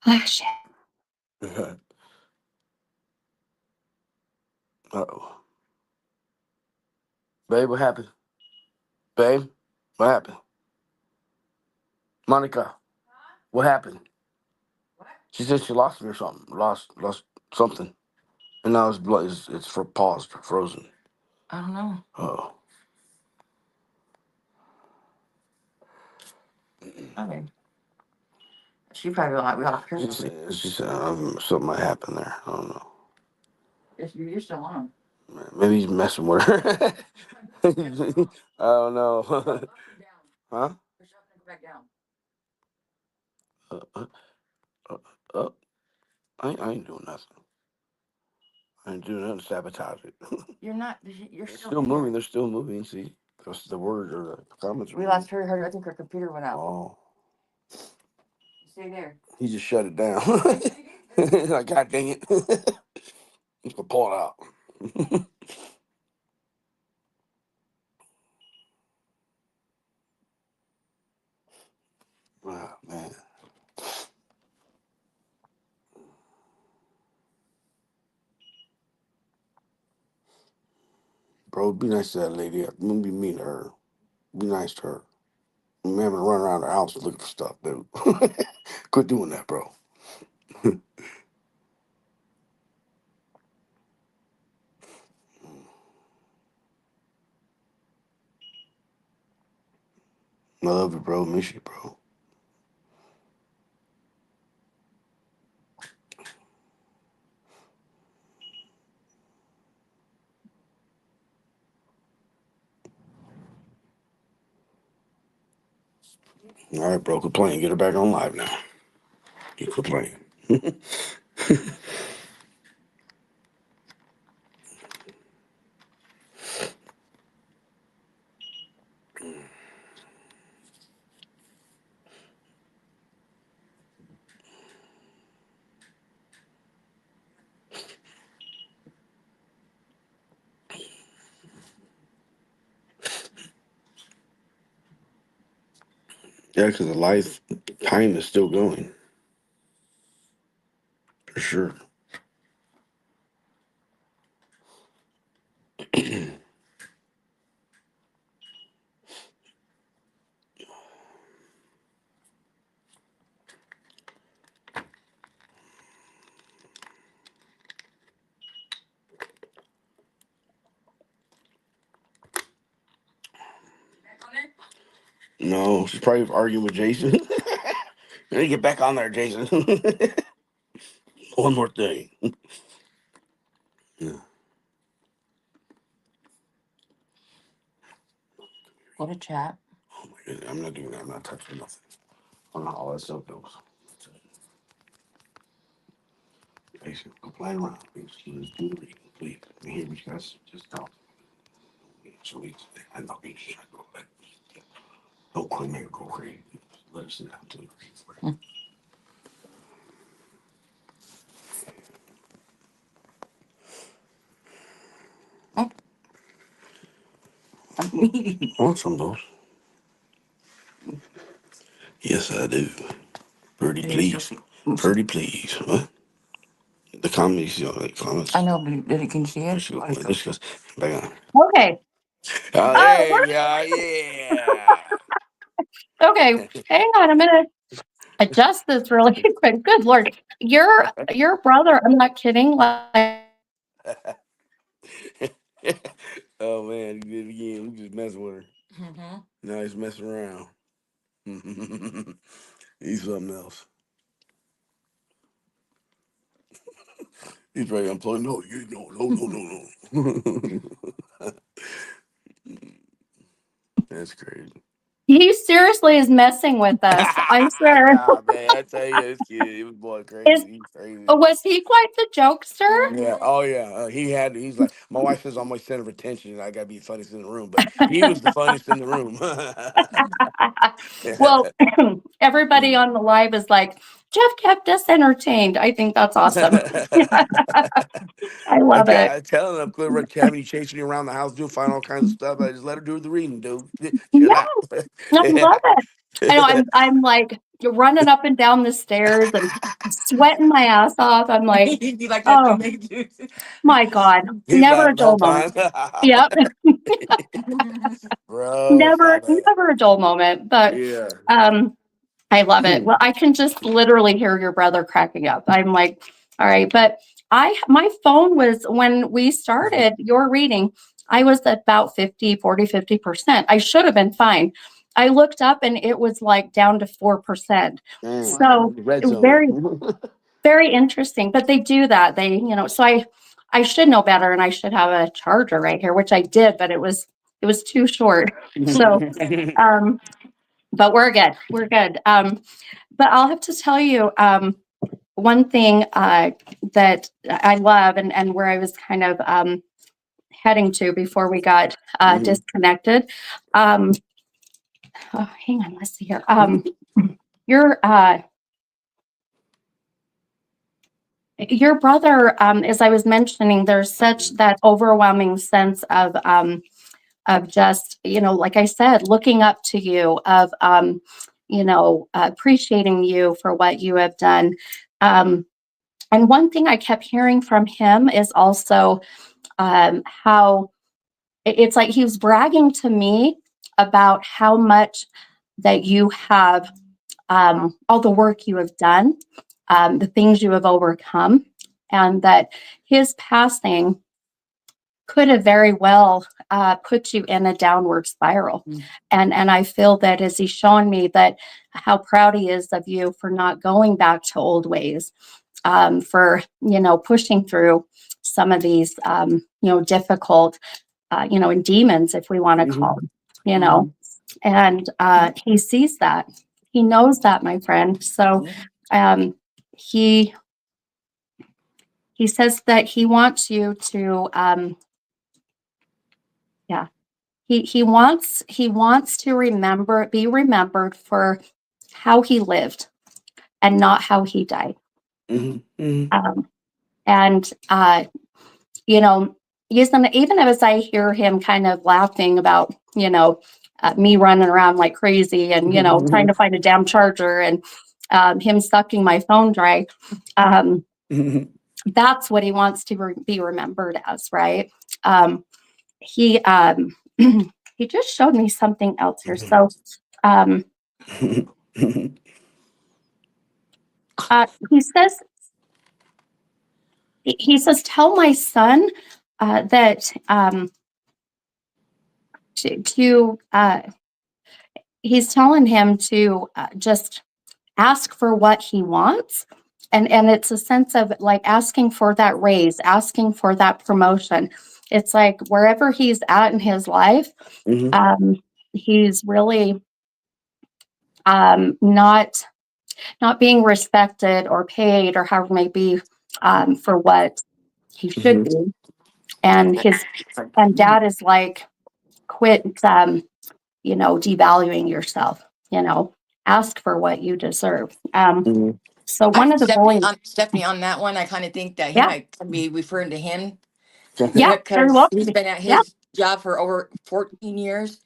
Oh shit. Uh-oh. Babe, what happened? Babe, what happened? Monica, what happened? She said she lost me or something. Lost something. And now it's blood. It's for paused, frozen. I don't know. Oh. Okay. She probably we lost her. She said something might happen there. I don't know. You're still on. Maybe he's messing with her. I don't know. Huh? Go back down. Uh, uh, uh, uh, I ain't doing nothing. I ain't doing nothing to sabotage it. You're not. You're They're still still here. moving. They're still moving. See, because the word or the comments. We lost her. I think her computer went out. Oh, Stay there. he just shut it down. Like, God dang it. He's gonna pull it out. Oh, man. Bro, be nice to that lady. I'm gonna be mean to her. Be nice to her. I'm having to run around the house looking for stuff, dude. Quit doing that, bro. I love you, bro. Miss you, bro. All right, bro. Quit playing. Get her back on live now. You quit playing. Yeah, because the life time is still going. For sure. No, she's probably arguing with Jason. Let me get back on there, Jason. One more thing. Yeah. Go to chat. Oh my goodness, I'm not doing that. I'm not touching nothing. I don't know how all that stuff goes. Jason, go play around. Please, let's do the reading, please. I hear you guys just talk. So I'm not being shy. Don't quit me or go crazy. Let us sit down to the reading. Oh, I'm reading. I want some of those. Yes, I do. Pretty please. Pretty please. What? The comments, like comments. I know, but did it, can you see it? This goes back on. Okay. Oh, Oh, there you go. Yeah. okay. Hang on a minute. Adjust this really quick. Good Lord. Your brother, I'm not kidding. Like, Oh man, he did it again. We just messing with her. Mm-hmm. Now he's messing around. He's something else. He's ready to unplug. No, you no. That's crazy. he seriously is messing with us. I swear. Nah, man, I tell you, this kid, he was boy Is crazy. He's crazy. was he quite the jokester? Yeah. Oh yeah. He's like my wife says I'm my center of attention and I gotta be the funniest in the room, but he was the funniest in the room. Well, everybody on the live is like, Jeff kept us entertained. I think that's awesome. I love it. I'm telling him I'm clear Kevin, he chasing you around the house, doing find all kinds of stuff. I just let her do the reading, dude. Chill Yeah, out. I love it. I know I'm like running up and down the stairs and sweating my ass off. I'm like, You like that too, oh make it my God, He's never a laughing the whole dull moment. time. Yep, Bro, stop it. never a dull moment. But Yeah. I love it. Well, I can just literally hear your brother cracking up. I'm like, all right, but my phone was when we started your reading, I was at about 50%. I should have been fine. I looked up and it was like down to 4%. So Red very, zone. very interesting. But they do that. So I should know better and I should have a charger right here, which I did, but it was too short. So um but we're good. We're good. But I'll have to tell you one thing that I love and where I was kind of heading to before we got disconnected. Oh, hang on, let's see here. Your your brother, as I was mentioning, there's such that overwhelming sense of just, like I said, looking up to you, of, appreciating you for what you have done. And one thing I kept hearing from him is also how it's like he was bragging to me about how much that you have, all the work you have done, the things you have overcome, and that his passing could have very well put you in a downward spiral. And I feel that as he's showing me that how proud he is of you for not going back to old ways, for pushing through some of these difficult and demons, if we want to call them, and he sees that, he knows that, my friend. So he he says that he wants you to yeah, he wants to be remembered for how he lived and not how he died. Um, and you know, even as I hear him kind of laughing about me running around like crazy and trying to find a damn charger and him sucking my phone dry. That's what he wants to be remembered as, right? He he just showed me something else here. So he says tell my son that to he's telling him to just ask for what he wants. And it's a sense of like asking for that raise, asking for that promotion. It's like wherever he's at in his life, Mm-hmm. he's really not being respected or paid or however it may be for what he should Mm-hmm. be. And his and dad is like, quit, devaluing yourself. Ask for what you deserve. Mm-hmm. So I one think of the bullies, Stephanie on that one. I kind of think that he yeah, might be referring to him yeah, very because well could he's be. been at Yeah. his job for over 14 years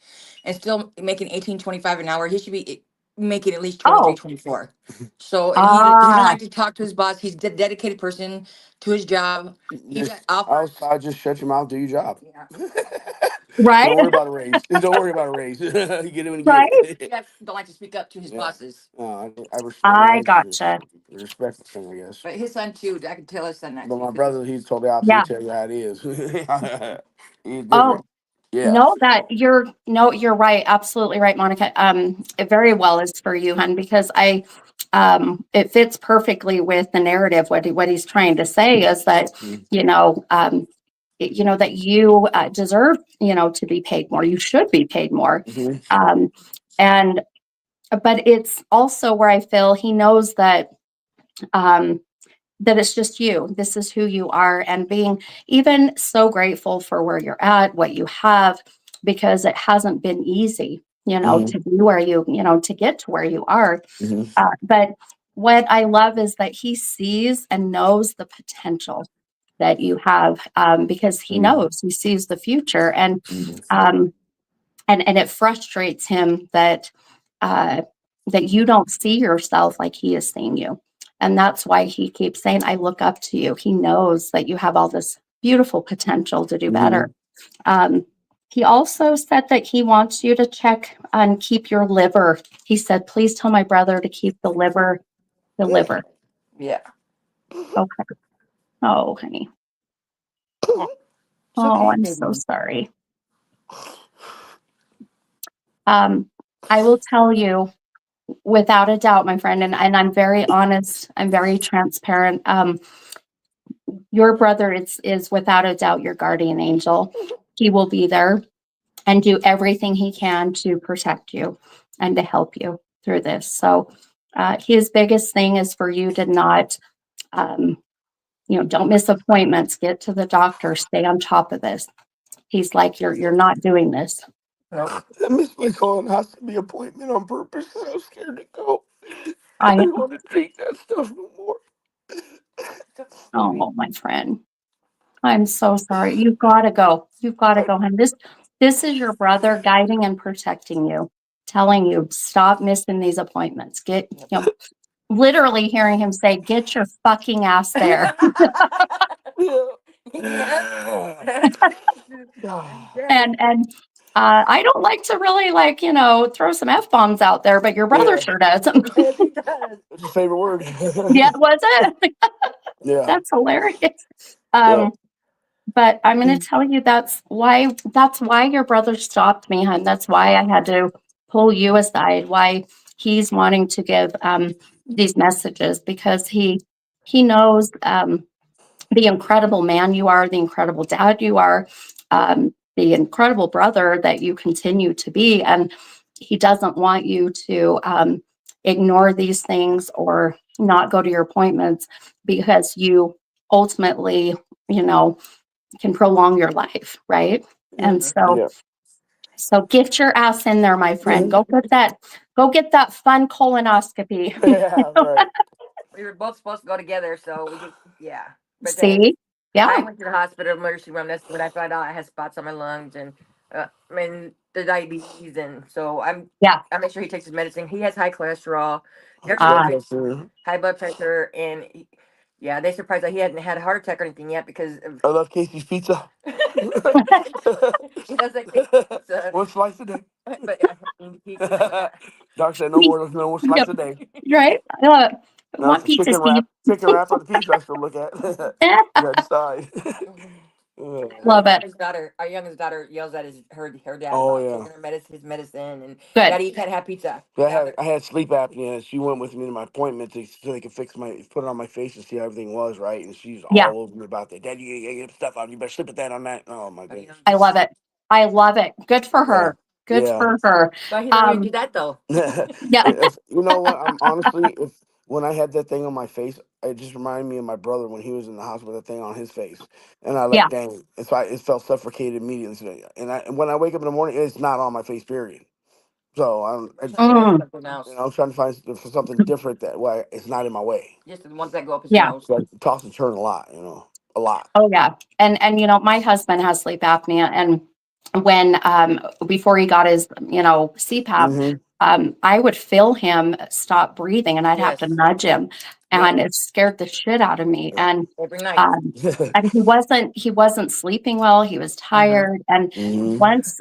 and still making 18.25 an hour. He should be making at least 23, Oh, 24. So, and he don't ah, like to talk to his boss. He's a dedicated person to his job. He got Just, offers. I just shut your mouth, do your job. Yeah. right, Don't worry about a raise. Don't worry about a raise. You get it when you get right. it. He don't like to speak up to his Yeah. bosses. I respect. I I gotcha. respect the thing, I guess. But his son too, I can tell his son that But too. my brother, he's totally opposite. He Yeah. tell you how it is. He's Oh, different. Yeah. no, you're right. Absolutely right, Monica. It very well is for you, hun, because it fits perfectly with the narrative. What he's trying to say is that, you know, that you deserve, to be paid more. You should be paid more. Mm-hmm. Um, and, but it's also where I feel he knows um, that it's just you. This is who you are, and being even so grateful for where you're at, what you have, because it hasn't been easy, Mm-hmm. to be where to get to where you are. Mm-hmm. But what I love is that he sees and knows the potential that you have, because he sees the future, um, and it frustrates him uh, that you don't see yourself like he is seeing you. And that's why he keeps saying, I look up to you. He knows that you have all this beautiful potential to do Mm-hmm. better. Um, he also said that he wants you to check and keep your liver. He said, please tell my brother to keep the liver. Yeah. Okay. Oh, honey. It's Oh, okay, I'm so baby. sorry. I will tell you without a doubt, my friend, and I'm very honest, I'm very transparent. Your brother is without a doubt your guardian angel. He will be there and do everything he can to protect you and to help you through this. So his biggest thing is for you to not, don't miss appointments, get to the doctor, stay on top of this. He's like, you're not doing this. Nope. I missed my colonoscopy appointment on purpose because I was scared to go. I I didn't want to take that stuff no more. Oh, my friend, I'm so sorry. You've got to go. You've got to go. And this is your brother guiding and protecting you, telling you stop missing these appointments. Literally hearing him say, "Get your fucking ass there." And I don't like to really throw some f bombs out there, but your brother Yeah. sure does. Yes, he does. What's your favorite word? Yeah, was it? Yeah. That's hilarious. Yeah. But I'm going to tell you that's why your brother stopped me, hon. That's why I had to pull you aside. Why he's wanting to give these messages, because he knows the incredible man you are, the incredible dad you are, the incredible brother that you continue to be, and he doesn't want you to ignore these things or not go to your appointments, because you ultimately, can prolong your life, right? And so, Yeah. get your ass in there, my friend. Go get that fun colonoscopy. Yeah. Right. We were both supposed to go together, so yeah. But then See? I Yeah. went to the hospital emergency room. That's when I found out I had spots on my lungs and the diabetes, and so Yeah. I make sure he takes his medicine. He has high cholesterol, Ah, high blood pressure, and yeah, they surprised that he hadn't had a heart attack or anything yet because of, I love Casey's pizza. he doesn't think pizza. One slice a day. But pizza. Doc said no me- more slice yep, a day. right. Now Want it's a pizza, chicken Steve? wrap. Chicken wrap on the pizza I still look at. You gotta decide. Love it. Our youngest daughter yells at her dad Oh, about yeah. taking his medicine, and Good. Daddy, you can't have pizza. Yeah, I had sleep apnea. She went with me to my appointment so they could put it on my face and see how everything was right. And she's Yeah, all over me about that. Daddy, you get stuff on. You better sleep with that on that. Oh my Our goodness. I love youngest. it. I love it. Good for Yeah, her. Good yeah. for her. But he don't even do Um, that though. yeah, You know what? I'm honestly, if when I had that thing on my face, it just reminded me of my brother when he was in the hospital with that thing on his face, and I yeah. like, dang, it felt suffocated immediately. And when I wake up in the morning, it's not on my face. Period. So We're trying to find Mm, something else. I'm trying to find for something different that way it's not in my way. Just the ones that go up his yeah. nose. So I toss and turn a lot, a lot. Oh yeah. And my husband has sleep apnea, and when before he got his, CPAP, Mm-hmm. I would feel him stop breathing and I'd have to Yes. nudge him, Yep. and it scared the shit out of me. Yeah. And Every night. um and he wasn't sleeping well, he was Mm-hmm. tired. And Mm-hmm.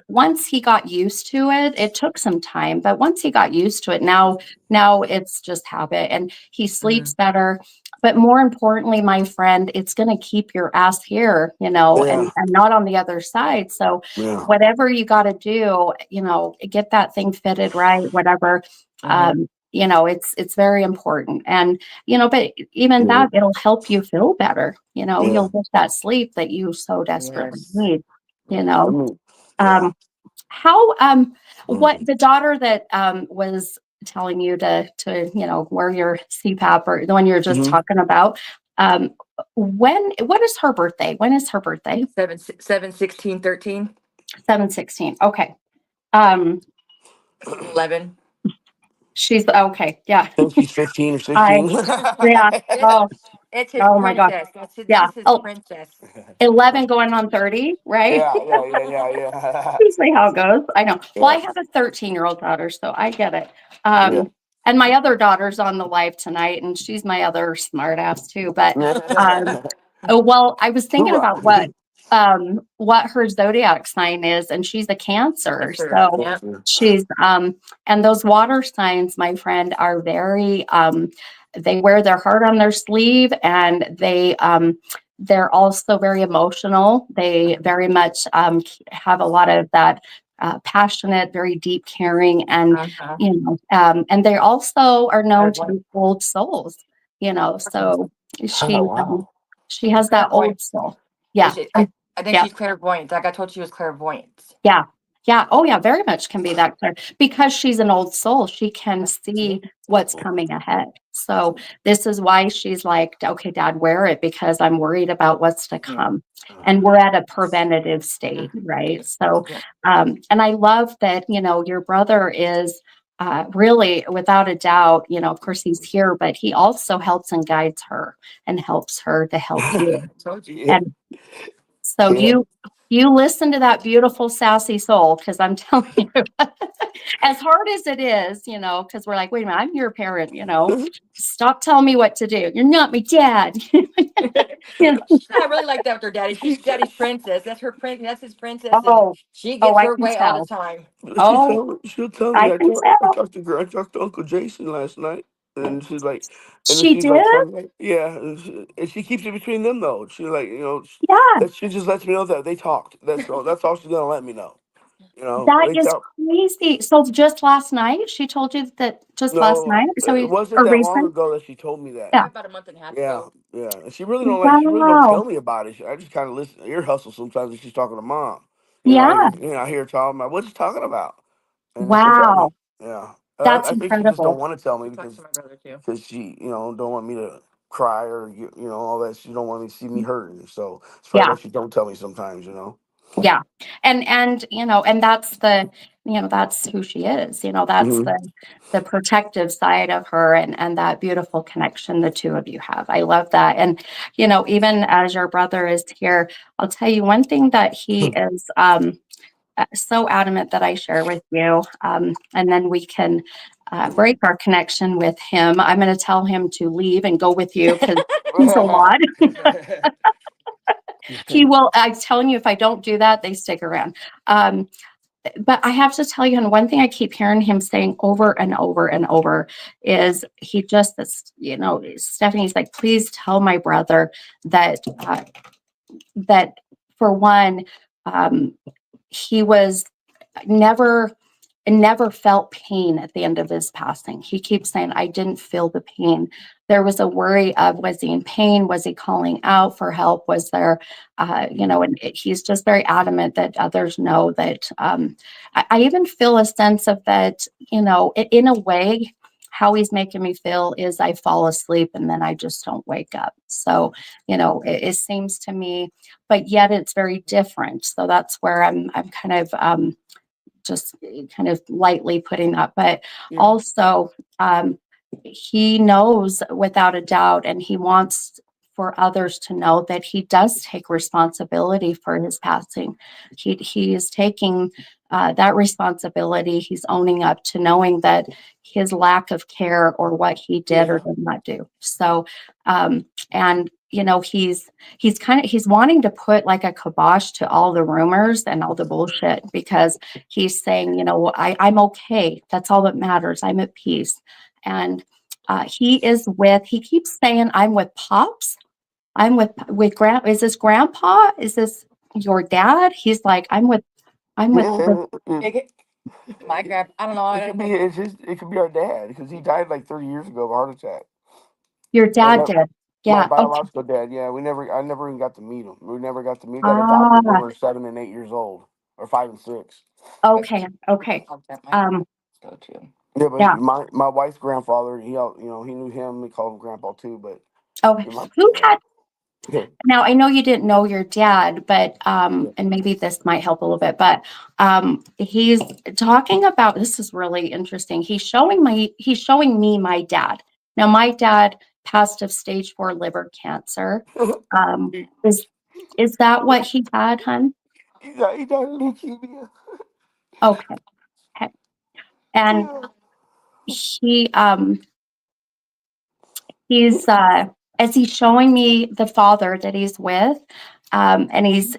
once he got used to it, it took some time, but once he got used to it, now it's just habit, and he Mm-hmm. sleeps better. But more importantly, my friend, it's going to keep your ass here, Yeah. and not on the other side. So Yeah. whatever you got to do, get that thing fitted right, whatever. Mm-hmm. It's very important. And, but even Yeah. that, it'll help you feel better. Yeah. You'll get that sleep that you so desperately Yes. need, you Yes. I know. mean, yeah. Um, how what Mm-hmm. the daughter that was telling you to wear your CPAP, or the one you're just Mm-hmm. talking about, what is her birthday? When is her birthday? 7/16/13. 7/16. Okay. Um She's 11. she's okay. Yeah. I think she's 15 or I 16. Yeah. Yes. Oh, It's his oh my gosh. princess. Yeah. That's his Oh, princess. 11 going on 30, right? Yeah, yeah, yeah, yeah, yeah. Usually how it goes. I know. Well, I Yeah, have a 13-year-old daughter, so I get it. yeah. And my other daughter's on the live tonight, and she's my other smart ass too. But um, oh, well, I was thinking Hoorah. about what her zodiac sign is, and she's a Cancer. Answer. So Yep. she's and those water signs, my friend, are very they wear their heart on their sleeve, and they're also very emotional. They very much have a lot of that passionate, very deep, caring, and Uh-huh. and they also are known to be Clairvoyant. old souls. So Oh, she wow. she has that Clairvoyant. old soul. Is Yeah, she, I think yeah, she's clairvoyant. Like I told you, she was clairvoyant. yeah, yeah. Oh, yeah. Very much can be that clear because she's an old soul. She can see what's coming ahead. So this is why she's like, okay, Dad, wear it because I'm worried about what's to Yeah. come. And we're at a preventative state, right? So, Yeah. and I love that, your brother is really, without a doubt, of course he's here, but he also helps and guides her and helps her to help you. Told you. Yeah, And so yeah. you listen to that beautiful sassy soul, because I'm telling you, as hard as it is, because we're like, wait a minute, I'm your parent, stop telling me what to do. You're not my dad. You know? I really like that with her daddy. She's daddy's princess. That's her prince. That's his princess, and Oh, she oh, gets I her can way all the tell. time. Oh, She'll tell me. I can I tell. talked to Uncle Jason last night, and she's like, and then She she's did? like, talking like, yeah, and she keeps it between them though. She's like, Yeah. that she just lets me know that they talked. That's all she's gonna let me know. That They is talk. crazy. So just last night, she told you that just last No, night? So it we wasn't or that long recent? ago that she told me that. Yeah. Probably about a month and a half Yeah, ago. yeah, and she really don't Wow. tell me about it. I just kind of listen, ear hustle sometimes when she's talking to mom. Yeah. I hear her talking about what's she talking about, and she'll tell me. Wow. Yeah, That's I think she just don't incredible. want to tell me She talks to my brother too. because she don't want me to cry or all that. She don't want me to see me hurting. So it's probably Yeah. why she don't tell me sometimes. Yeah. And and that's who she is. That's Hmm. the protective side of her, and that beautiful connection the two of you have. I love that. And even as your brother is here, I'll tell you one thing that he is so adamant that I share with you, and then we can break our connection with him. I'm going to tell him to leave and go with you because he's a lot. He will. I'm telling you, if I don't do that, they stick around. Um, but I have to tell you, and one thing I keep hearing him saying over and over and over is he just, Stephanie's like, please tell my brother that that for one, um, he was never never felt pain at the end of his passing. He keeps saying, I didn't feel the pain. There was a worry of, was he in pain? Was he calling out for help? Was there, and he's just very adamant that others know that. I even feel a sense of that, in a way, how he's making me feel is I fall asleep and then I just don't wake up. So, it seems to me, but yet it's very different. So that's where I'm kind of, just kind of lightly putting that, but Yeah. also he knows without a doubt, and he wants for others to know that he does take responsibility for his passing. He is taking that responsibility. He's owning up to knowing that his lack of care or what he did or Yeah. did not do. So, and he's wanting to put like a kibosh to all the rumors and all the bullshit, because he's saying, I'm okay. That's all that matters. I'm at peace. And he keeps saying, I'm with Pops. I'm with is this grandpa? Is this your dad? He's like, I'm with It my grandpa, I don't know. I It could don't be know. it could be our dad because he died like 30 years ago of a heart attack. your Like dad did. my Yeah. Okay. biological dad, yeah, I never even got to meet him. We never got to meet. Got adopted when Ah, we were 7 and 8 years old, or 5 and 6. okay. Okay. My Um, go to. Yeah, but yeah. my wife's grandfather, he knew him. He called him Grandpa too. But Okay. my Who yeah, had yeah, Now, I know you didn't know your dad, but yeah. and maybe this might help a little bit, but he's talking about, this is really interesting. He's showing me my dad. Now, my dad passed of stage 4 liver cancer. Um, he, is is that what he had, hun? he died of leukemia. Okay. Okay. And Yeah. he he's as he's showing me the father that he's with, and he's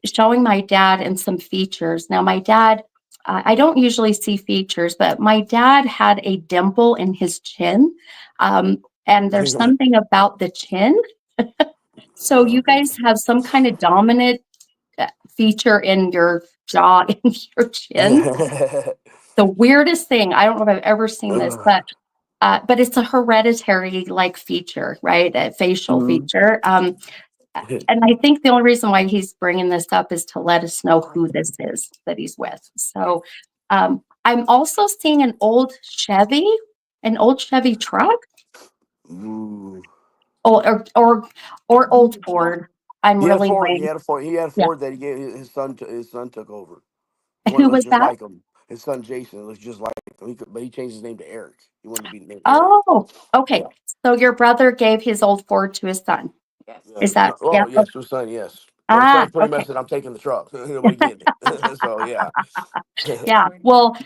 showing my dad and some features. Now my dad, I don't usually see features, but my dad had a dimple in his chin, and there's something about the chin. So you guys have some kind of dominant feature in your jaw, in your chin. The weirdest thing. I don't know if I've ever seen this, but it's a hereditary like feature, right? A facial Mhm. feature. And I think the only reason why he's bringing this up is to let us know who this is that he's with. So I'm also seeing an old Chevy truck, Ooh. or old Ford. I'm He had a really Ford. He weighing. had a Ford. He had a Yeah. Ford that he gave his son. His son took over. The one that Who looked was just that? like him. His son Jason looks just like him. But he changed his name to Eric. He wanted to be named Eric. Oh, okay. Yeah. So your brother gave his old Ford to his son. Yes. Yeah. Is that, No, oh yeah? yes, to his son. Yes. But his Ah, son's pretty much okay. said, "I'm taking the truck. Nobody getting it." So yeah. Yeah. Well,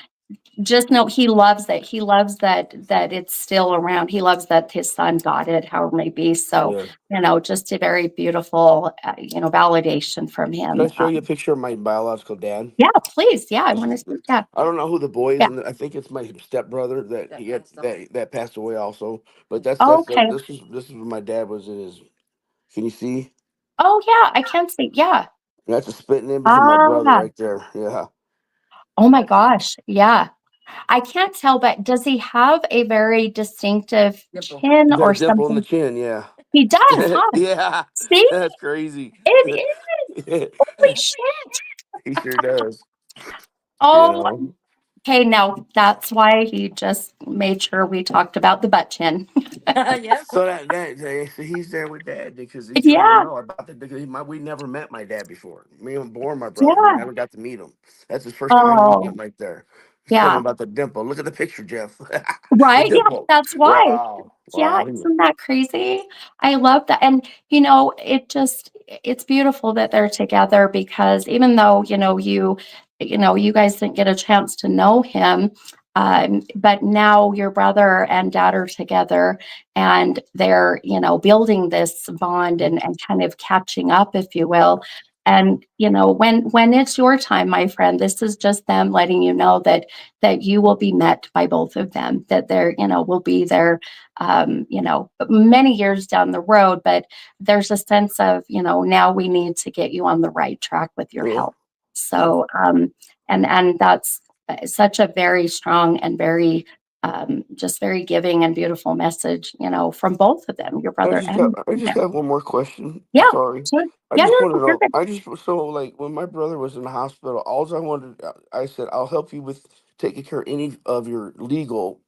just know he loves it. He loves that it's still around. He loves that his son got it, however it may be. So, Yeah. just a very beautiful, validation from Can him. I show you a picture of my biological dad? Yeah, please. Yeah, I This want to is see that. I don't know who the boy is, Yeah. and I think it's my stepbrother that he had that passed away also. But Okay. this is when my dad was in his. Can you see? Oh, yeah. I can see. Yeah. That's a spitting image of my brother Ah. right there. Yeah. Oh my gosh. Yeah. I can't tell, but does he have a very distinctive Dimple. chin He got or a dimple in the something? chin. Yeah. He does, huh? Yeah. See? That's crazy. It is. Holy shit. He sure does. You Oh, know. okay, now that's why he just made sure we talked about the butt chin. Yes. So so he's there with dad because he's letting him Yeah, know about that because we never met my dad before. Me and Born, my brother, we yeah. never got to meet him. That's his first time meeting him Oh, right there. He's telling yeah. him about the dimple. Look at the picture, Jeff. The Right? Yeah, dimple. that's why. Wow. Yeah, Wow. isn't that crazy? I love that. And it's beautiful that they're together, because even though, you guys didn't get a chance to know him, but now your brother and dad are together, and they're, building this bond and kind of catching up, if you will. And when it's your time, my friend, this is just them letting you know that you will be met by both of them, that they're will be there, many years down the road. But there's a sense of now we need to get you on the right track with your Yeah. health. So and that's such a very strong and very just very giving and beautiful message, from both of them, your brother and I just them. got one more question. Yeah, Sorry. sure. I Yeah, just no, want to no, you're know. good. I just so like when my brother was in the hospital, all I wanted, I said, I'll help you with taking care of any of your legal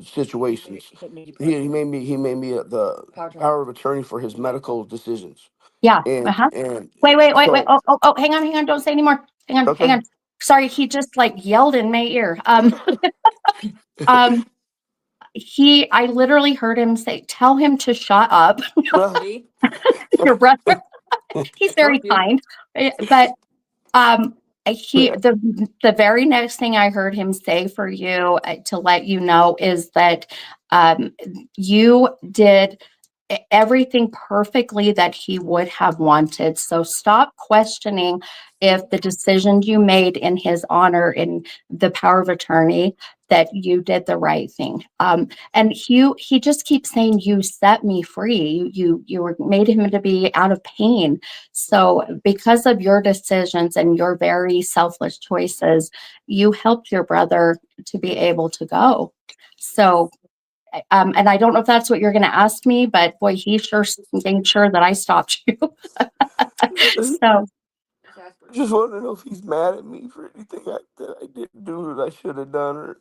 situations. He made me the power of attorney for his medical decisions, Yeah. and Uh-huh. and Wait. so Oh, hang on. Don't say anymore. Hang okay. on. Sorry, he just like yelled in my ear. Um, I literally heard him say, "Tell him to shut up." Well, See? Your brother, he's Told very you. kind. But um, the very next thing I heard him say for you, to let you know, is that um, you did everything perfectly that he would have wanted. So stop questioning if the decisions you made in his honor, in the power of attorney, that you did the right thing. And he just keeps saying, "You set me free. You were made him to be out of pain." So because of your decisions and your very selfless choices, you helped your brother to be able to go. So and I don't know if that's what you're going to ask me, but boy, he sure made sure that I stopped you. So, I just want to know if he's mad at me for anything that I didn't do that I should have done, or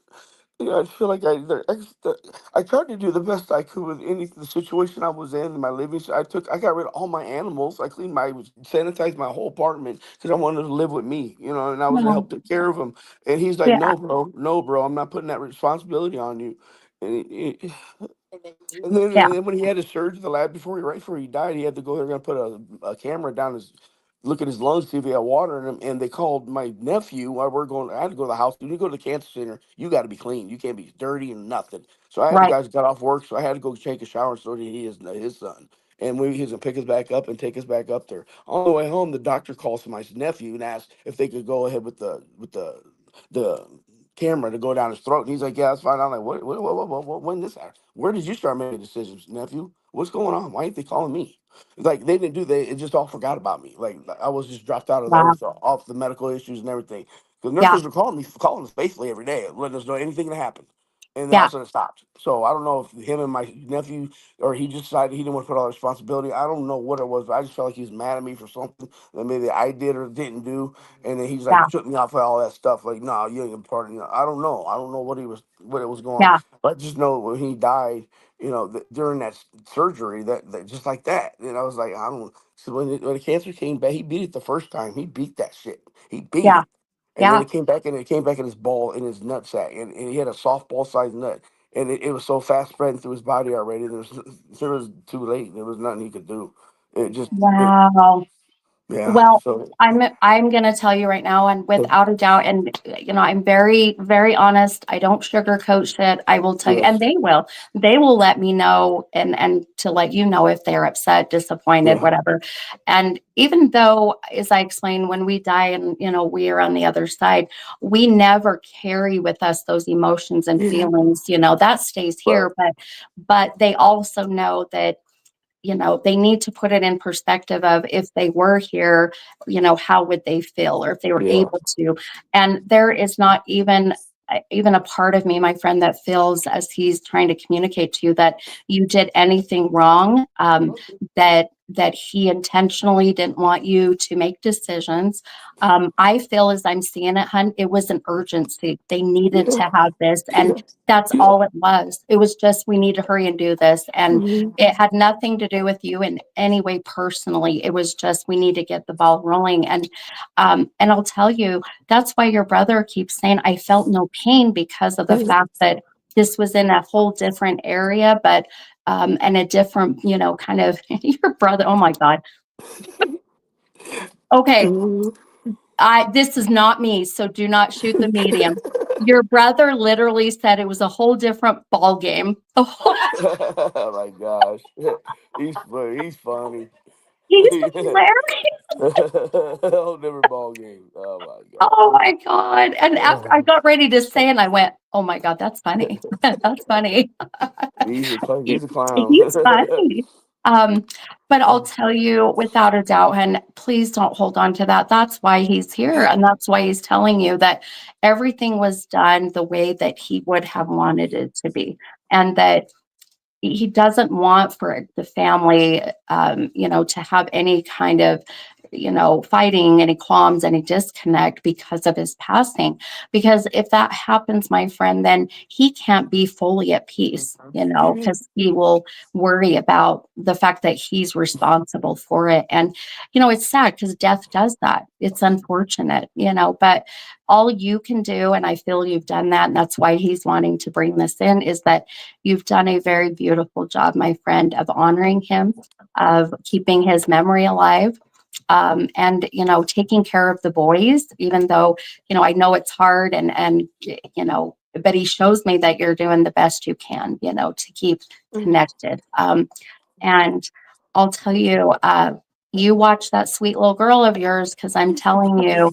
I feel like I tried to do the best I could with any the situation I was in my living. So I got rid of all my animals. I cleaned sanitized my whole apartment because I wanted to live with me, and I was gonna yeah, help take care of him. And he's like, yeah, no, bro, I'm not putting that responsibility on you. And And then you and then, yeah, and then when he had his surgery, the lab right before he died, he had to go there and put a camera down look at his lungs, see if he had water in him. And they called my nephew while we're going. I had to go to the house. When you go to the cancer center, you got to be clean. You can't be dirty and nothing. So I had the right, guys got off work, so I had to go take a shower. So did his son. And when he was gonna pick us back up and take us back up there. On the way home, the doctor calls my nephew and asks if they could go ahead with the camera to go down his throat. And he's like, "Yeah, that's fine." I'm like, what when this happened? Where did you start making decisions, nephew? What's going on? Why ain't they calling me? Like they didn't do they it just all forgot about me. Like I was just dropped out of wow, those off the medical issues and everything. The yeah, nurses were calling us faithfully every day, letting us know anything that happened. And then all of yeah, a sudden it stopped. So I don't know if him and my nephew, or he just decided he didn't want to put all the responsibility. I don't know what it was, but I just felt like he was mad at me for something that maybe I did or didn't do. And then he's like yeah, took me off of all that stuff. Like, no, you ain't a part of it. I don't know. I don't know what it was going on. yeah, But I just know when he died, during that surgery, that just like that. And I was like, I don't. So when the cancer came back, he beat it the first time. He beat that shit. He beat yeah, it, and then yeah, it came back in his ball in his nut sack, and he had a softball sized nut, and it was so fast spreading through his body already. There was too late. There was nothing he could do. It wow. yeah. Well, So I'm going to tell you right now, and without a doubt, and I'm very, very honest. I don't sugarcoat shit. I will tell you, and yes, they will let me know, and to let you know if they're upset, disappointed, yeah, whatever. And even though, as I explained, when we die and we are on the other side, we never carry with us those emotions and yeah, feelings. That stays right, here, but they also know that they need to put it in perspective of, if they were here, how would they feel, or if they were yeah, able to. And there is not even a part of me, my friend, that feels, as he's trying to communicate to you, that you did anything wrong, that he intentionally didn't want you to make decisions. I feel, as I'm seeing it, hun, it was an urgency. They needed yeah, to have this, and yeah, that's yeah. all it was. It was just, we need to hurry and do this. And Mhm. it had nothing to do with you in any way personally. It was just, we need to get the ball rolling. And I'll tell you, that's why your brother keeps saying, I felt no pain, because of the Yeah. fact that this was in a whole different area, but and a different, kind of your brother. Oh my God. Okay. Mhm. This is not me, so do not shoot the medium. Your brother literally said it was a whole different ball game. Oh my gosh, he's funny. He's hilarious. Whole different ball game. Oh my Oh my God. And after I god. got ready to say, and I went, oh my God, that's funny. That's funny. He's a clown. He's funny. But I'll tell you without a doubt, and please don't hold on to that. That's why he's here. And that's why he's telling you that everything was done the way that he would have wanted it to be. And that he doesn't want for the family, to have any kind of, fighting, any qualms, any disconnect because of his passing. Because if that happens, my friend, then he can't be fully at peace, because he will worry about the fact that he's responsible for it. And, it's sad because death does that. It's unfortunate, but all you can do, and I feel you've done that, and that's why he's wanting to bring this in, is that you've done a very beautiful job, my friend, of honoring him, of keeping his memory alive, and taking care of the boys. Even though I know it's hard, and but he shows me that you're doing the best you can, to keep connected. And I'll tell you, you watch that sweet little girl of yours, because I'm telling you.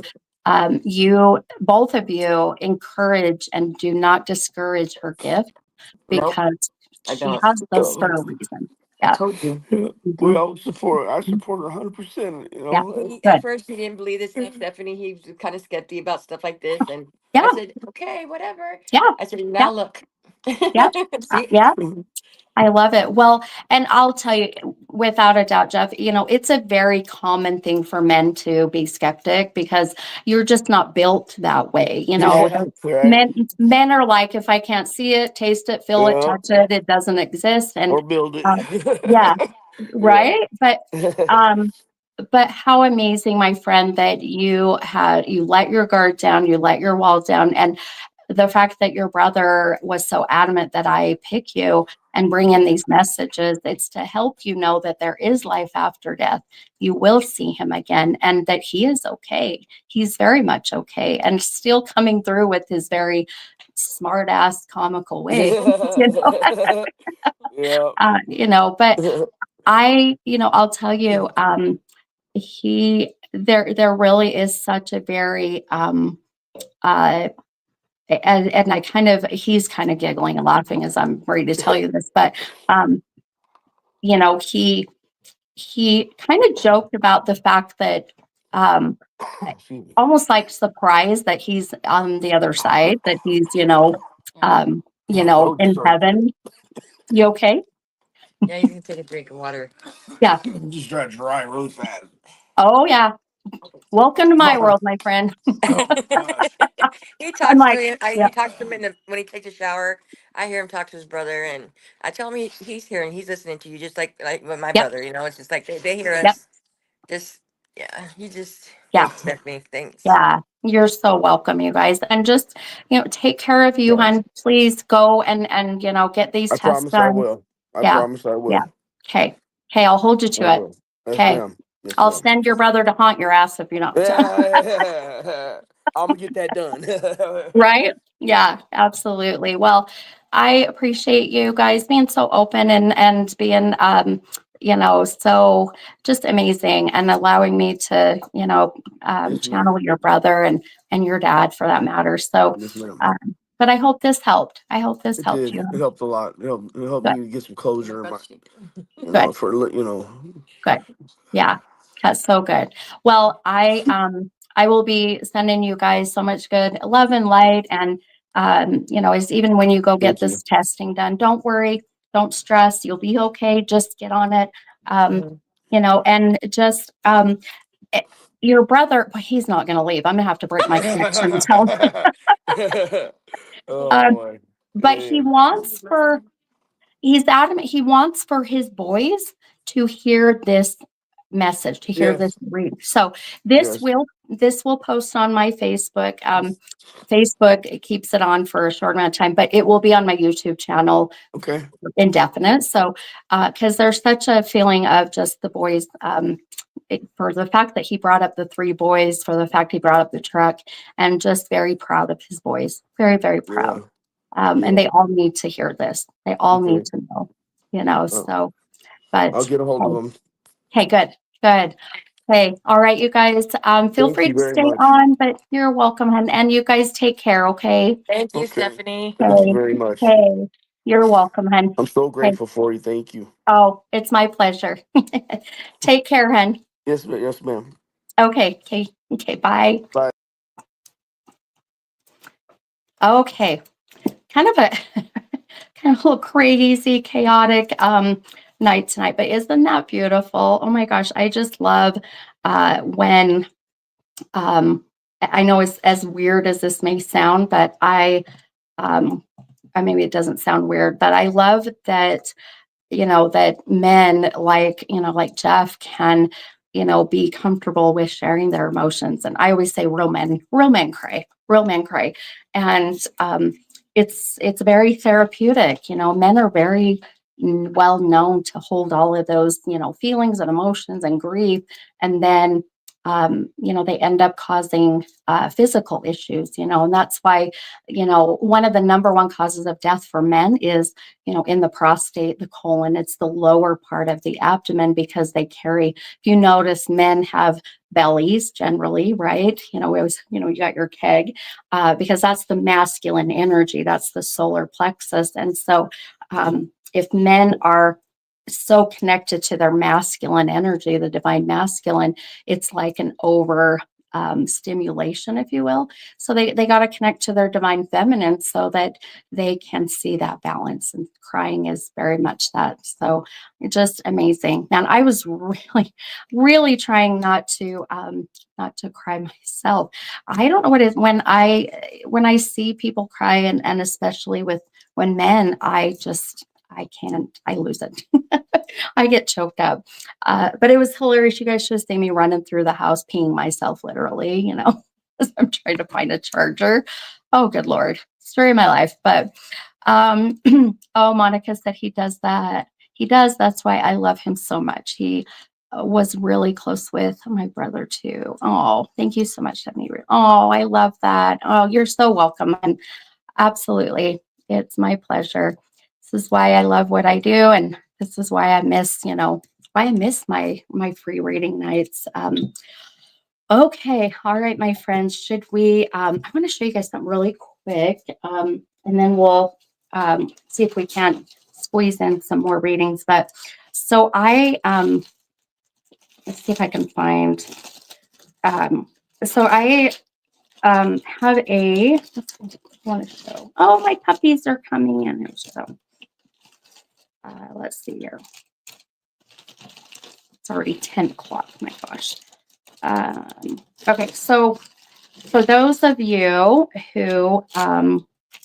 You both of you encourage and do not discourage her gift, Nope, because I she don't. has this for a reason. I Yeah. told you. Yeah, we Mhm. all support. I support her 100%. Yeah. At Good. first, he didn't believe this stuff, Stephanie. He was kind of skeptical about stuff like this, and I Yeah. said, "Okay, whatever." Yeah. I said, Yeah. "Now look, Yeah. see." Yeah. I love it. Well, and I'll tell you, without a doubt, Jeff, it's a very common thing for men to be skeptic, because you're just not built that way. Yeah, right. Men are like, if I can't see it, taste it, feel it, Yeah, touch it, it doesn't exist. And or build it. yeah, Yeah. right. Um, but how amazing, my friend, that you let your guard down, you let your wall down, and the fact that your brother was so adamant that I pick you and bring in these messages, it's to help you know that there is life after death. You will see him again, and that he is okay. He's very much okay, and still coming through with his very smart ass comical way. you know, Yeah. but I'll tell you, there really is such a very, uh, and he's kind of giggling and laughing as I'm ready to tell you this, but, um, he kind of joked about the fact that, um, Excuse me. almost like surprised that he's on the other side, that he's, Oh, in sorry. heaven. You okay? Yeah, you can take a drink of water. Yeah. I'm just trying to dry really fast. Oh yeah. Welcome to my world, my friend. Oh gosh. He I'm talks to like, him. yeah, He talks to him when he takes a shower. I hear him talk to his brother, and I tell him he's here and he's listening to you, just like with my yep, brother. It's just like they hear yep, us. Just yeah. He just yeah. thanks, Stephanie. Thanks. Yeah, you're so welcome, you guys. And just, take care of you, Gosh. and please go and get these I tests promise I done. will. I Yeah, promise I yeah. will. Okay. Okay, I'll hold you I to it. will. Yes, Okay. ma'am. Yes, I'll ma'am. send your brother to haunt your ass if you're not. Yeah. I'm gonna get that done. Right? Yeah, absolutely. Well, I appreciate you guys being so open and being so just amazing, and allowing me to, Yes, ma'am. channel your brother and your dad for that matter. So Yes, ma'am. but I hope this helped. I hope this It helped did. you. It helped a lot. It helped Good, me to get some closure in my, good, for. good. Yeah, that's so good. Well, I will be sending you guys so much good love and light, and is even when you go get Thank you. this testing done, don't worry, don't stress, you'll be okay. Just get on it. Um, Mhm. and just eh, your brother, well, he's not going to leave. I'm gonna have to break my connection and tell him. Oh Um, boy. but Yeah. he's adamant he wants for his boys to hear this message, to hear this Yes. read. So this Yes. will this will post on my Facebook. Facebook, it keeps it on for a short amount of time, but it will be on my YouTube channel Okay. indefinite. So because there's such a feeling of just the boys, for the fact that he brought up the three boys, for the fact he brought up the truck, and just very proud of his boys, very, very proud. Yeah. And Yeah. they all need to hear this. They all need Okay. to know, Uh, so, I'll but get a hold of hey, them. hey, good. Good. Okay. All right, you guys. Feel Thank free you to very stay much. on, but you're welcome. And you guys take care, okay? Thank you, Okay. Stephanie. Thank you Okay. very much. Okay. You're welcome, hun. I'm so Okay. grateful for you. Thank you. Oh, it's my pleasure. Take care, hun. Yes, ma'am. Yes, ma'am. Okay. Okay. Okay. Bye. Bye. Okay. Kind of a kind of a little crazy, chaotic night tonight, but isn't that beautiful? Oh my gosh, I just love when I know as weird as this may sound, but um, I maybe it doesn't sound weird, but I love that that men like, like Jeff can, be comfortable with sharing their emotions. And I always say real men cry, real men cry. And it's very therapeutic. Men are very well known to hold all of those, feelings and emotions and grief. And then, they end up causing physical issues, and that's why, one of the number one causes of death for men is in the prostate, the colon. It's the lower part of the abdomen because they carry, if you notice, men have bellies generally, right? We always, you got your keg because that's the masculine energy, that's the solar plexus. And so if men are so connected to their masculine energy, the divine masculine, it's like an over stimulation, if you will. So they got to connect to their divine feminine so that they can see that balance. And crying is very much that. So just amazing. Man, I was really, really trying not to cry myself. I don't know what it is when I see people cry, and especially when men, I can't, I lose it. I get choked up. But it was hilarious. You guys should have seen me running through the house, peeing myself literally, as I'm trying to find a charger. Oh, good Lord. Story of my life. But oh, Monica said he does that. He does. That's why I love him so much. He was really close with my brother too. Oh, thank you so much, Stephanie. Oh, I love that. Oh, you're so welcome. And absolutely. It's my pleasure. This is why I love what I do. And this is why I miss, my free reading nights. Okay. All right, my friends, should we, I want to show you guys something really quick. And then we'll see if we can't squeeze in some more readings. But so let's see if I can find, so I have I want to show, oh, my puppies are coming in. So let's see here. It's already 10 o'clock. My gosh. Okay, so for those of you who,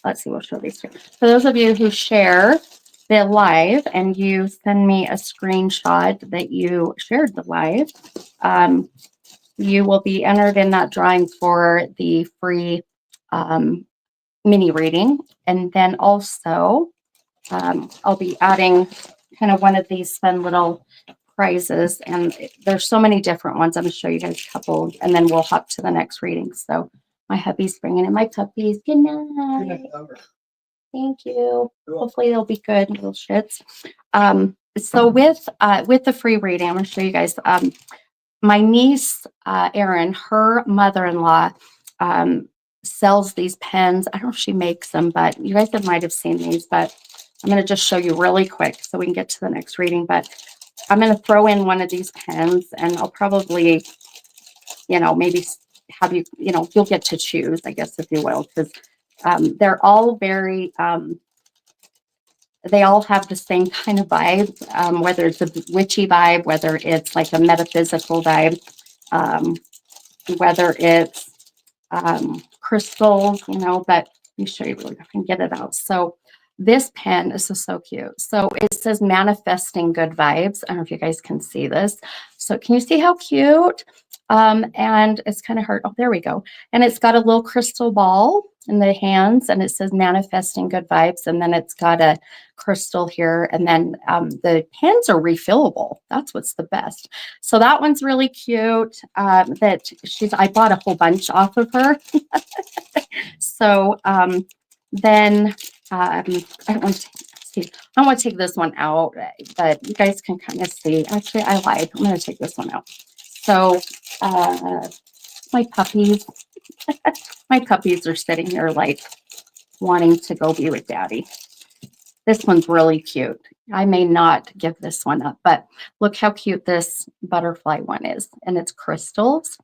let's see, we'll show these two. For those of you who share the live and you send me a screenshot that you shared the live, you will be entered in that drawing for the free mini reading. And then also, I'll be adding kind of one of these fun little prizes, and there's so many different ones. I'm going to show you guys a couple, and then we'll hop to the next reading. So my hubby's bringing in my puppies. Good night. Thank you. Hopefully they'll be good little shits. So with the free reading, I'm going to show you guys. My niece, Erin, her mother-in-law sells these pens. I don't know if she makes them, but you guys might have seen these, but I'm going to just show you really quick so we can get to the next reading. But I'm going to throw in one of these pens, and I'll probably, maybe have you, you'll get to choose, I guess, if you will, because they're all very, they all have the same kind of vibe, whether it's a witchy vibe, whether it's like a metaphysical vibe, whether it's crystals, but let me show you really if I can get it out. So this pen is so cute. So it says manifesting good vibes. I don't know if you guys can see this. So can you see how cute? And it's kind of hard. Oh, there we go. And it's got a little crystal ball in the hands, and it says manifesting good vibes. And then it's got a crystal here. And then the pens are refillable. That's what's the best. So that one's really cute. I bought a whole bunch off of her. So then I don't want to see. I want to take this one out, but you guys can kind of see. Actually, I lied. I'm going to take this one out. So, my puppies, my puppies are sitting here like wanting to go be with daddy. This one's really cute. I may not give this one up, but look how cute this butterfly one is. And it's crystals.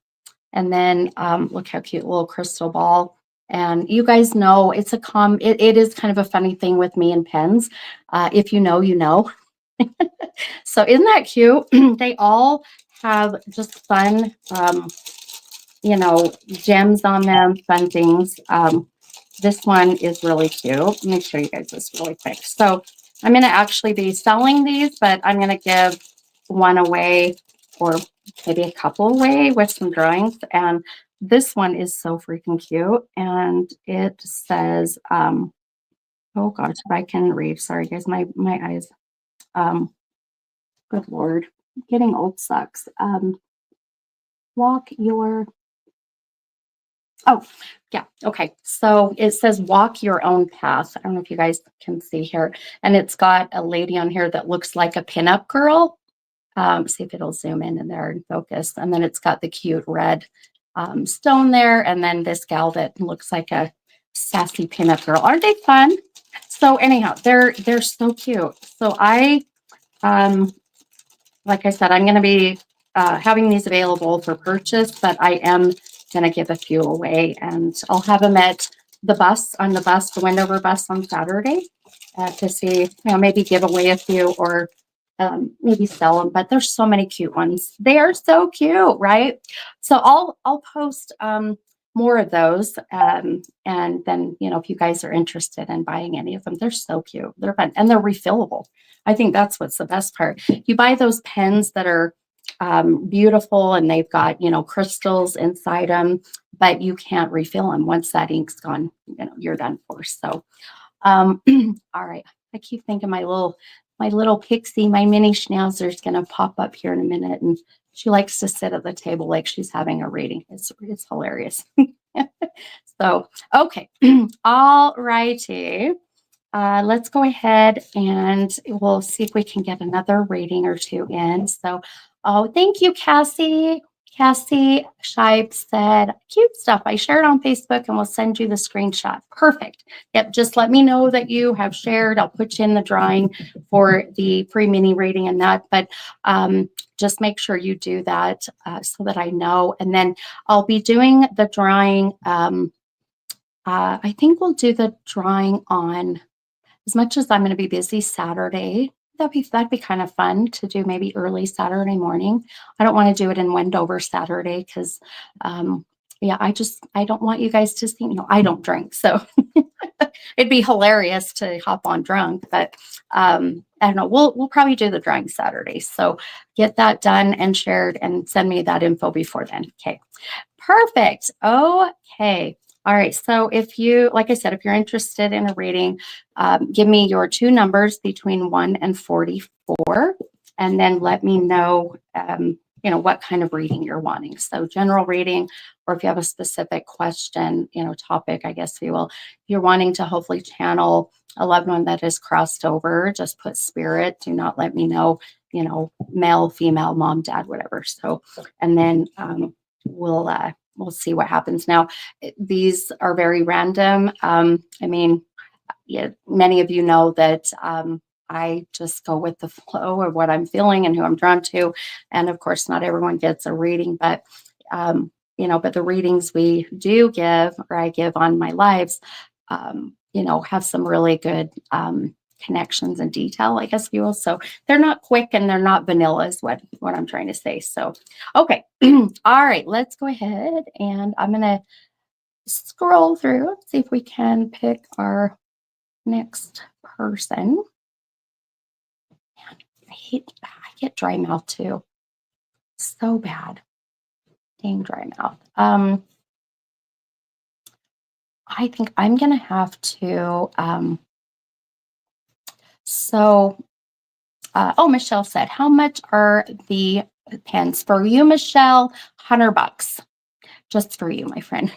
And then look how cute, little crystal ball. And you guys know it's it is kind of a funny thing with me and pens. If you know, you know. So isn't that cute? They all have just fun, gems on them, fun things. This one is really cute. Let me show you guys this really quick. So I'm going to actually be selling these, but I'm going to give one away or maybe a couple away with some drawings. And this one is so freaking cute. And it says, oh gosh, if I can read. Sorry, guys, my eyes. Good Lord, getting old sucks. Walk your Oh, yeah. Okay. So it says walk your own path. I don't know if you guys can see here. And it's got a lady on here that looks like a pinup girl. See if it'll zoom in there and focus. And then it's got the cute red stone there. And then this gal that looks like a sassy pinup girl. Aren't they fun? So anyhow, they're so cute. So like I said, I'm going to be having these available for purchase, but I am going to give a few away, and I'll have them at the Wendover bus on Saturday to see, maybe give away a few or maybe sell them. But there's so many cute ones. They are so cute, right? So I'll post more of those, and then if you guys are interested in buying any of them, they're so cute. They're fun and they're refillable. I think that's what's the best part. You buy those pens that are beautiful and they've got, crystals inside them, but you can't refill them. Once that ink's gone, you're done for. So, all right. I keep thinking my little pixie, my mini schnauzer is going to pop up here in a minute. And she likes to sit at the table like she's having a reading. It's hilarious. So, okay. All righty. Let's go ahead and we'll see if we can get another rating or two in. So, thank you, Cassie. Cassie Shipe said, cute stuff. I shared on Facebook and we'll send you the screenshot. Perfect. Yep. Just let me know that you have shared. I'll put you in the drawing for the free mini rating and that. But just make sure you do that so that I know. And then I'll be doing the drawing. I think we'll do the drawing on, as much as I'm going to be busy Saturday, that'd be kind of fun to do maybe early Saturday morning. I don't want to do it in Wendover Saturday because, I don't want you guys to think, I don't drink. So it'd be hilarious to hop on drunk, but I don't know. We'll probably do the drawing Saturday. So get that done and shared and send me that info before then. Okay, perfect. Okay. All right. So like I said, if you're interested in a reading, give me your two numbers between 1 and 44, and then let me know, what kind of reading you're wanting. So general reading, or if you have a specific question, topic, I guess you will. If you're wanting to hopefully channel a loved one that is crossed over, just put spirit. Do not let me know, male, female, mom, dad, whatever. So, and then we'll see what happens. Now, these are very random. Many of you know that I just go with the flow of what I'm feeling and who I'm drawn to. And of course, not everyone gets a reading, but the readings we do give, or I give on my lives, have some really good connections and detail, I guess you will. So they're not quick and they're not vanilla is what I'm trying to say. So, okay. All right, let's go ahead and I'm going to scroll through, see if we can pick our next person. I get dry mouth too. So bad. Dang dry mouth. I think I'm going to have to, Michelle said, how much are the pens for you, Michelle? $100, just for you, my friend.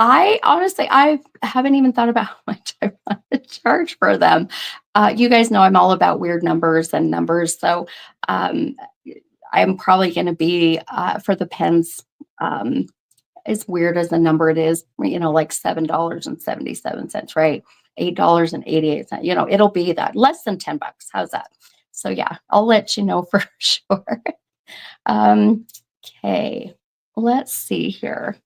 I honestly, I haven't even thought about how much I want to charge for them. You guys know I'm all about weird numbers and numbers. So um, I'm probably going to be for the pens. As weird as the number it is, like $7.77, right? $8.88. It'll be that less than $10. How's that? So yeah, I'll let you know for sure. Okay, let's see here.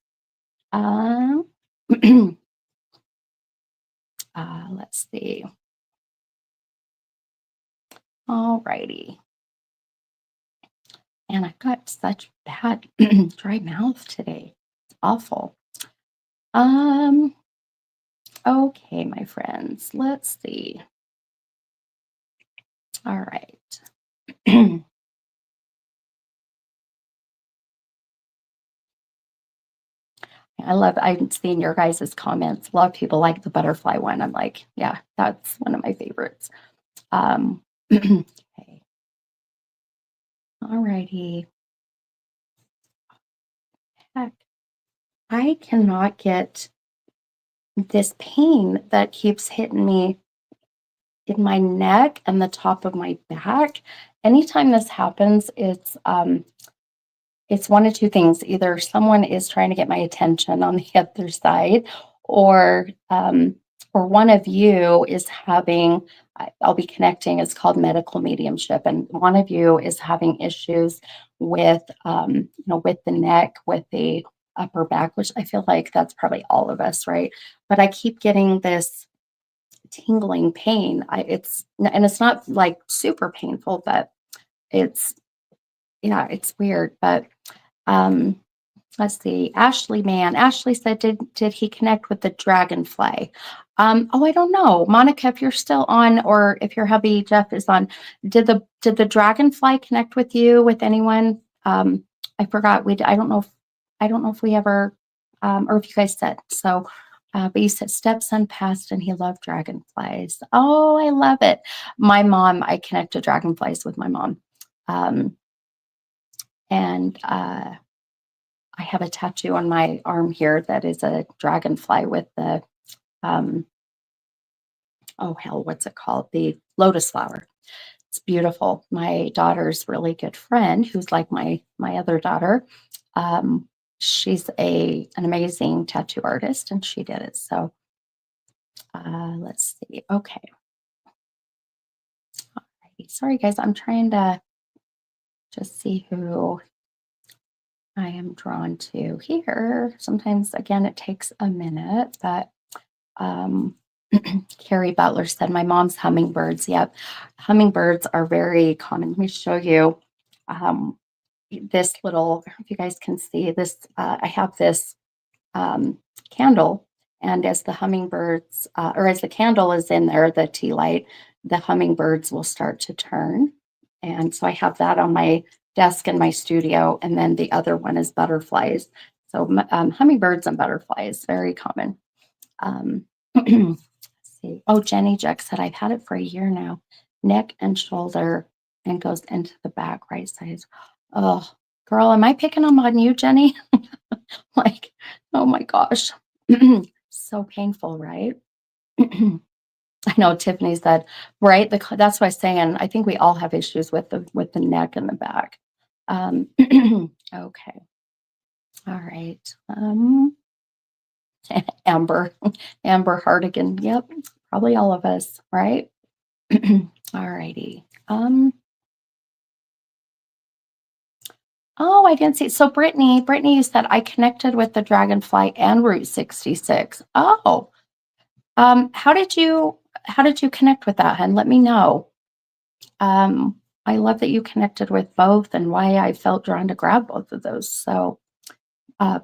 Let's see. All righty. And I've got such bad dry mouth today. It's awful. Okay, my friends, let's see. All right. I'm seeing your guys' comments. A lot of people like the butterfly one. I'm like, yeah, that's one of my favorites. Okay. All righty. Heck, I cannot get this pain that keeps hitting me in my neck and the top of my back. Anytime this happens, it's one of two things. Either someone is trying to get my attention on the other side, or one of you is having, I'll be connecting, it's called medical mediumship, and one of you is having issues with, with the neck, with the upper back, which I feel like that's probably all of us, right? But I keep getting this tingling pain. And it's not like super painful, but it's, yeah, it's weird. But um, let's see. Ashley said, did he connect with the dragonfly? I don't know. Monica, if you're still on, or if your hubby Jeff is on, did the dragonfly connect with you, with anyone? I forgot. I don't know if we ever, or if you guys said so. But you said stepson passed and he loved dragonflies. Oh, I love it. My mom, I connected dragonflies with my mom. And I have a tattoo on my arm here that is a dragonfly with the, oh hell, what's it called? The lotus flower. It's beautiful. My daughter's really good friend, who's like my other daughter. She's an amazing tattoo artist, and she did it. So let's see. Okay. Alrighty. Sorry, guys. I'm trying to just see who I am drawn to here. Sometimes, again, it takes a minute, but Carrie Butler said, my mom's hummingbirds. Yep. Hummingbirds are very common. Let me show you this little, I don't know if you guys can see this. I have this candle, and as the hummingbirds, or as the candle is in there, the tea light, the hummingbirds will start to turn. And so I have that on my desk in my studio, and then the other one is butterflies. So hummingbirds and butterflies, very common. Let's see. Oh, Jenny Jack said, I've had it for a year now. Neck and shoulder, and goes into the back right side. Oh, girl, am I picking them on you, Jenny? Like, oh my gosh. So painful, right? I know Tiffany said, right? That's why I'm saying I think we all have issues with the neck and the back. Okay. All right. Amber Hardigan. Yep. Probably all of us, right? All righty. Oh, I didn't see. So Brittany, you said I connected with the Dragonfly and Route 66. Oh, how did you connect with that, hun? Let me know. I love that you connected with both, and why I felt drawn to grab both of those. So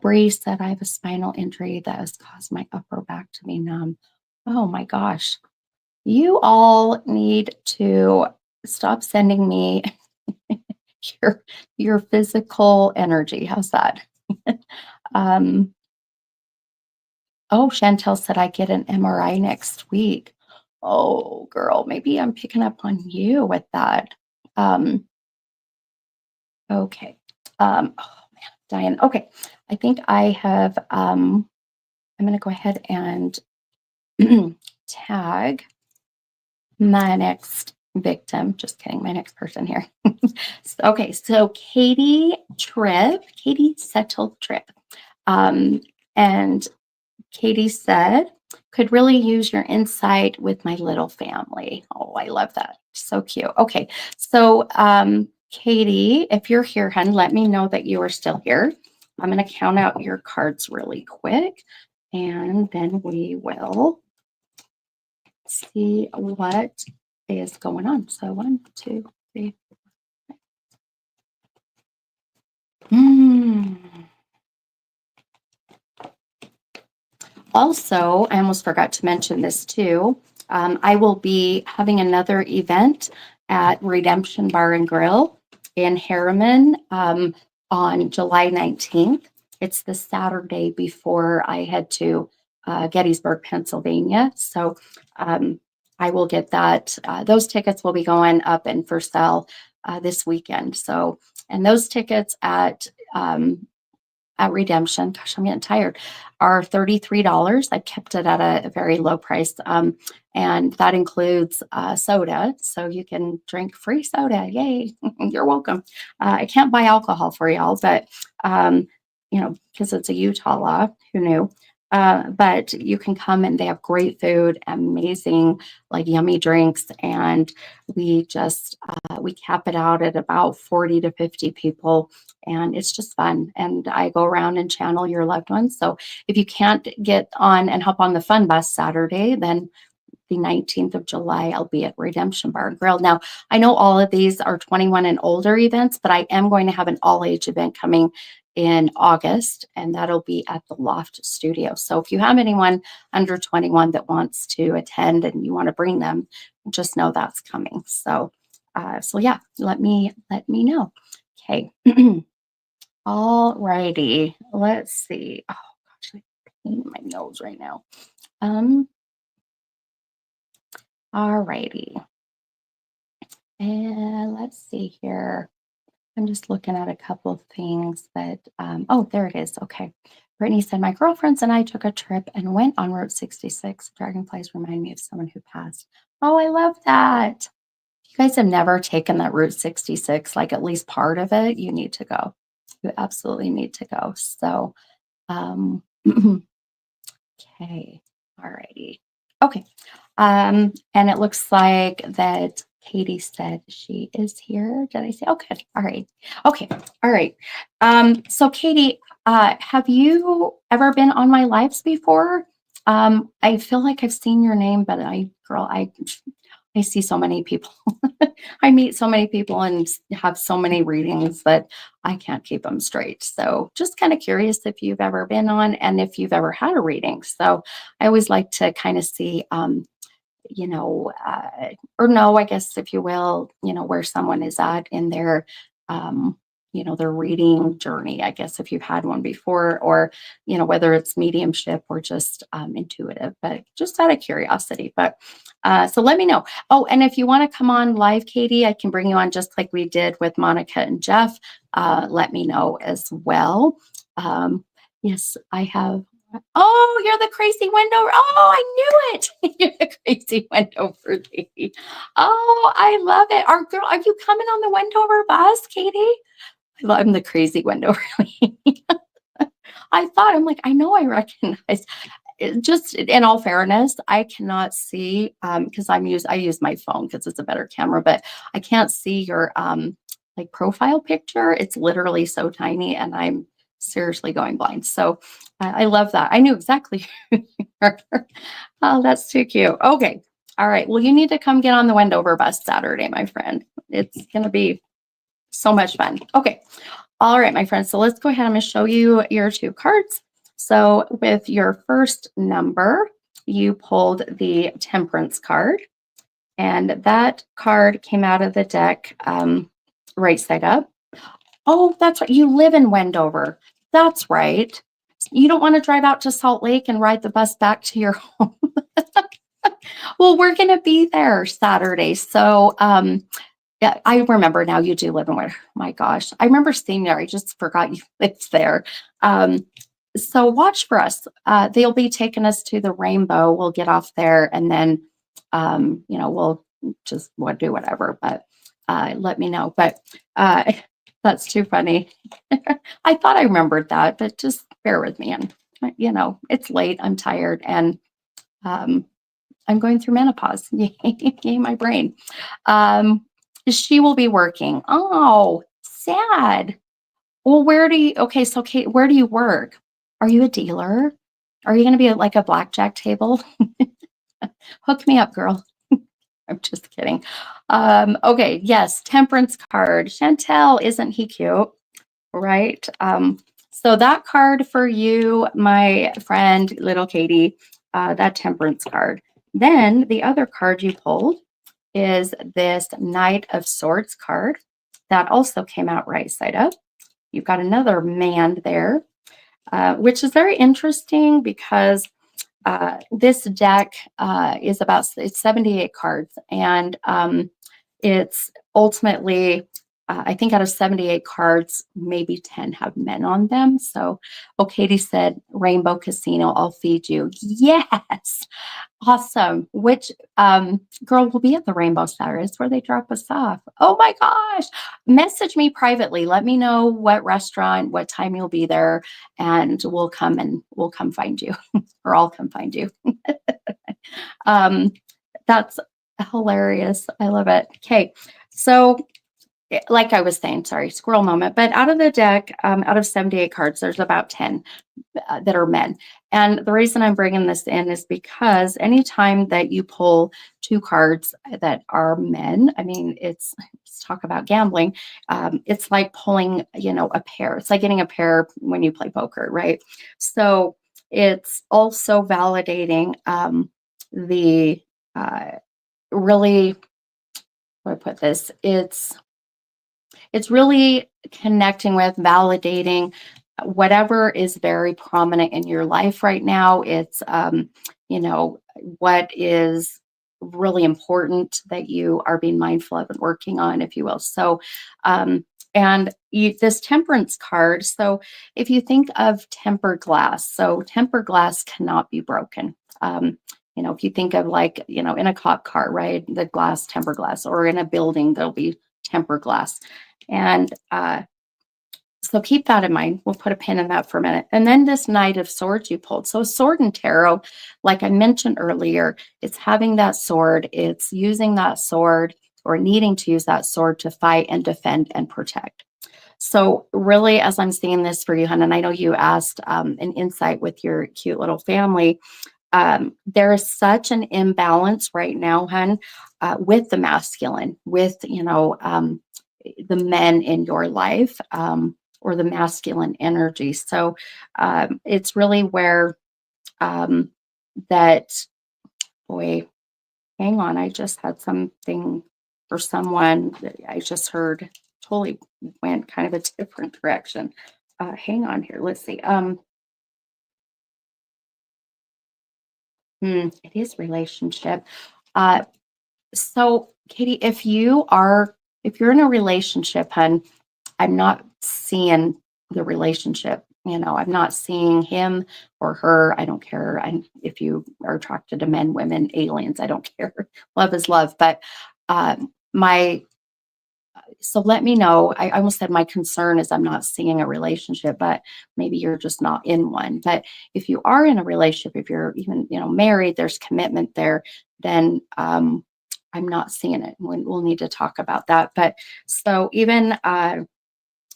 Bree said, I have a spinal injury that has caused my upper back to be numb. Oh my gosh. You all need to stop sending me your physical energy. How's that? Oh, Chantel said I get an MRI next week. Oh, girl, maybe I'm picking up on you with that. Okay. Oh man, Diane. Okay. I think I have, I'm going to go ahead and tag my next victim. Just kidding, my next person here. Okay, so Katie settled Tripp. And Katie said, could really use your insight with my little family. Oh, I love that. So cute. Okay, so Katie, if you're here, hun, let me know that you are still here. I'm going to count out your cards really quick, and then we will see what is going on. So 1, 2, 3. Also, I almost forgot to mention this too. I will be having another event at Redemption Bar and Grill in Harriman on July 19th. It's the Saturday before I head to Gettysburg, Pennsylvania. So I will get that. Those tickets will be going up and for sale this weekend. So, and those tickets at Redemption, gosh, I'm getting tired, are $33. I kept it at a very low price. And that includes soda. So you can drink free soda. Yay. You're welcome. I can't buy alcohol for y'all, but, because it's a Utah law, who knew? But you can come and they have great food, amazing, like yummy drinks. And we just, we cap it out at about 40 to 50 people. And it's just fun. And I go around and channel your loved ones. So if you can't get on and hop on the fun bus Saturday, then the 19th of July, I'll be at Redemption Bar and Grill. Now, I know all of these are 21 and older events, but I am going to have an all-age event coming in August, and that'll be at the Loft Studio. So if you have anyone under 21 that wants to attend and you want to bring them, just know that's coming. So, yeah, let me know. Okay. All righty. Let's see. Oh gosh, I'm pain in my nose right now. All righty. And let's see here. I'm just looking at a couple of things that, oh, there it is. Okay. Brittany said, my girlfriends and I took a trip and went on Route 66. Dragonflies remind me of someone who passed. Oh, I love that. If you guys have never taken that Route 66, like at least part of it, you need to go. You absolutely need to go. So, okay. All righty. Okay. And it looks like that Katie said she is here. Did I say? Oh, good. All right. Okay. All right. So Katie, have you ever been on my lives before? I feel like I've seen your name, but I see so many people. I meet so many people and have so many readings that I can't keep them straight. So just kind of curious if you've ever been on and if you've ever had a reading. So I always like to kind of see, or know, I guess, if you will, where someone is at in their, their reading journey, I guess, if you've had one before, or, whether it's mediumship or just intuitive, but just out of curiosity. But so let me know. Oh, and if you want to come on live, Katie, I can bring you on just like we did with Monica and Jeff. Let me know as well. Yes, I have. Oh, you're the crazy Wendover. Oh, I knew it. You're the crazy Wendover lady. Oh, I love it. Are you coming on the Wendover bus, Katie? I'm the crazy Wendover lady. I'm like, I know I recognize. Just in all fairness, I cannot see because I use my phone because it's a better camera, but I can't see your like profile picture. It's literally so tiny, and I'm seriously going blind. So I love that. I knew exactly who you were. Oh, that's too cute. Okay. All right. Well, you need to come get on the Wendover bus Saturday, my friend. It's going to be so much fun. Okay. All right, my friends. So let's go ahead. I'm going to show you your 2 cards. So with your first number, you pulled the Temperance card, and that card came out of the deck right side up. Oh, that's right. You live in Wendover. That's right. You don't want to drive out to Salt Lake and ride the bus back to your home. Well, we're going to be there Saturday. So, yeah, I remember now you do live in Winter. My gosh. I remember seeing there. I just forgot you lived there. So watch for us. They'll be taking us to the rainbow. We'll get off there and then, we'll just do whatever, but let me know. But that's too funny. I thought I remembered that, but just bear with me. And, it's late. I'm tired and um, I'm going through menopause. Yay, my brain. Um, she will be working. Oh, sad. Well, okay, so Kate, where do you work? Are you a dealer? Are you going to be at like a blackjack table? Hook me up, girl. I'm just kidding. Okay, yes, temperance card. Chantel, isn't he cute? Right? So that card for you, my friend, little Katie, that temperance card. Then the other card you pulled is this Knight of Swords card that also came out right side up. You've got another man there, which is very interesting because this deck it's 78 cards, and it's ultimately, I think out of 78 cards, maybe 10 have men on them. So, Katie said, Rainbow Casino, I'll feed you. Yes. Awesome. Which girl will be at the Rainbow Saturdays where they drop us off? Oh my gosh. Message me privately. Let me know what restaurant, what time you'll be there, and we'll come find you, or I'll come find you. um, that's hilarious. I love it. Okay. So like I was saying, sorry, squirrel moment, but out of the deck, out of 78 cards, there's about 10 that are men. And the reason I'm bringing this in is because anytime that you pull two cards that are men, I mean, let's talk about gambling. It's like pulling, a pair. It's like getting a pair when you play poker, right? So it's also validating the really, how do I put this? It's really connecting with, validating whatever is very prominent in your life right now. It's, what is really important that you are being mindful of and working on, if you will. So, this temperance card. So, if you think of tempered glass, so tempered glass cannot be broken. If you think of like, in a cop car, right? The glass, tempered glass, or in a building, there'll be tempered glass. And so keep that in mind. We'll put a pin in that for a minute. And then this Knight of Swords you pulled. So sword and tarot, like I mentioned earlier, it's having that sword. It's using that sword or needing to use that sword to fight and defend and protect. So really, as I'm seeing this for you, hon, and I know you asked an insight with your cute little family, there is such an imbalance right now, hon, with the masculine, with, the men in your life, or the masculine energy. So it's really where that, boy, hang on, I just had something for someone that I just heard totally went kind of a different direction. Hang on here, let's see. It is relationship. Uh, so Katie, if you're in a relationship, hun, I'm not seeing the relationship. I'm not seeing him or her. I don't care. If you are attracted to men, women, aliens, I don't care. Love is love. But my so let me know. I almost said my concern is I'm not seeing a relationship, but maybe you're just not in one. But if you are in a relationship, if you're even, married, there's commitment there, then I'm not seeing it. We'll need to talk about that. But so even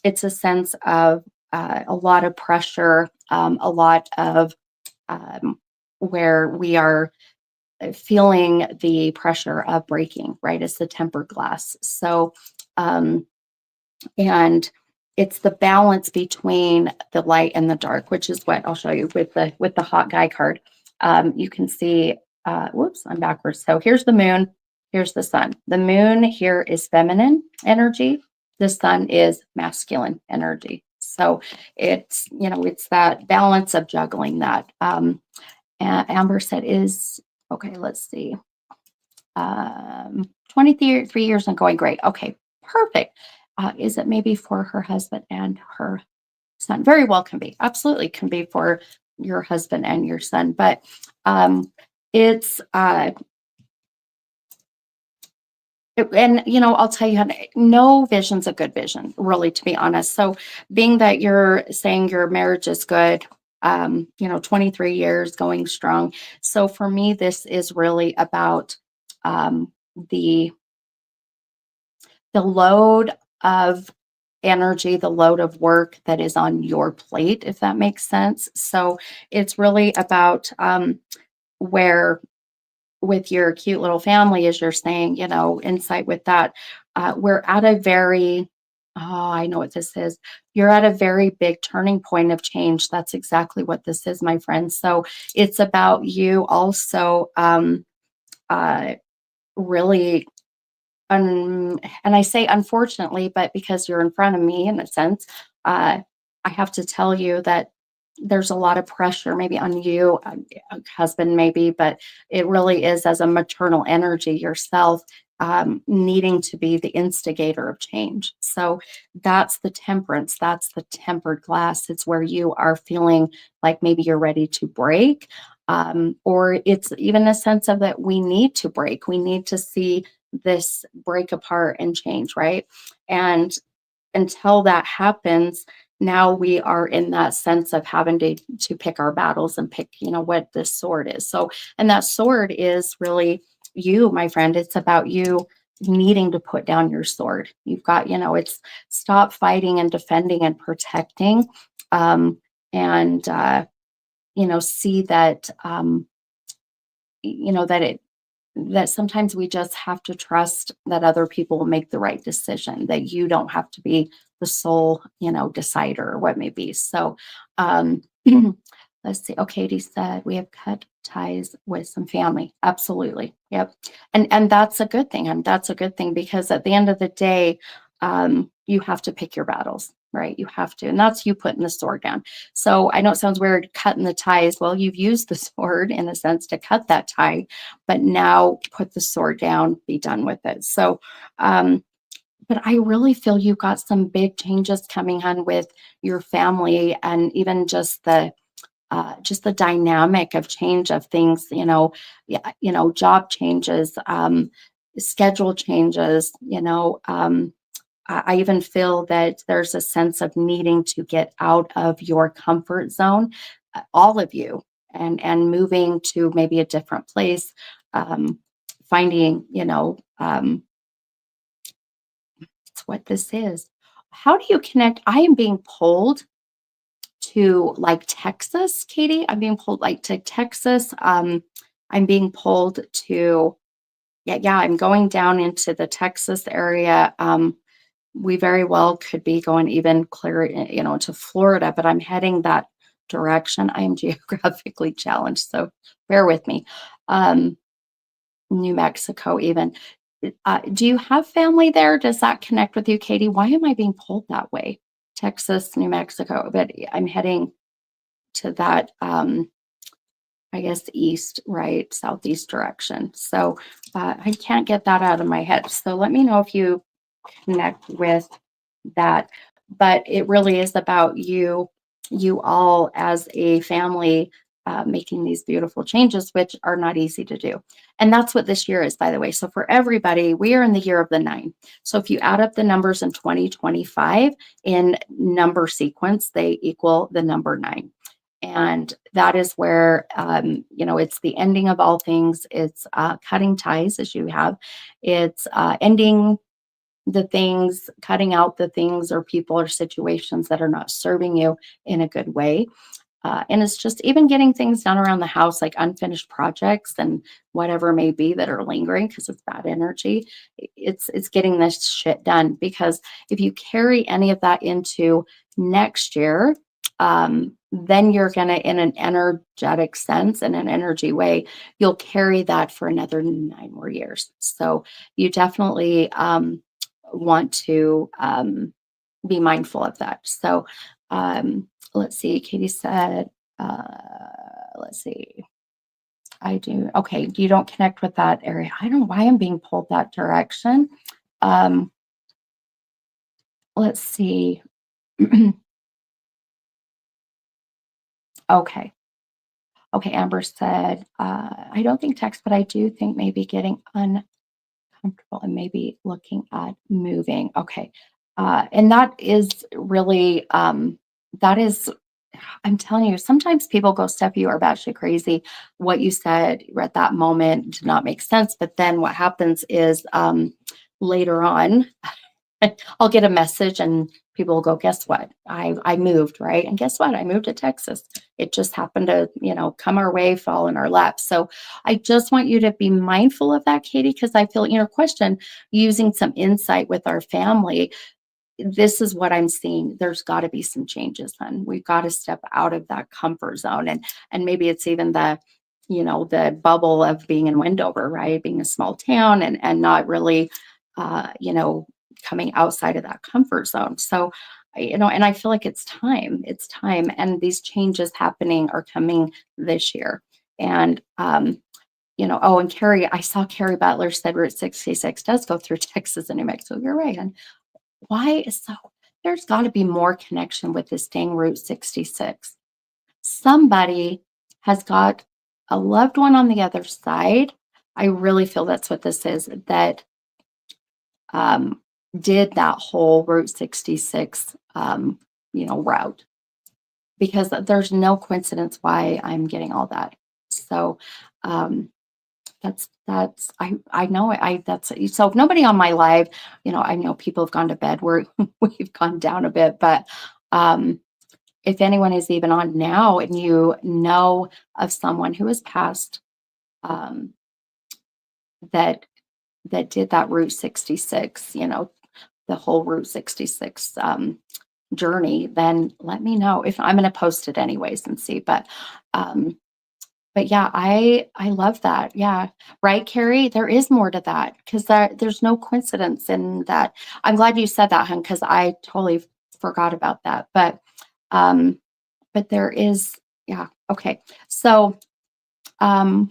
it's a sense of a lot of pressure, a lot of where we are feeling the pressure of breaking, right? It's the tempered glass. So, and it's the balance between the light and the dark, which is what I'll show you with the hot guy card. You can see, whoops, I'm backwards. So here's the moon, here's the sun. The moon here is feminine energy. The sun is masculine energy. So it's that balance of juggling that. Amber said okay, let's see. 23 years and going great. Okay, perfect. Is it maybe for her husband and her son. Very well can be. Absolutely can be for your husband and your son. But it's and I'll tell you, honey, no vision's a good vision, really, to be honest. So, being that you're saying your marriage is good, 23 years going strong. So, for me, this is really about um, the the load of energy, the load of work that is on your plate, if that makes sense. So, it's really about where with your cute little family, as you're saying, insight with that. We're at a very, I know what this is. You're at a very big turning point of change. That's exactly what this is, my friend. So it's about you also really and I say unfortunately, but because you're in front of me in a sense, I have to tell you that there's a lot of pressure maybe on you, husband maybe, but it really is as a maternal energy yourself, needing to be the instigator of change. So that's the temperance, that's the tempered glass. It's where you are feeling like maybe you're ready to break. Or it's even a sense of that we need to break. We need to see this break apart and change, right? And until that happens, now we are in that sense of having to pick our battles and pick, what this sword is. So, and that sword is really you, my friend. It's about you needing to put down your sword. You've got, it's stop fighting and defending and protecting, and see that that that sometimes we just have to trust that other people will make the right decision, that you don't have to be the sole, decider or what may be. So, let's see. Oh, Katie said we have cut ties with some family. Absolutely. Yep. And that's a good thing. And that's a good thing because at the end of the day, you have to pick your battles, right? You have to. And that's you putting the sword down. So I know it sounds weird cutting the ties. Well, you've used the sword in a sense to cut that tie, but now put the sword down, be done with it. So, but I really feel you've got some big changes coming on with your family and even just the dynamic of change of things, yeah, job changes, schedule changes, I even feel that there's a sense of needing to get out of your comfort zone, all of you, and moving to maybe a different place, finding, it's what this is. How do you connect? I am being pulled to like Texas, Katie. I'm being pulled like to Texas. I'm being pulled to, yeah, I'm going down into the Texas area. We very well could be going even clear, to Florida, but I'm heading that direction. I am geographically challenged, so bear with me. New Mexico, even. Do you have family there? Does that connect with you, Katie? Why am I being pulled that way? Texas, New Mexico, but I'm heading to that, I guess, east, right, southeast direction. So I can't get that out of my head. So let me know if you connect with that. But it really is about you all as a family making these beautiful changes, which are not easy to do. And that's what this year is, by the way. So for everybody, we are in the year of the 9. So if you add up the numbers in 2025 in number sequence, they equal the number 9. And that is where, it's the ending of all things. It's cutting ties, as you have. It's ending the things, cutting out the things or people or situations that are not serving you in a good way. And it's just even getting things done around the house, like unfinished projects and whatever may be that are lingering because it's bad energy. It's getting this shit done because if you carry any of that into next year, then you're gonna, in an energetic sense, in an energy way, you'll carry that for another 9 more years. So you definitely want to be mindful of that. So let's see. Katie said, let's see. I do. Okay. You don't connect with that area. I don't know why I'm being pulled that direction. Let's see. Okay. Okay. Amber said, I don't think text, but I do think maybe getting uncomfortable and maybe looking at moving. Okay. And that is really, that is, I'm telling you, sometimes people go, Steph, you are batshit crazy. What you said at that moment did not make sense. But then what happens is later on, I'll get a message and people will go, guess what? I moved, right? And guess what? I moved to Texas. It just happened to, come our way, fall in our lap. So I just want you to be mindful of that, Katie, because I feel in your question, using some insight with our family, this is what I'm seeing. There's got to be some changes then. We've got to step out of that comfort zone. And maybe it's even the bubble of being in Wendover, right? Being a small town and not really coming outside of that comfort zone. So, and I feel like it's time. It's time. And these changes happening are coming this year. And oh, and Carrie, I saw Carrie Butler said Route 66 does go through Texas and New Mexico. You're right. And why is so? There's got to be more connection with this dang Route 66. Somebody has got a loved one on the other side. I really feel that's what this is, that did that whole Route 66, route, because there's no coincidence why I'm getting all that. So, I know that's so if nobody on my live, I know people have gone to bed, we've gone down a bit, but if anyone is even on now and you know of someone who has passed, that did that Route 66, the whole Route 66 journey, then let me know. If I'm going to post it anyways and see, but yeah, I love that. Yeah. Right, Carrie? There is more to that because there's no coincidence in that. I'm glad you said that, hun, because I totally forgot about that. But there is, yeah. Okay. So, yeah,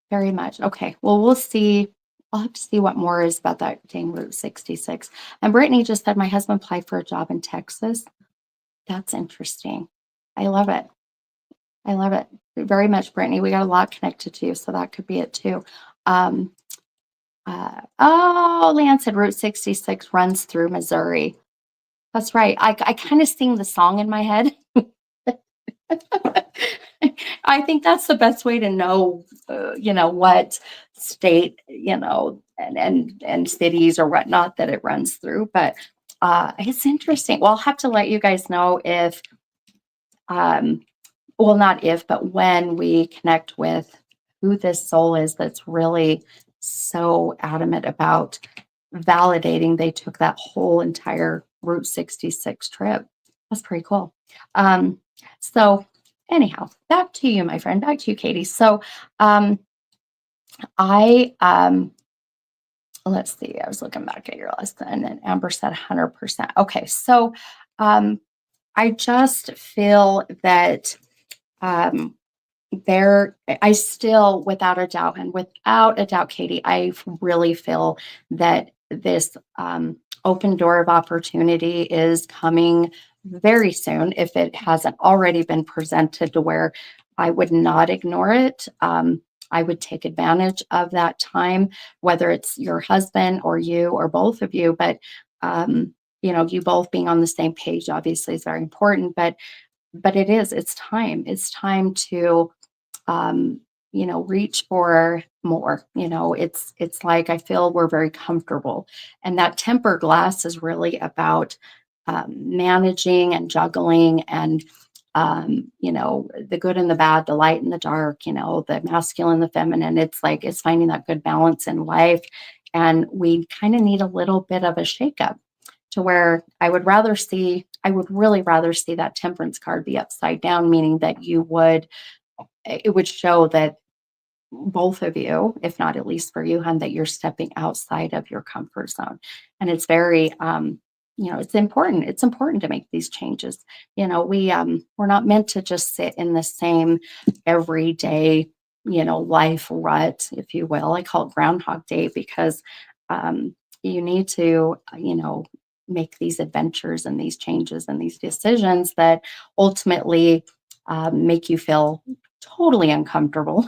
very much. Okay. Well, we'll see. I'll have to see what more is about that dang Route 66. And Brittany just said my husband applied for a job in Texas. That's interesting. I love it. I love it very much, Brittany. We got a lot connected to you, so that could be it too. Lance said Route 66 runs through Missouri. That's right. I kind of sing the song in my head. I think that's the best way to know, what state, and cities or whatnot that it runs through. But it's interesting. Well, I'll have to let you guys know if, well, not if, but when we connect with who this soul is that's really so adamant about validating they took that whole entire Route 66 trip. That's pretty cool. So anyhow, back to you, my friend, back to you, Katie. So let's see, I was looking back at your list and Amber said 100%. Okay, so I just feel that I still, without a doubt, Katie, I really feel that this open door of opportunity is coming very soon, if it hasn't already been presented, to where I would not ignore it. I would take advantage of that time, whether it's your husband or you or both of you. But you both being on the same page obviously is very important. But it's time. It's time to reach for more. It's like I feel we're very comfortable, and that tempered glass is really about managing and juggling and the good and the bad, the light and the dark, the masculine, the feminine. It's finding that good balance in life, and we kind of need a little bit of a shakeup, to where I would really rather see that temperance card be upside down, meaning that it would show that both of you, if not at least for you, hun, that you're stepping outside of your comfort zone. And it's very, it's important. It's important to make these changes. We're not meant to just sit in the same everyday, life rut, if you will. I call it Groundhog Day because you need to, make these adventures and these changes and these decisions that ultimately make you feel totally uncomfortable,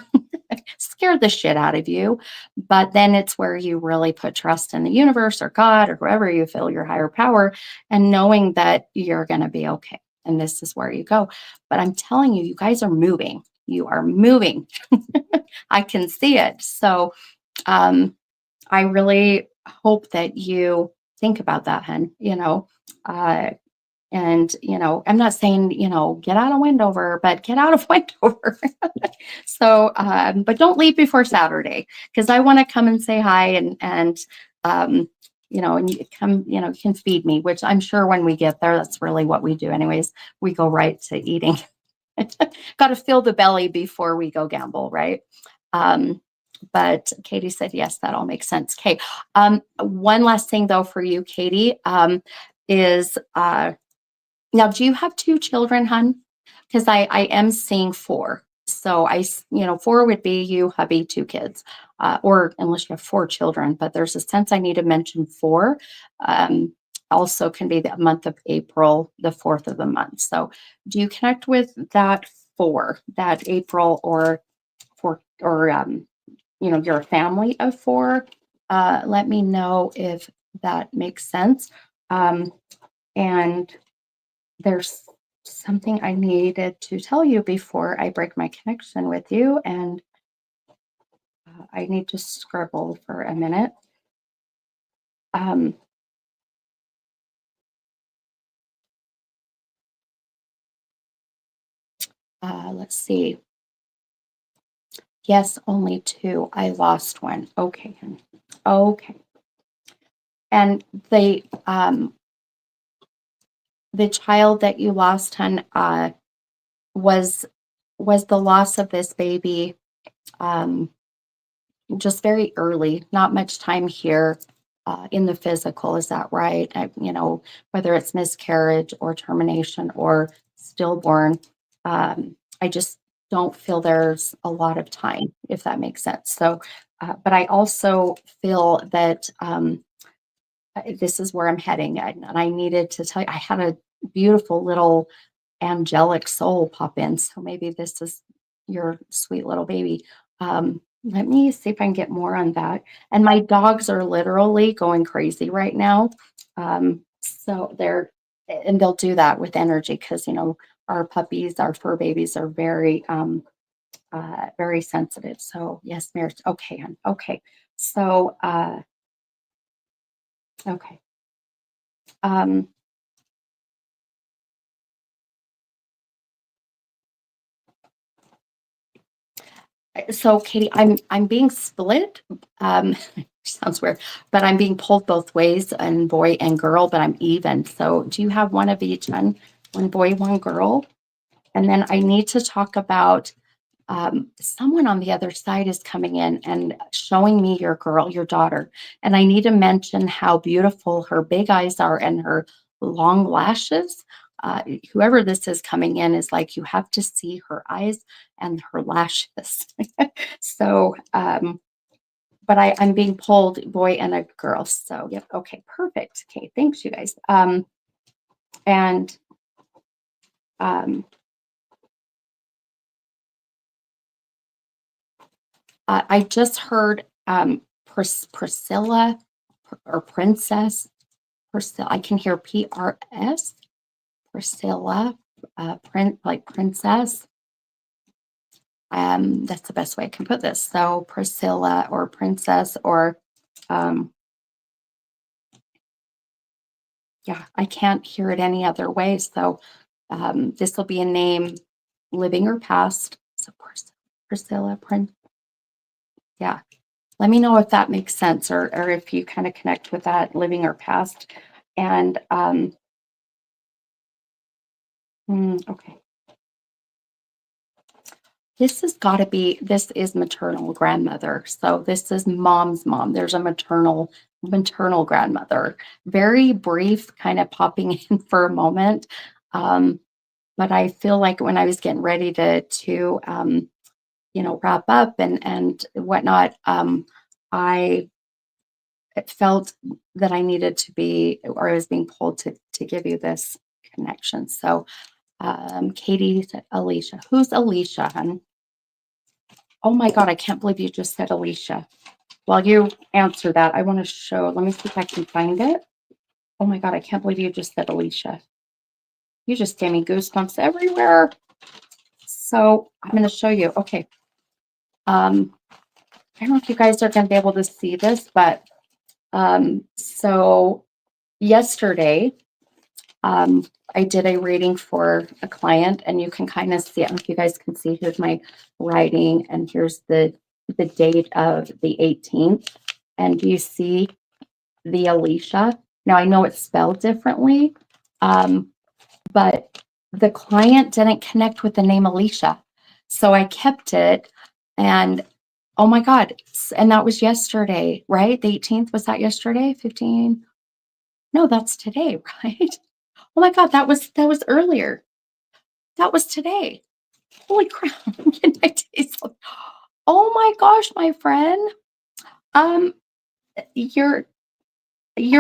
scare the shit out of you. But then it's where you really put trust in the universe or God or whoever you feel your higher power, and knowing that you're going to be okay. And this is where you go. But I'm telling you, you guys are moving. You are moving. I can see it. So I really hope that you think about that, hun. Uh, and, I'm not saying, get out of Wendover, but get out of Wendover. So, but don't leave before Saturday, because I want to come and say hi and and you come, you can feed me, which I'm sure when we get there, that's really what we do anyways. We go right to eating. Got to fill the belly before we go gamble, right? But Katie said, yes, that all makes sense. Okay. One last thing though for you, Katie, is now, do you have 2 children, hun? Because I am seeing 4. So 4 would be you, hubby, 2 kids, or unless you have 4 children. But there's a sense I need to mention 4. Also can be the month of April, the 4th of the month. So do you connect with that 4, that April, or you're a family of 4? Let me know if that makes sense. And there's something I needed to tell you before I break my connection with you, and I need to scribble for a minute. Let's see. Yes, only 2. I lost one. Okay. Okay. And the child that you lost, hun, was the loss of this baby just very early, not much time here in the physical. Is that right? Whether it's miscarriage or termination or stillborn, I just don't feel there's a lot of time, if that makes sense. So, but I also feel that this is where I'm heading. And I needed to tell you, I had a beautiful little angelic soul pop in. So maybe this is your sweet little baby. Let me see if I can get more on that. And my dogs are literally going crazy right now. So they'll do that with energy because, our puppies, our fur babies are very, very sensitive. So yes, Mary. Okay. Okay. So, okay. Um, so Katie, I'm being split. Sounds weird, but I'm being pulled both ways, and boy and girl, but I'm even. So do you have one of each, one boy, one girl? And then I need to talk about someone on the other side is coming in and showing me your girl, your daughter. And I need to mention how beautiful her big eyes are and her long lashes. Whoever this is coming in is like, you have to see her eyes and her lashes. So, but I'm being pulled, boy and a girl. So, yep. Okay, perfect. Okay, thanks, you guys. And I just heard Priscilla or Princess Priscilla. I can hear PRS, Priscilla, like princess. That's the best way I can put this. So Priscilla or princess or yeah, I can't hear it any other way. So this will be a name, living or past. So Priscilla, Prince. Yeah. Let me know if that makes sense, or if you kind of connect with that, living or past. And okay. This has got to be, this is maternal grandmother. So this is mom's mom. There's a maternal grandmother. Very brief, kind of popping in for a moment. But I feel like when I was getting ready to wrap up and whatnot, I it felt that I needed to be, or I was being pulled to give you this connection. So Katie said Alicia. Who's Alicia, hun? Oh my God, I can't believe you just said Alicia. While you answer that, I want to show, let me see if I can find it. Oh my God, I can't believe you just said Alicia. You just gave me goosebumps everywhere. So I'm going to show you. Okay. I don't know if you guys are going to be able to see this, but so yesterday, I did a reading for a client, and you can kind of see, I don't know if you guys can see, here's my writing, and here's the date of the 18th. And do you see the Alicia? Now I know it's spelled differently, but the client didn't connect with the name Alicia. So I kept it, and oh my God. And that was yesterday, right? The 18th, was that yesterday? 15? No, that's today, right? Oh my God, that was earlier. That was today. Holy crap. Can I tell you something? Oh my gosh, my friend. Um, your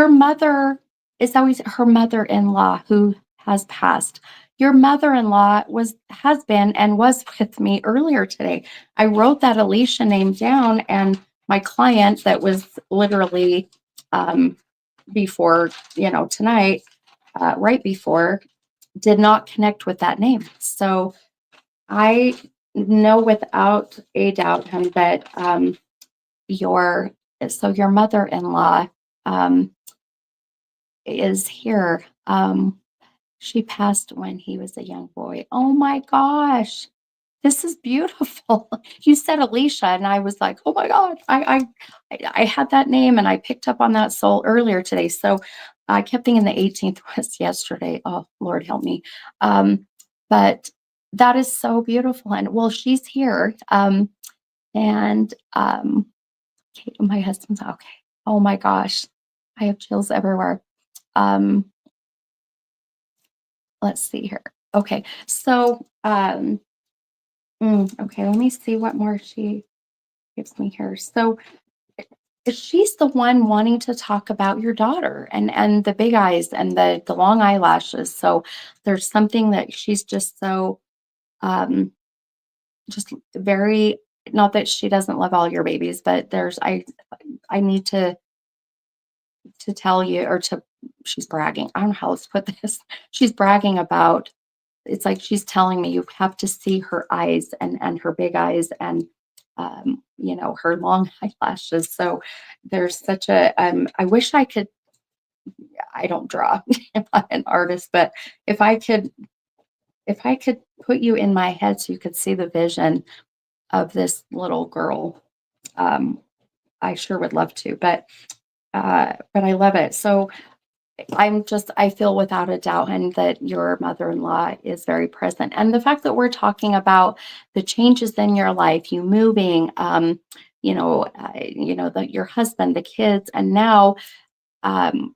mother is always her mother-in-law who has passed. Your mother-in-law has been and was with me earlier today. I wrote that Alicia name down, and my client that was literally before, tonight, right before, did not connect with that name. So I know without a doubt, hon, that your mother-in-law is here. She passed when he was a young boy. Oh my gosh, this is beautiful. You said Alicia, and I was like, oh my God, I had that name, and I picked up on that soul earlier today. So I kept thinking the 18th was yesterday. Oh, Lord help me. But that is so beautiful. And well, she's here. And okay, my husband's okay. Oh my gosh, I have chills everywhere. Let's see here. Okay, so okay, let me see what more she gives me here. So she's the one wanting to talk about your daughter and the big eyes and the long eyelashes. So there's something that she's just so just very, not that she doesn't love all your babies, but I need to tell you, or to, she's bragging. I don't know how else to put this. She's bragging about, it's like she's telling me, you have to see her eyes and her big eyes, and her long eyelashes. So there's such a I wish I could, I don't draw. I'm not an artist, but if I could put you in my head so you could see the vision of this little girl, I sure would love to, but I love it. So I feel without a doubt, and that your mother-in-law is very present. And the fact that we're talking about the changes in your life, you moving, your husband, the kids, and now the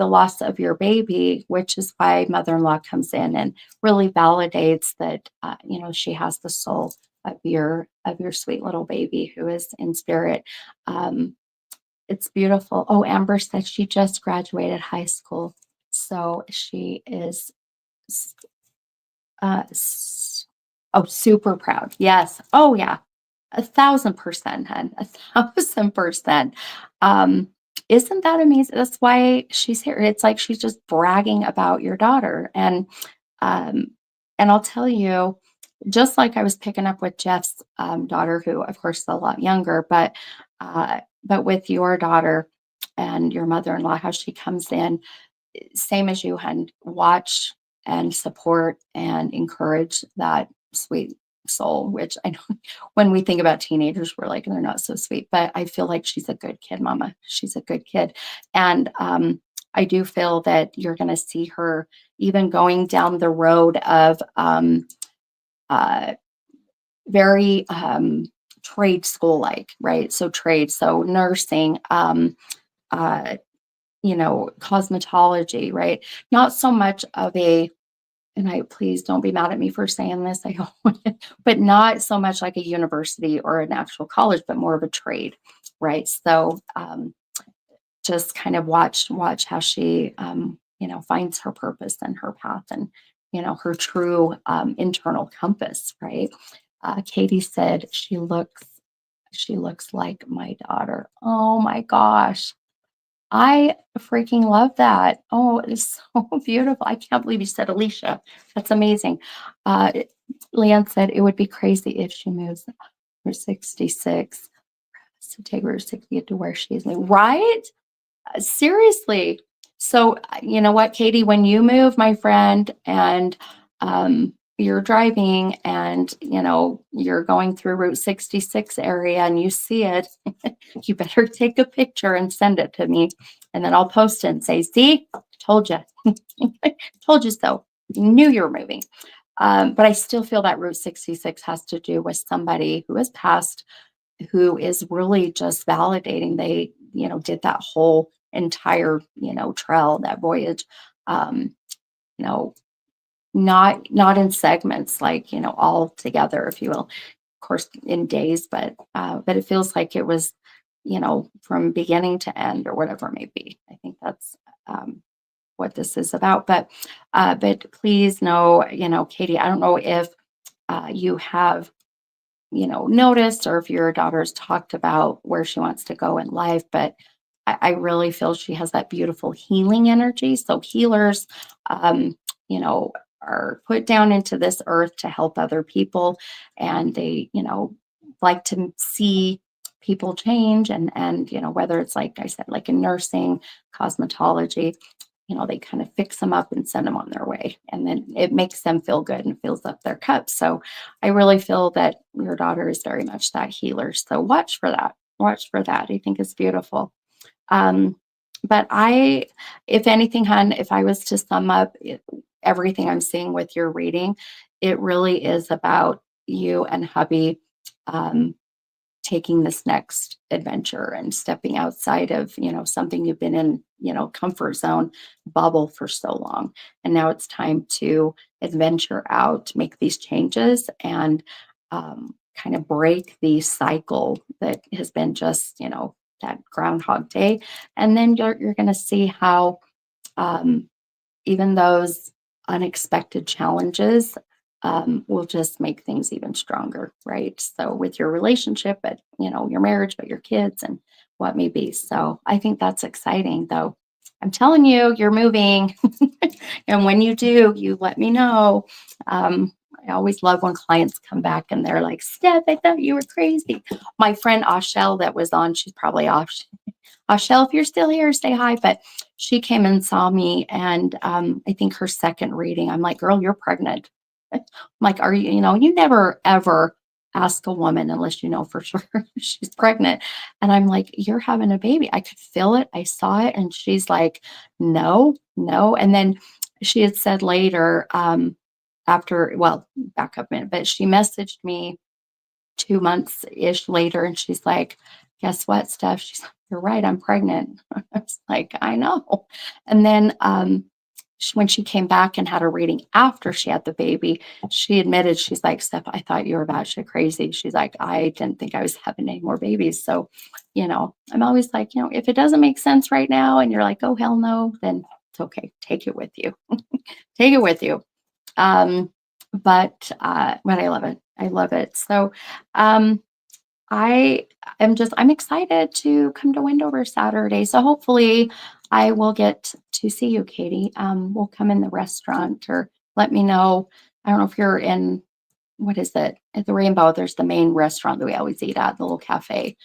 loss of your baby, which is why mother-in-law comes in and really validates that, she has the soul of your sweet little baby who is in spirit. It's beautiful. Oh, Amber said she just graduated high school. So she is, super proud. Yes. Oh, yeah. 1,000%, hun. 1,000%. Isn't that amazing? That's why she's here. It's like she's just bragging about your daughter. Um, and I'll tell you, just like I was picking up with Jeff's daughter, who, of course, is a lot younger, but with your daughter and your mother-in-law, how she comes in, same as you, and watch and support and encourage that sweet soul, which I know when we think about teenagers, we're like, they're not so sweet, but I feel like she's a good kid, Mama. She's a good kid. And I do feel that you're going to see her even going down the road of very trade school like, right? So trade, so nursing, cosmetology, right? Not so much of a and please don't be mad at me for saying this, I hope, but not so much like a university or an actual college, but more of a trade, right? So just kind of watch how she finds her purpose and her path and her true internal compass, right? Katie said she looks like my daughter. Oh my gosh. I freaking love that. Oh, it's so beautiful. I can't believe you said Alicia. That's amazing. Uh, Leanne said it would be crazy if she moves her 66 to take her 60 to where she is now. Right? Seriously. So, you know what, Katie, when you move, my friend, and you're driving and, you're going through Route 66 area and you see it, you better take a picture and send it to me. And then I'll post it and say, see, told you, told you so. Knew you were moving. But I still feel that Route 66 has to do with somebody who has passed, who is really just validating. They, did that whole entire, trail, that voyage, you know, not in segments, like, all together, if you will, of course, in days, but it feels like it was, from beginning to end or whatever it may be. I think that's what this is about. But please know, Katie, I don't know if you have noticed or if your daughter's talked about where she wants to go in life, but I really feel she has that beautiful healing energy. So healers, um, you know, are put down into this earth to help other people, and they, like to see people change, and whether it's, like I said, like in nursing, cosmetology, they kind of fix them up and send them on their way. And then it makes them feel good and fills up their cup. So I really feel that your daughter is very much that healer. So watch for that. Watch for that. I think it's beautiful. Um, but if anything, hon, if I was to sum up everything I'm seeing with your reading, it really is about you and hubby um, taking this next adventure and stepping outside of, something you've been in, comfort zone bubble for so long. And now it's time to adventure out, make these changes, and kind of break the cycle that has been just, that Groundhog Day. And then you're going to see how um, even those unexpected challenges will just make things even stronger, right? So with your relationship, but your marriage, but your kids and what may be. So I think that's exciting, though. I'm telling you, you're moving, and when you do, you let me know. I always love when clients come back and they're like, "Steph, I thought you were crazy." My friend Ashel that was on, she's probably off. Ashel, if you're still here, say hi. But she came and saw me, and I think her second reading, I'm like, "Girl, you're pregnant." I'm like, "Are you?" You never ever ask a woman unless you know for sure she's pregnant. And I'm like, "You're having a baby." I could feel it. I saw it, and she's like, "No, no." And then she had said later, after, well, back up a minute, but she messaged me 2 months ish later, and she's like, "Guess what, Steph?" She's like, "You're right, I'm pregnant." I was like, "I know." And then when she came back and had a reading after she had the baby, she admitted, she's like, "Steph, I thought you were batshit crazy." She's like, "I didn't think I was having any more babies." So, I'm always like, if it doesn't make sense right now and you're like, "Oh, hell no," then it's okay. Take it with you. Take it with you. Um, but I love it. I love it. So um I I'm excited to come to Wendover Saturday. So hopefully I will get to see you, Katie. We'll come in the restaurant, or let me know. I don't know if you're in, what is it? At the Rainbow, there's the main restaurant that we always eat at, the little cafe.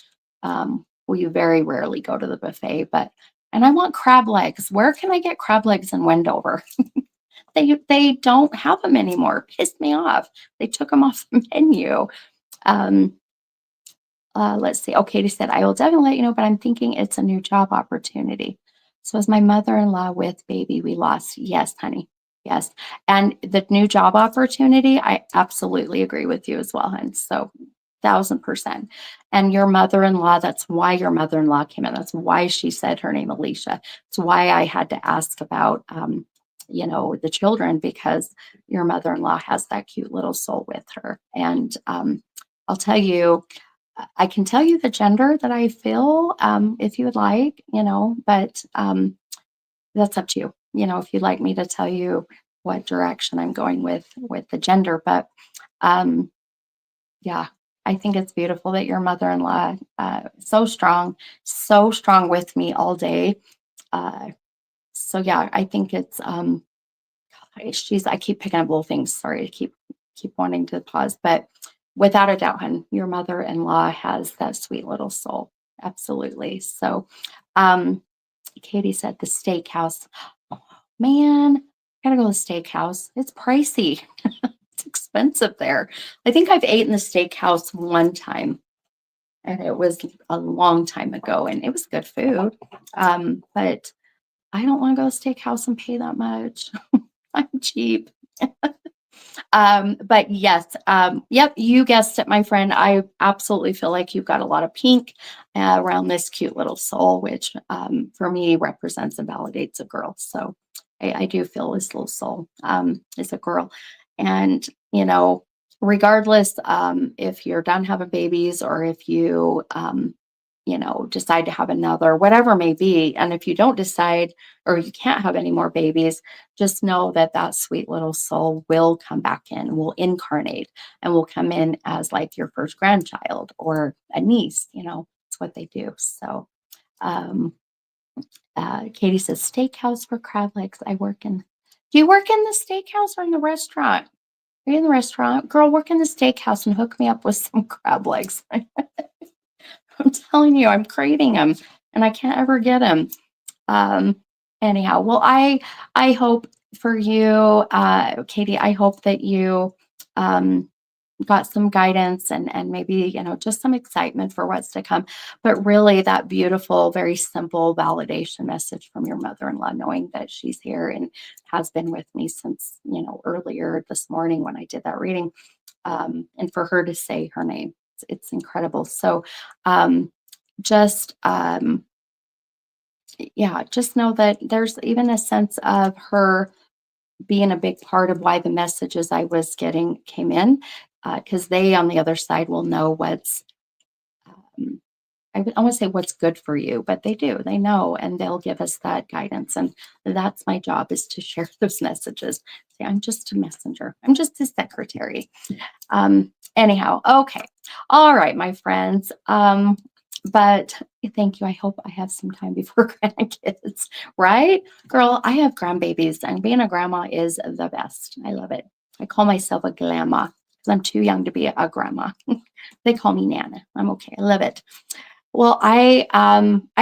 We very rarely go to the buffet, and I want crab legs. Where can I get crab legs in Wendover? They don't have them anymore. Pissed me off. They took them off the menu. Um, let's see. Oh, Katie said, "I will definitely let you know, but I'm thinking it's a new job opportunity." So as my mother-in-law with baby, we lost. Yes, honey. Yes. And the new job opportunity, I absolutely agree with you as well, hon. So 1000%. And your mother-in-law, that's why your mother-in-law came in. That's why she said her name, Alicia. It's why I had to ask about, the children, because your mother-in-law has that cute little soul with her. And I'll tell you, I can tell you the gender that I feel, if you would like, but that's up to you. If you'd like me to tell you what direction I'm going with the gender. But um, yeah, I think it's beautiful that your mother-in-law, so strong with me all day. Uh, so yeah, I think it's I keep picking up little things. Sorry, to keep wanting to pause, but without a doubt, hun, your mother-in-law has that sweet little soul. Absolutely. So, um, Katie said the steakhouse. Oh, man, gotta go to the steakhouse. It's pricey. It's expensive there. I think I've eaten the steakhouse one time, and it was a long time ago, and it was good food. But I don't want to go to a steakhouse and pay that much. I'm cheap. But yes, yep, you guessed it, my friend. I absolutely feel like you've got a lot of pink around this cute little soul, which for me represents and validates a girl. So I do feel this little soul is a girl. And, regardless if you're done having babies or if you decide to have another, whatever it may be. And if you don't decide or you can't have any more babies, just know that that sweet little soul will come back in, will incarnate, and will come in as like your first grandchild or a niece. It's what they do. So, um, Katie says, steakhouse for crab legs. Do you work in the steakhouse or in the restaurant? Are you in the restaurant? Girl, work in the steakhouse and hook me up with some crab legs. I'm telling you, I'm craving them and I can't ever get them. Um, Anyhow, well, I hope for you, Katie, I hope that you um, got some guidance and maybe, just some excitement for what's to come. But really that beautiful, very simple validation message from your mother-in-law, knowing that she's here and has been with me since, earlier this morning when I did that reading. And for her to say her name, it's incredible. So um, just, yeah, just know that there's even a sense of her being a big part of why the messages I was getting came in, because they on the other side will know um, I want to say what's good for you, but they do, they know, and they'll give us that guidance. And that's my job, is to share those messages. Say, I'm just a messenger. I'm just a secretary. Anyhow, okay. All right, my friends. But thank you. I hope I have some time before grandkids, right? Girl, I have grandbabies, and being a grandma is the best. I love it. I call myself a glamma because I'm too young to be a grandma. They call me Nana. I'm okay. I love it. Well, I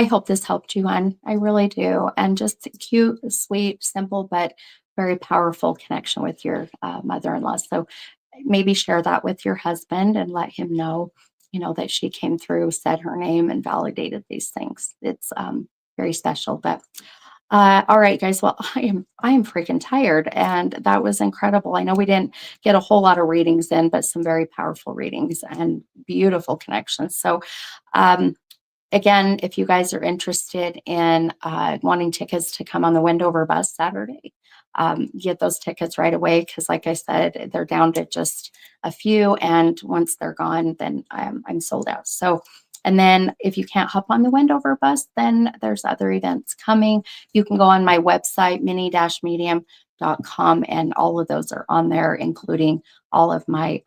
hope this helped you, hon. I really do. And just a cute, sweet, simple, but very powerful connection with your mother-in-law. So maybe share that with your husband and let him know, that she came through, said her name, and validated these things. It's very special. But all right, guys. Well, I am freaking tired, and that was incredible. I know we didn't get a whole lot of readings in, but some very powerful readings and beautiful connections. So, um, again, if you guys are interested in wanting tickets to come on the Wendover bus Saturday, get those tickets right away, because, like I said, they're down to just a few, and once they're gone, then I'm sold out. So. And then if you can't hop on the Wendover bus, then there's other events coming. You can go on my website, mini-medium.com, and all of those are on there, including all of my,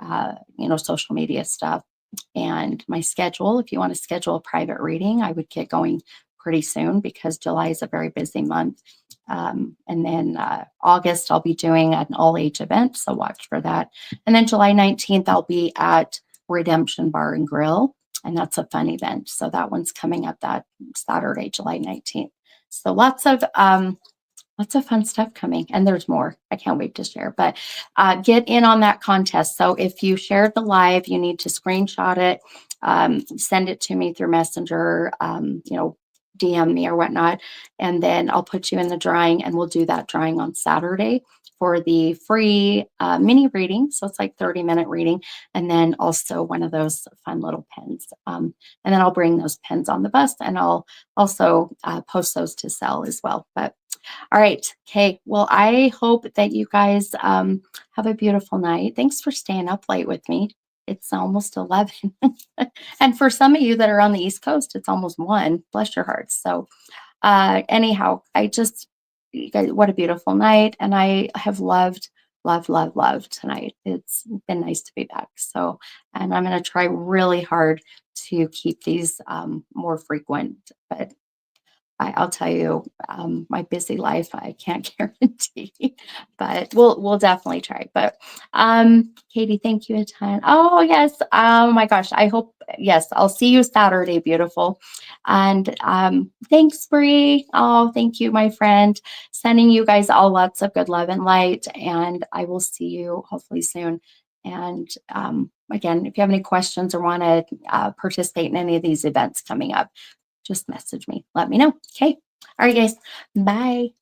social media stuff and my schedule. If you want to schedule a private reading, I would get going pretty soon, because July is a very busy month. And then August, I'll be doing an all-age event, so watch for that. And then July 19th, I'll be at Redemption Bar and Grill, and that's a fun event. So that one's coming up that Saturday, July 19th. So lots of fun stuff coming, and there's more. I can't wait to share, but get in on that contest. So if you shared the live, you need to screenshot it, send it to me through Messenger, DM me or whatnot, and then I'll put you in the drawing, and we'll do that drawing on Saturday for the free mini reading. So it's like 30-minute reading. And then also one of those fun little pins. And then I'll bring those pins on the bus, and I'll also post those to sell as well. But all right. Okay. Well, I hope that you guys have a beautiful night. Thanks for staying up late with me. It's almost 11. And for some of you that are on the East Coast, it's almost 1. Bless your hearts. So anyhow, you guys, what a beautiful night. And I have loved tonight. It's been nice to be back. So, and I'm going to try really hard to keep these more frequent, but I'll tell you, my busy life, I can't guarantee, but we'll definitely try. But Katie, thank you a ton. Oh yes, oh my gosh, I hope yes, I'll see you Saturday, beautiful. And thanks, Bree. Oh, thank you, my friend. Sending you guys all lots of good love and light, and I will see you hopefully soon. And again, if you have any questions or want to participate in any of these events coming up, just message me. Let me know. Okay. All right, guys. Bye.